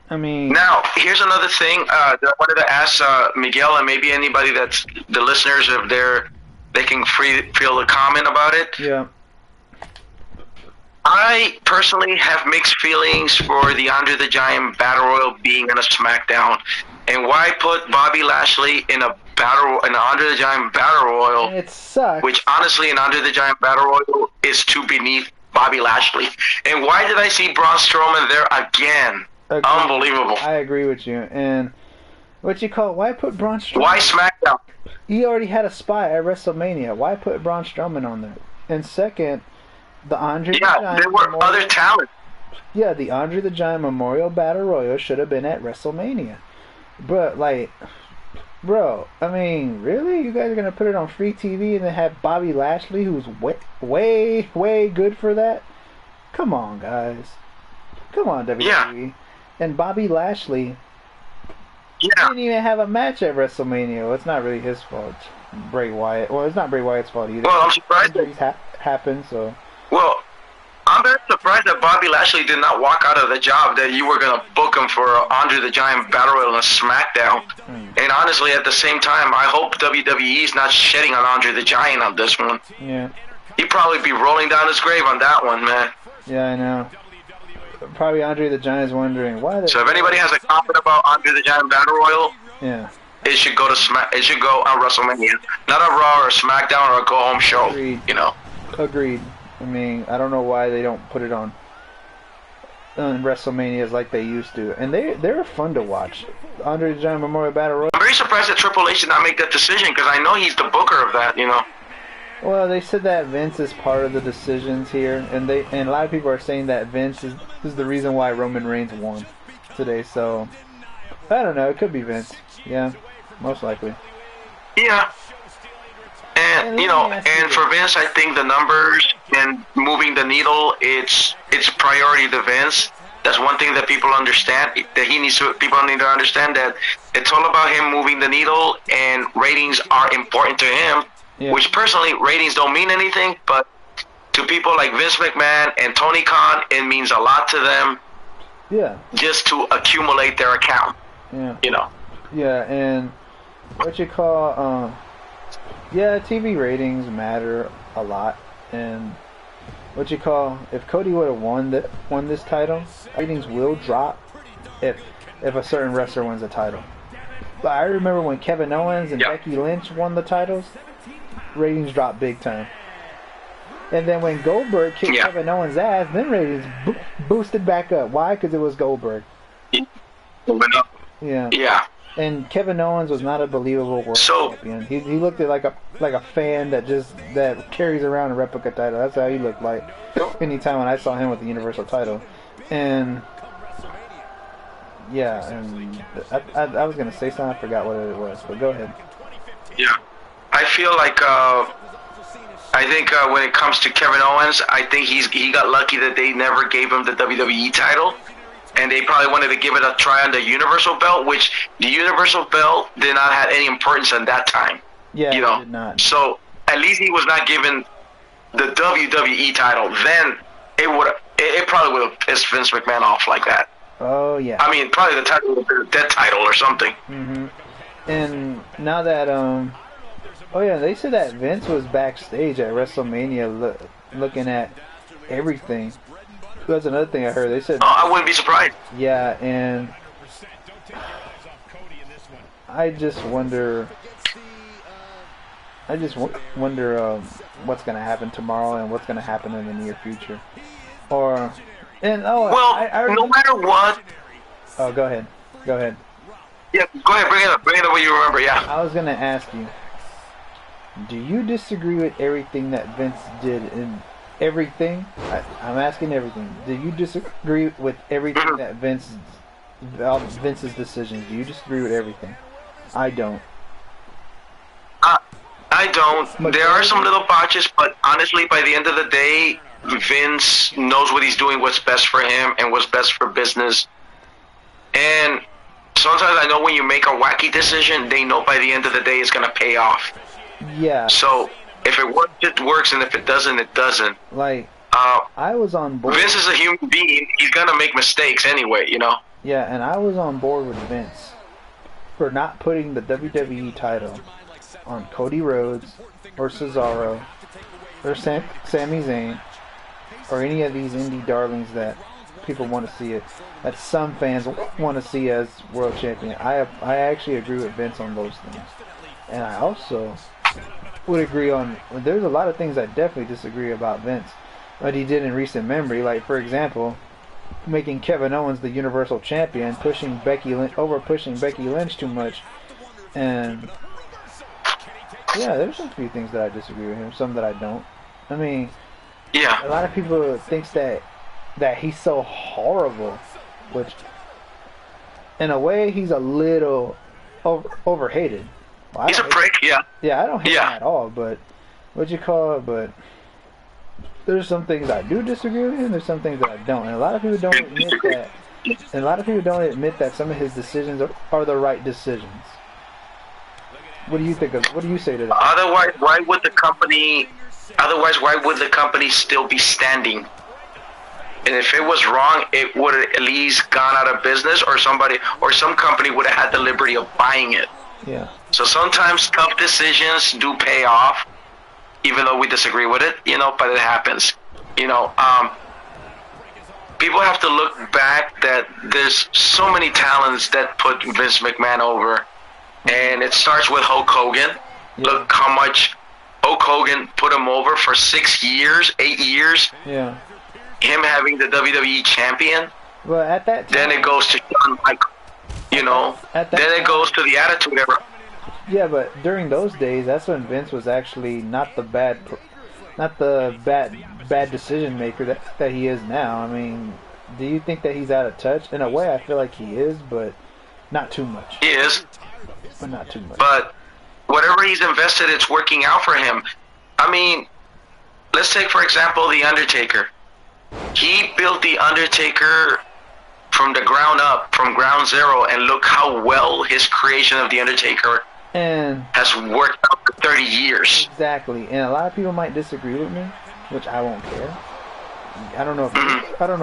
I mean... Now, here's another thing that I wanted to ask Miguel and maybe anybody that's the listeners, if they can feel a comment about it. Yeah. I personally have mixed feelings for the Andre the Giant Battle Royal being in a SmackDown. And why put Bobby Lashley in an Andre the Giant Battle Royal? It sucks. Which honestly, an Andre the Giant Battle Royal is too beneath Bobby Lashley. And why did I see Braun Strowman there again? Unbelievable. I agree with you. And why put Braun Strowman? Why SmackDown? He already had a spot at WrestleMania. Why put Braun Strowman on there? And second, the Andre the Giant there were other talent. Yeah, the Andre the Giant Memorial Battle Royal should have been at WrestleMania. But, bro, I mean, really? You guys are going to put it on free TV and then have Bobby Lashley, who's way, way good for that? Come on, guys. Come on, WWE. Yeah. And Bobby Lashley didn't even have a match at WrestleMania. Well, it's not really his fault. Bray Wyatt. Well, it's not Bray Wyatt's fault either. Well, I'm surprised injuries happen, so. Well, I'm very surprised that Bobby Lashley did not walk out of the job that you were going to book him for Andre the Giant Battle Royal on SmackDown. And honestly, at the same time, I hope WWE is not shedding on Andre the Giant on this one. Yeah. He'd probably be rolling down his grave on that one, man. Yeah, I know. Probably Andre the Giant's wondering why. So if anybody has a comment about Andre the Giant Battle Royal, yeah, it should go to It should go on WrestleMania, not a Raw or a SmackDown or a Go Home show. Agreed. You know. Agreed. I mean, I don't know why they don't put it on WrestleManias like they used to, and they're fun to watch. Andre the Giant Memorial Battle Royal. I'm very surprised that Triple H did not make that decision because I know he's the booker of that. You know. Well, they said that Vince is part of the decisions here, and a lot of people are saying that Vince is the reason why Roman Reigns won today. So I don't know. It could be Vince. Yeah, most likely. Yeah. And you know, and for Vince, I think the numbers and moving the needle, it's priority to Vince. That's one thing that people understand. People need to understand that it's all about him moving the needle, and ratings are important to him. Yeah. Which personally, ratings don't mean anything, but to people like Vince McMahon and Tony Khan, it means a lot to them. Yeah. Just to accumulate their account. Yeah. You know. Yeah, and what you call, yeah, TV ratings matter a lot, and what you call, if Cody would have won this title, ratings will drop if a certain wrestler wins a title. But I remember when Kevin Owens and Becky Lynch won the titles, ratings dropped big time. And then when Goldberg kicked Kevin Owens' ass, then ratings boosted back up. Why? Because it was Goldberg. Yeah. Yeah. And Kevin Owens was not a believable world champion. He looked like a fan that carries around a replica title. That's how he looked like anytime when I saw him with the Universal title. And yeah, and I was gonna say something, I forgot what it was, but go ahead. Yeah. I feel like when it comes to Kevin Owens, I think he got lucky that they never gave him the WWE title, and they probably wanted to give it a try on the Universal belt, which the Universal belt did not have any importance at that time. Yeah, you know? It did not. So at least he was not given the WWE title. Then it probably would have pissed Vince McMahon off like that. Oh yeah. I mean, probably the title would have been a dead title or something. Mhm. And now that oh yeah, they said that Vince was backstage at WrestleMania looking at everything. That's another thing I heard. They said. Oh, I wouldn't be surprised. Yeah, and I just wonder. What's going to happen tomorrow and what's going to happen in the near future. No matter what. Oh, go ahead. Yeah, go ahead. Bring it up what you remember. Yeah. I was going to ask you. Do you disagree with everything that Vince did in everything? I'm asking everything. Do you disagree with everything that Vince's decisions? Do you disagree with everything? I don't. I don't. There are some little botches, but honestly, by the end of the day, Vince knows what he's doing, what's best for him, and what's best for business. And sometimes I know when you make a wacky decision, they know by the end of the day it's going to pay off. Yeah. So if it works, it works, and if it doesn't, it doesn't. Like, I was on board. Vince is a human being. He's going to make mistakes anyway, you know? Yeah, and I was on board with Vince for not putting the WWE title on Cody Rhodes or Cesaro or Sami Zayn or any of these indie darlings that people want to see it, that some fans want to see as world champion. I actually agree with Vince on those things. And I also would agree on, there's a lot of things I definitely disagree about Vince, what he did in recent memory. Like, for example, making Kevin Owens the Universal Champion, pushing Becky Lynch too much. And yeah, there's a few things that I disagree with him, some that I don't. I mean, yeah, a lot of people thinks that he's so horrible, which in a way he's a little overhated. Well, he's a prick, yeah. Yeah, I don't hate him at all, but but there's some things I do disagree with him, there's some things that I don't. And a lot of people don't admit that some of his decisions are the right decisions. What do you think of? What do you say to that? Otherwise, why would the company? Otherwise, why would the company still be standing? And if it was wrong, it would have at least gone out of business, or somebody or some company would have had the liberty of buying it. Yeah. So sometimes tough decisions do pay off, even though we disagree with it, you know, but it happens. You know, people have to look back that there's so many talents that put Vince McMahon over. And it starts with Hulk Hogan. Yeah. Look how much Hulk Hogan put him over for 6 years, 8 years. Yeah. Him having the WWE champion. Well, at that time, then it goes to Shawn Michaels. You know. Then it goes to the Attitude Era. Yeah, but during those days, that's when Vince was actually not the bad decision maker that he is now. I mean, do you think that he's out of touch? In a way, I feel like he is, but not too much. He is. But not too much. But whatever he's invested, it's working out for him. I mean, let's take, for example, The Undertaker. He built The Undertaker from the ground up, from ground zero, and look how well his creation of The Undertaker has worked out for 30 years. Exactly. And a lot of people might disagree with me, which I won't care. I don't know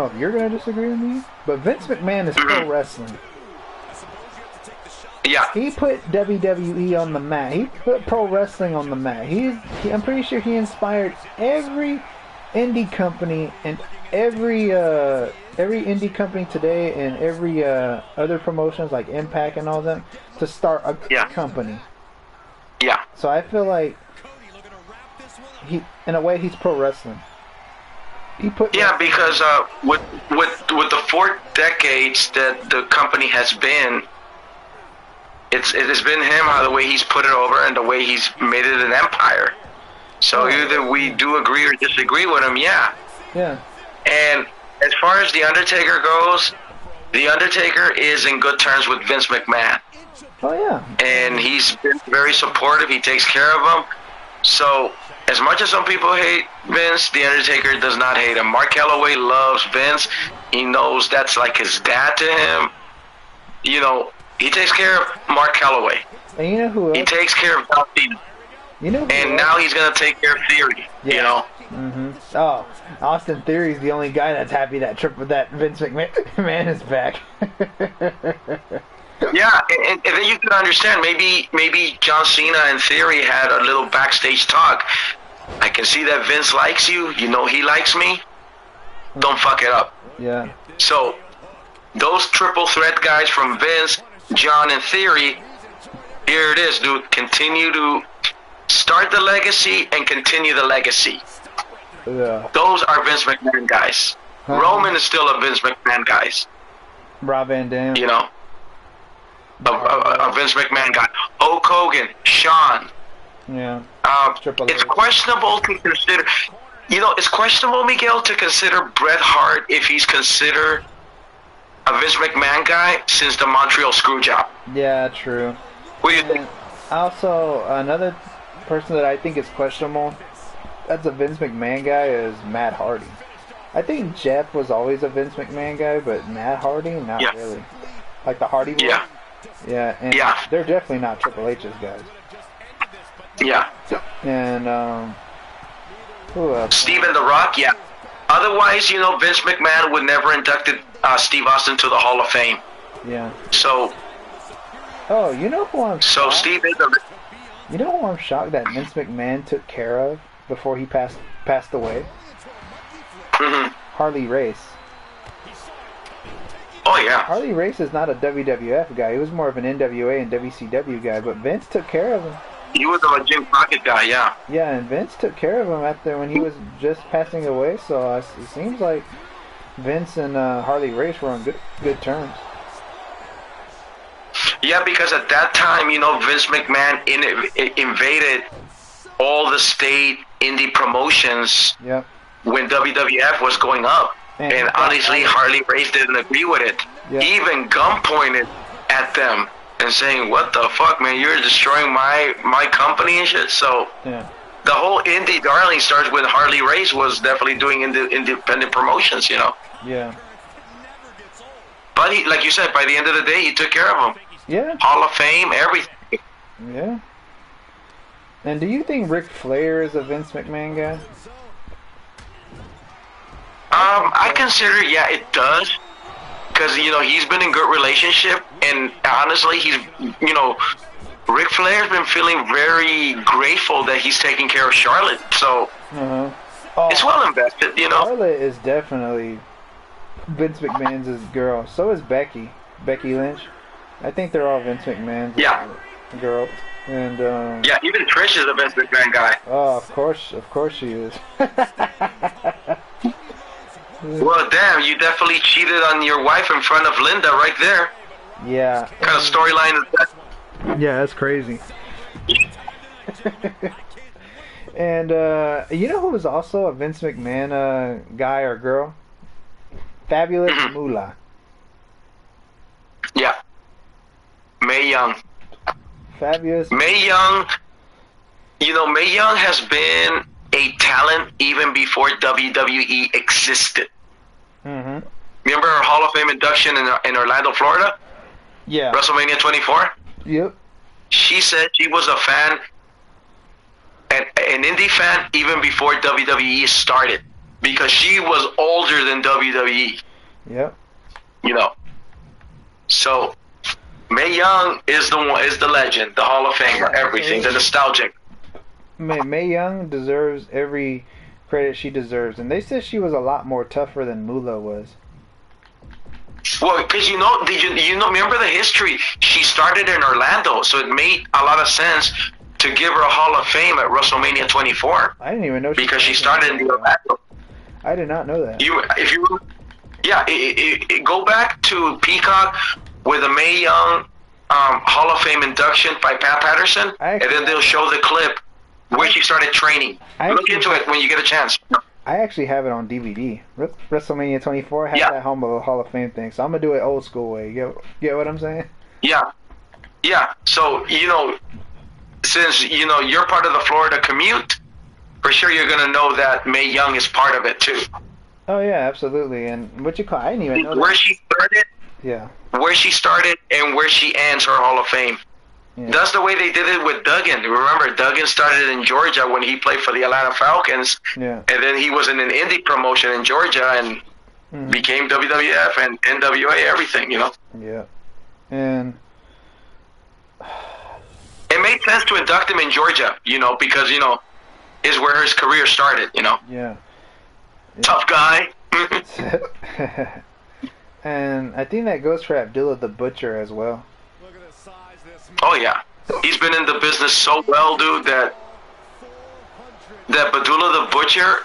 if you're going to disagree with me, but Vince McMahon is pro wrestling. Yeah. He put WWE on the map. He put pro wrestling on the map. I'm pretty sure he inspired every indie company and every indie company today and every other promotions like Impact and all them to start a company. Yeah. So I feel like in a way he's pro wrestling. He put because with the 4 decades that the company has been. It has been him, the way he's put it over and the way he's made it an empire. So either we do agree or disagree with him, Yeah. And as far as The Undertaker goes, The Undertaker is in good terms with Vince McMahon. Oh, yeah. And he's been very supportive. He takes care of him. So as much as some people hate Vince, The Undertaker does not hate him. Mark Calloway loves Vince. He knows that's like his dad to him. You know, he takes care of Mark Calloway. And you know who else? He takes care of John Cena. You know and now he's going to take care of Theory, you know? Mm-hmm. Oh, Austin Theory's the only guy that's happy that Vince McMahon is back. Yeah, and then you can understand, maybe John Cena and Theory had a little backstage talk. I can see that Vince likes you. You know he likes me. Don't fuck it up. Yeah. So, those triple threat guys from Vince, John, and Theory, here it is, dude. Continue to start the legacy and continue the legacy. Yeah. Those are Vince McMahon guys. Roman is still a Vince McMahon guy. Rob Van Dam. You know? A Vince McMahon guy. Hulk Hogan, Shawn. Yeah. It's questionable to consider. You know, it's questionable, Miguel, to consider Bret Hart if he's considered a Vince McMahon guy since the Montreal Screwjob. Yeah, true. What do you think? Also, another person that I think is questionable, that's a Vince McMahon guy, is Matt Hardy. I think Jeff was always a Vince McMahon guy, but Matt Hardy, not really. Like the Hardy boys? Yeah. Yeah, and they're definitely not Triple H's guys. Yeah. And, who else? Steven The Rock, yeah. Otherwise, you know, Vince McMahon would never inducted Steve Austin to the Hall of Fame. Yeah. So. Oh, you know who I'm shocked? Steve is You know who I'm shocked that Vince McMahon took care of before he passed away? Mm-hmm. Harley Race. Oh, yeah. Harley Race is not a WWF guy. He was more of an NWA and WCW guy, but Vince took care of him. He was a Jim Crockett guy, yeah. Yeah, and Vince took care of him after when he was just passing away, so it seems like Vince and Harley Race were on good terms. Yeah, because at that time, you know, Vince McMahon invaded all the state indie promotions when WWF was going up. And honestly, Harley Race didn't agree with it. Yeah. He even gun pointed at them and saying, "What the fuck, man? You're destroying my company and shit." So the whole indie darling starts when Harley Race was definitely doing independent promotions, you know. Yeah. But he, like you said, by the end of the day, he took care of them. Yeah. Hall of Fame, everything. Yeah. And do you think Ric Flair is a Vince McMahon guy? I consider, yeah, it does. Because, you know, he's been in good relationship. And honestly, you know, Ric Flair's been feeling very grateful that he's taking care of Charlotte. So, it's well invested, you know. Charlotte is definitely Vince McMahon's girl. So is Becky Lynch. I think they're all Vince McMahon's girl. And yeah, even Trish is a Vince McMahon guy. Oh, of course she is. Well, damn, you definitely cheated on your wife in front of Linda right there. Yeah. What kind of storyline is that? Yeah, that's crazy. And you know who was also a Vince McMahon guy or girl? Fabulous Moolah. Yeah. Mae Young. Fabulous. Mae Young, you know, Mae Young has been a talent even before WWE existed. Remember her Hall of Fame induction in Orlando, Florida? Yeah. WrestleMania 24? Yep. She said she was a fan, an indie fan, even before WWE started, because she was older than WWE. Yep. You know. So Mae Young is the legend, the Hall of Famer, everything, the nostalgic. Mae Young deserves every credit she deserves, and they said she was a lot more tougher than Moolah was. Well, because you know, remember the history? She started in Orlando, so it made a lot of sense to give her a Hall of Fame at WrestleMania 24. I didn't even know because she started in Orlando. I did not know that. Go back to Peacock with a Mae Young Hall of Fame induction by Pat Patterson, and then they'll show the clip where she started training. Look into it when you get a chance. I actually have it on DVD. WrestleMania 24 has that Hall of Fame thing, so I'm gonna do it old school way. Get what I'm saying? Yeah. So you know, since you know you're part of the Florida commute, for sure you're gonna know that Mae Young is part of it too. Oh yeah, absolutely. And I didn't even know where she started. Yeah. Where she started and where she ends her Hall of Fame. Yeah. That's the way they did it with Duggan. Remember, Duggan started in Georgia when he played for the Atlanta Falcons. Yeah. And then he was in an indie promotion in Georgia and became WWF and NWA, everything, you know. Yeah. And it made sense to induct him in Georgia, you know, because, you know, is where his career started, you know. Yeah. Tough guy. And I think that goes for Abdullah the Butcher as well. Oh yeah, he's been in the business so well, dude, that Abdullah the Butcher,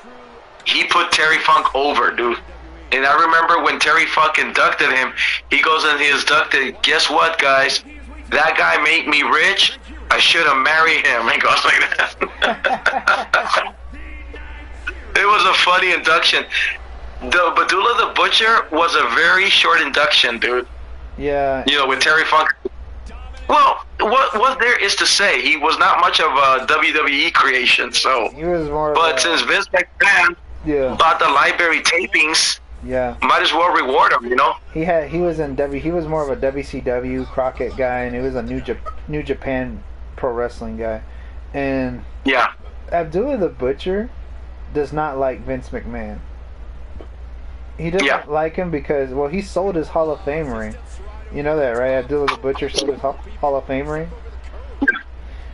he put Terry Funk over, dude. And I remember when Terry Funk inducted him, he goes in, he inducted, guess what, guys? That guy made me rich. I should have married him. And goes like that. It was a funny induction. The Abdullah the Butcher was a very short induction, dude. Yeah. You know, with Terry Funk. Well, what there is to say, he was not much of a WWE creation, so. He was more. But since Vince McMahon bought the library tapings, might as well reward him, you know. He was more of a WCW Crockett guy, and he was a New Japan Pro Wrestling guy, and Abdullah the Butcher does not like Vince McMahon. He doesn't like him because, well, he sold his Hall of Fame ring. You know that, right? Abdullah the Butcher sold his Hall of Fame ring.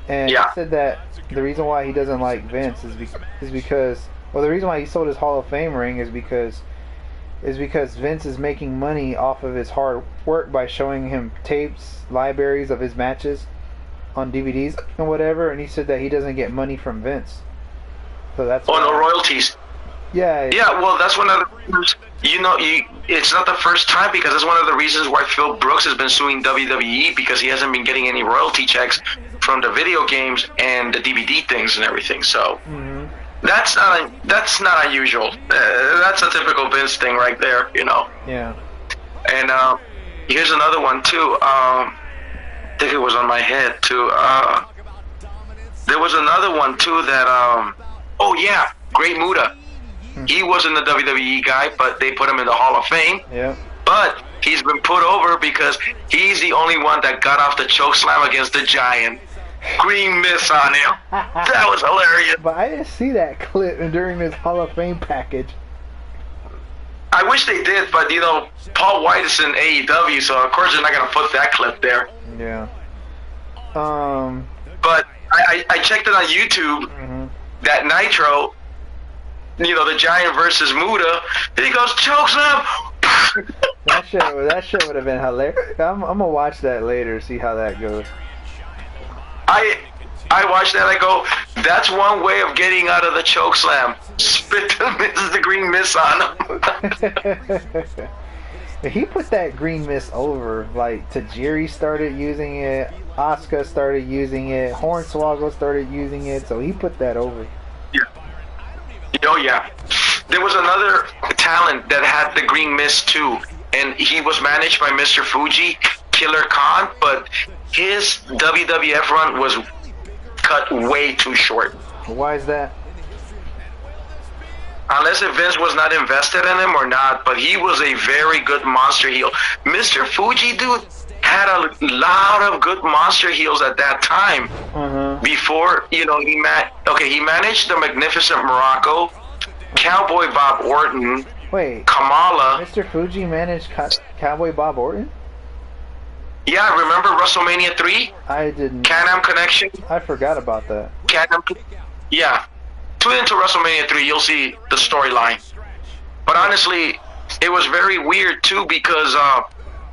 And he said that the reason why he doesn't like Vince is because, well, the reason why he sold his Hall of Fame ring is because Vince is making money off of his hard work by showing him tapes, libraries of his matches on DVDs and whatever, and he said that he doesn't get money from Vince. So that's no royalties. Yeah, well, that's one of the reasons, you know, it's not the first time, because that's one of the reasons why Phil Brooks has been suing WWE, because he hasn't been getting any royalty checks from the video games and the DVD things and everything. So that's not unusual. That's a typical Vince thing right there, you know. Yeah. And here's another one too. I think it was on my head too. There was another one too that Great Muta. He wasn't the WWE guy, but they put him in the Hall of Fame. Yeah. But he's been put over because he's the only one that got off the choke slam against the Giant. green mist on him. That was hilarious. But I didn't see that clip during this Hall of Fame package. I wish they did, but you know, Paul White is in AEW, so of course they're not gonna put that clip there. Yeah. But I checked it on YouTube. That Nitro, you know, the Giant versus Muda, and he goes chokeslam. that shit would have been hilarious. I'm gonna watch that later, see how that goes. I watched that. I go, that's one way of getting out of the chokeslam. Spit the green mist on him. He put that green mist over. Like Tajiri started using it, Asuka started using it, Hornswoggle started using it, so he put that over. Yeah. Oh yeah. There was another talent that had the green mist too, and he was managed by Mr. Fuji, Killer Khan, but his WWF run was cut way too short. Why is that? Unless if Vince was not invested in him or not, but he was a very good monster heel. Mr. Fuji, dude, had a lot of good monster heels at that time. Before, you know, he managed the Magnificent Morocco, Cowboy Bob Orton, Kamala. Mr. Fuji managed Cowboy Bob Orton? Yeah, remember WrestleMania 3? I didn't. Can-Am Connection? I forgot about that. Yeah. Tune into WrestleMania 3, you'll see the storyline. But honestly, it was very weird too because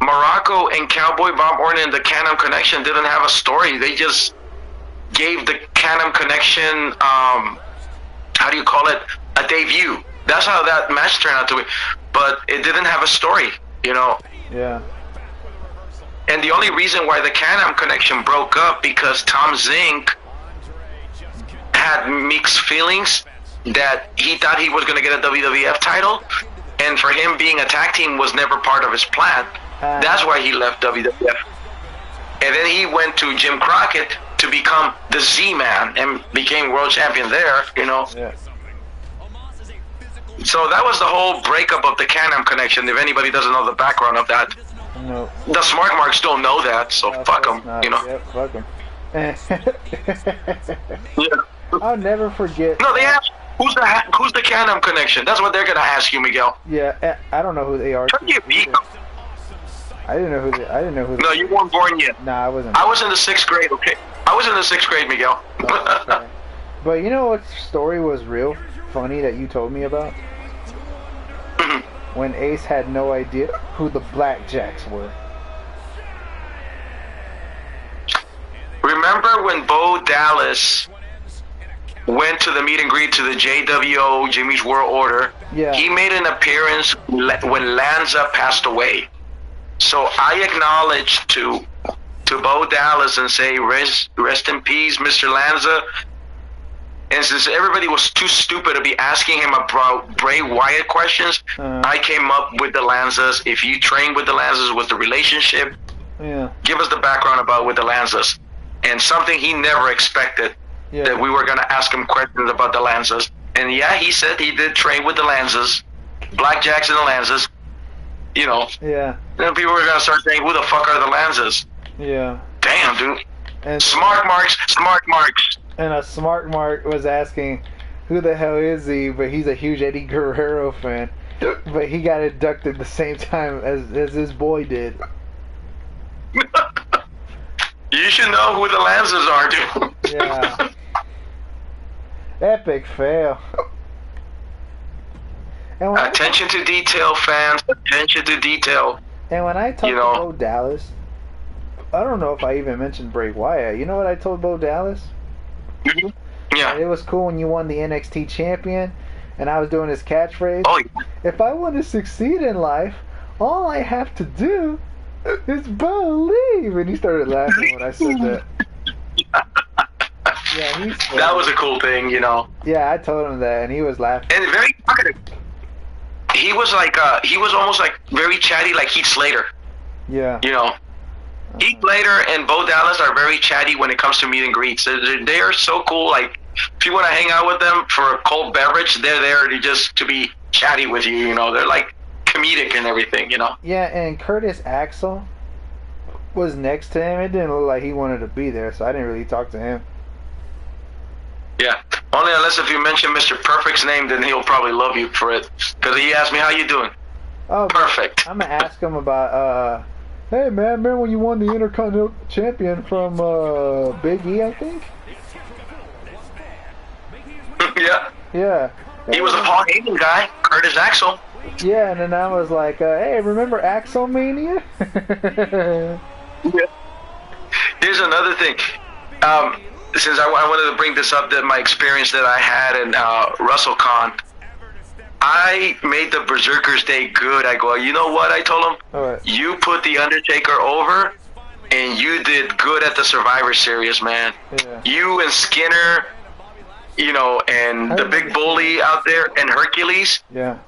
Morocco and Cowboy Bob Orton and the Can-Am Connection didn't have a story. They just gave the Can-Am Connection, how do you call it, a debut. That's how that match turned out to be. But it didn't have a story, you know. Yeah. And the only reason why the Can-Am Connection broke up because Tom Zink had mixed feelings that he thought he was going to get a WWF title, and for him being a tag team was never part of his plan. That's why he left WWF. And then he went to Jim Crockett to become the Z-Man and became world champion there, you know. Yeah. So that was the whole breakup of the Can-Am Connection, if anybody doesn't know the background of that. No. The Smart Marks don't know that, so fuck them, you know. Yep, fuck them. Yeah. I'll never forget. No, they ask, who's the Can-Am Connection? That's what they're gonna ask you, Miguel. Yeah, I don't know who they are. I didn't know who. No, you weren't born yet. Nah, I wasn't. I was in the 6th grade. Okay, I was in the 6th grade, Miguel. Okay. But you know what story was real funny that you told me about? When Ace had no idea who the Blackjacks were. Remember when Bo Dallas went to the meet and greet to the JWO, Jimmy's World Order? Yeah. He made an appearance when Lanza passed away. So I acknowledged to Bo Dallas and say, rest in peace, Mr. Lanza. And since everybody was too stupid to be asking him about Bray Wyatt questions, I came up with the Lanzas. If you trained with the Lanzas, what's the relationship? Yeah. Give us the background about with the Lanzas. And something he never expected, that we were going to ask him questions about the Lanzas. And yeah, he said he did train with the Lanzas, Blackjacks and the Lanzas. You know. Yeah. Then people were going to start saying, who the fuck are the Lanzas? Yeah. Damn, dude. And Smart Marks. And a Smart Mark was asking, who the hell is he? But he's a huge Eddie Guerrero fan. But he got inducted the same time as his boy did. You should know who the Lanzas are, dude. Yeah. Epic fail. And attention to detail, fans. Attention to detail. And when I talked to Bo Dallas, I don't know if I even mentioned Bray Wyatt. You know what I told Bo Dallas? Yeah. It was cool when you won the NXT champion, and I was doing his catchphrase. Oh, yeah. If I want to succeed in life, all I have to do is believe. And he started laughing when I said that. Yeah, that was a cool thing, you know. Yeah, I told him that, and he was laughing. And very talkative. He was like, he was almost like very chatty, like Heath Slater. Yeah. You know. Heath Slater and Bo Dallas are very chatty when it comes to meet and greets. They are so cool. Like, if you want to hang out with them for a cold beverage, they're there to be chatty with you. You know, they're like comedic and everything. You know. Yeah, and Curtis Axel was next to him, it didn't look like he wanted to be there, so I didn't really talk to him. Yeah, only unless if you mention Mr. Perfect's name, then he'll probably love you for it. Because he asked me, how you doing? Oh, perfect. I'm going to ask him about, hey man, remember when you won the Intercontinental Champion from Big E, I think? Yeah. Yeah. He was a Paul Heyman guy, Curtis Axel. Yeah, and then I was like, hey, remember Axelmania? Yeah. Here's another thing. Since I wanted to bring this up, that my experience that I had in WrestleCon, I made the Berserkers Day good. I go, you know what? I told them, right. You put the Undertaker over, and you did good at the Survivor Series, man. Yeah. You and Skinner, you know, and the Big Bully out there, and Hercules. Yeah.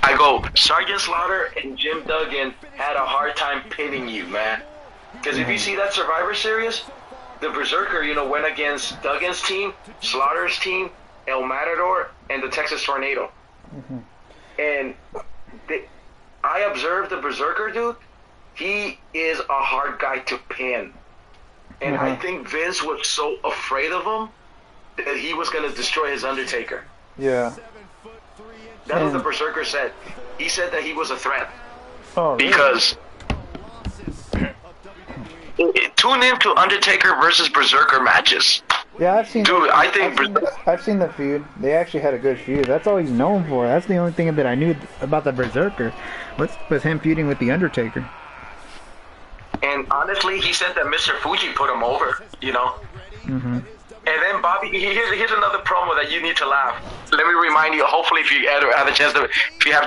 I go, Sergeant Slaughter and Jim Duggan had a hard time pinning you, man. Because if you see that Survivor Series, the Berserker, you know, went against Duggan's team, Slaughter's team, El Matador, and the Texas Tornado. And I observed the Berserker, dude. He is a hard guy to pin. And I think Vince was so afraid of him that he was going to destroy his Undertaker. Yeah. That's what the Berserker said. He said that he was a threat. Oh, really? Because tune in to Undertaker versus Berserker matches. Yeah, I've seen. Dude, I've seen the feud. They actually had a good feud. That's all he's known for. That's the only thing that I knew about the Berserker was him feuding with the Undertaker. And honestly, he said that Mr. Fuji put him over. You know. And then Bobby, here's another promo that you need to laugh. Let me remind you. Hopefully, if you have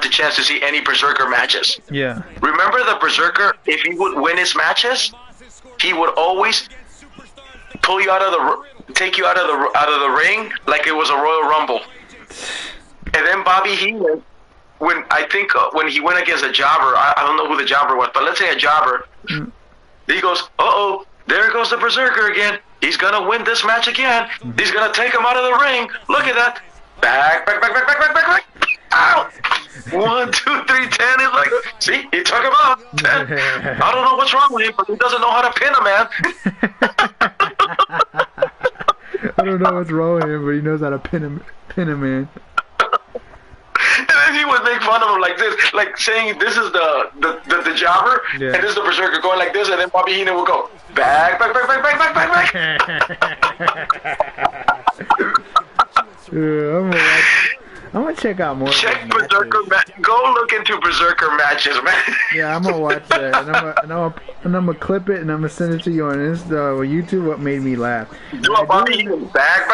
the chance to see any Berserker matches. Yeah. Remember the Berserker? If he would win his matches, he would always pull you take you out of the ring like it was a Royal Rumble. And then Bobby Heenan, when he went against a jobber, I don't know who the jobber was, but let's say a jobber, he goes, uh-oh, there goes the Berserker again. He's going to win this match again. He's going to take him out of the ring. Look at that. Back. Ow. 1, 2, 3, 10. He's like, see, he took him out. 10. I don't know what's wrong with him, but he doesn't know how to pin a man. I don't know what's wrong with him, but he knows how to pin a man. And then he would make fun of him like this, like saying this is the jobber, and this is the Berserker going like this, and then Bobby Heenan would go back. I'm gonna check out more. Check Berserker go look into Berserker matches, man. Yeah, I'm gonna watch that, and I'm gonna clip it, and I'm gonna send it to you on Insta or YouTube. What made me laugh? Do a Bobby Heenan back.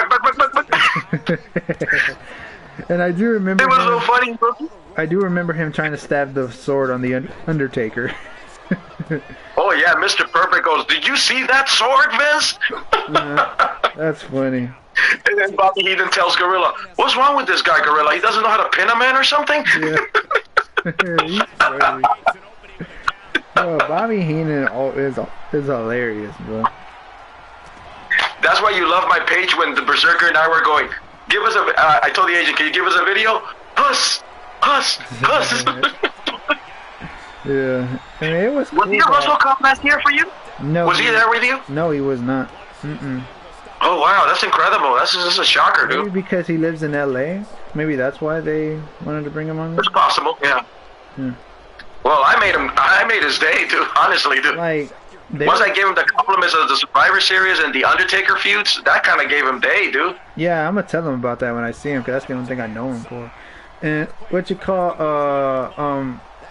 And I do remember. It was so funny. I do remember him trying to stab the sword on the Undertaker. Oh yeah, Mr. Perfect goes, did you see that sword, Vince? That's funny. And then Bobby Heenan tells Gorilla, what's wrong with this guy, Gorilla? He doesn't know how to pin a man or something? Yeah. He's funny. Oh, Bobby Heenan is hilarious, bro. That's why you love my page when the Berserker and I were going, give us I told the agent, can you give us a video? Huss! Yeah. I mean, it was cool. Was he at WrestleCon last year for you? No. Was he there with you? No, he was not. Oh, wow, that's incredible. That's just a shocker, dude. Maybe because he lives in LA. Maybe that's why they wanted to bring him on. It's possible, yeah. Well, I made his day, dude. Honestly, dude. Like, once I gave him the compliments of the Survivor Series and the Undertaker feuds, that kind of gave him day, dude. Yeah, I'm gonna tell him about that when I see him, because that's the only thing I know him for. And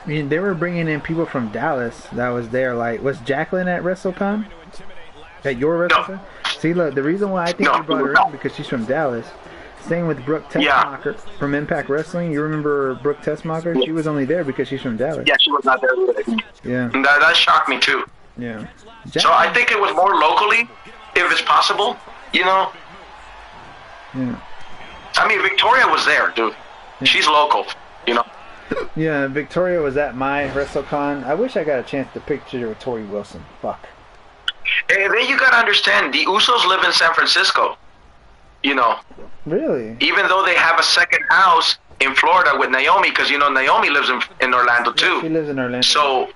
I mean, they were bringing in people from Dallas that was there. Like, was Jacqueline at WrestleCon? At your WrestleCon? No. See, look, the reason why I think we brought her in because she's from Dallas. Same with Brooke Tessmacher from Impact Wrestling. You remember Brooke Tessmacher? She was only there because she's from Dallas. Yeah, she was not there with it. Yeah. That shocked me, too. Yeah. So I think it was more locally, if it's possible, you know? Yeah. I mean, Victoria was there, dude. Yeah. She's local, you know? Yeah, Victoria was at my WrestleCon. I wish I got a chance to picture with Tori Wilson. Fuck. And then you gotta understand, the Usos live in San Francisco, you know? Really? Even though they have a second house in Florida with Naomi, because, you know, Naomi lives in Orlando, too. Yeah, she lives in Orlando. So,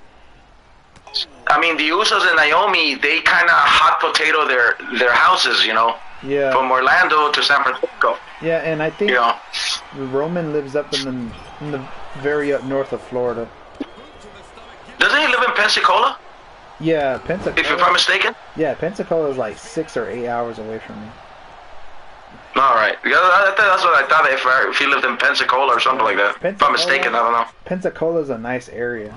I mean, the Usos and Naomi, they kind of hot potato their houses, you know. Yeah. From Orlando to San Francisco. Yeah, and I think you know, Roman lives up in the very up north of Florida. Doesn't he live in Pensacola? Yeah, Pensacola. If I'm mistaken. Yeah, Pensacola is like 6 or 8 hours away from me. All right, that's what I thought. If he lived in Pensacola or something like that. If I'm mistaken, I don't know. Pensacola is a nice area.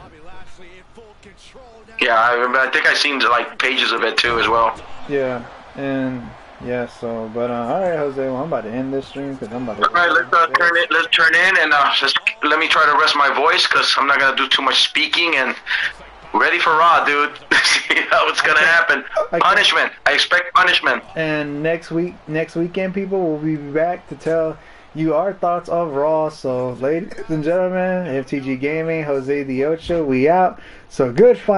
Yeah, I think I've seen like pages of it too as well. Yeah, and yeah, so but all right, Jose. Well, I'm about to end this stream because I'm about to. All right, let's turn in and just let me try to rest my voice because I'm not gonna do too much speaking and ready for Raw, dude. See how it's gonna happen. Punishment. I expect punishment. And next weekend, people will be back to tell you our thoughts of Raw. So, ladies and gentlemen, MTG Gaming, Jose the Ocho, we out. So good fight.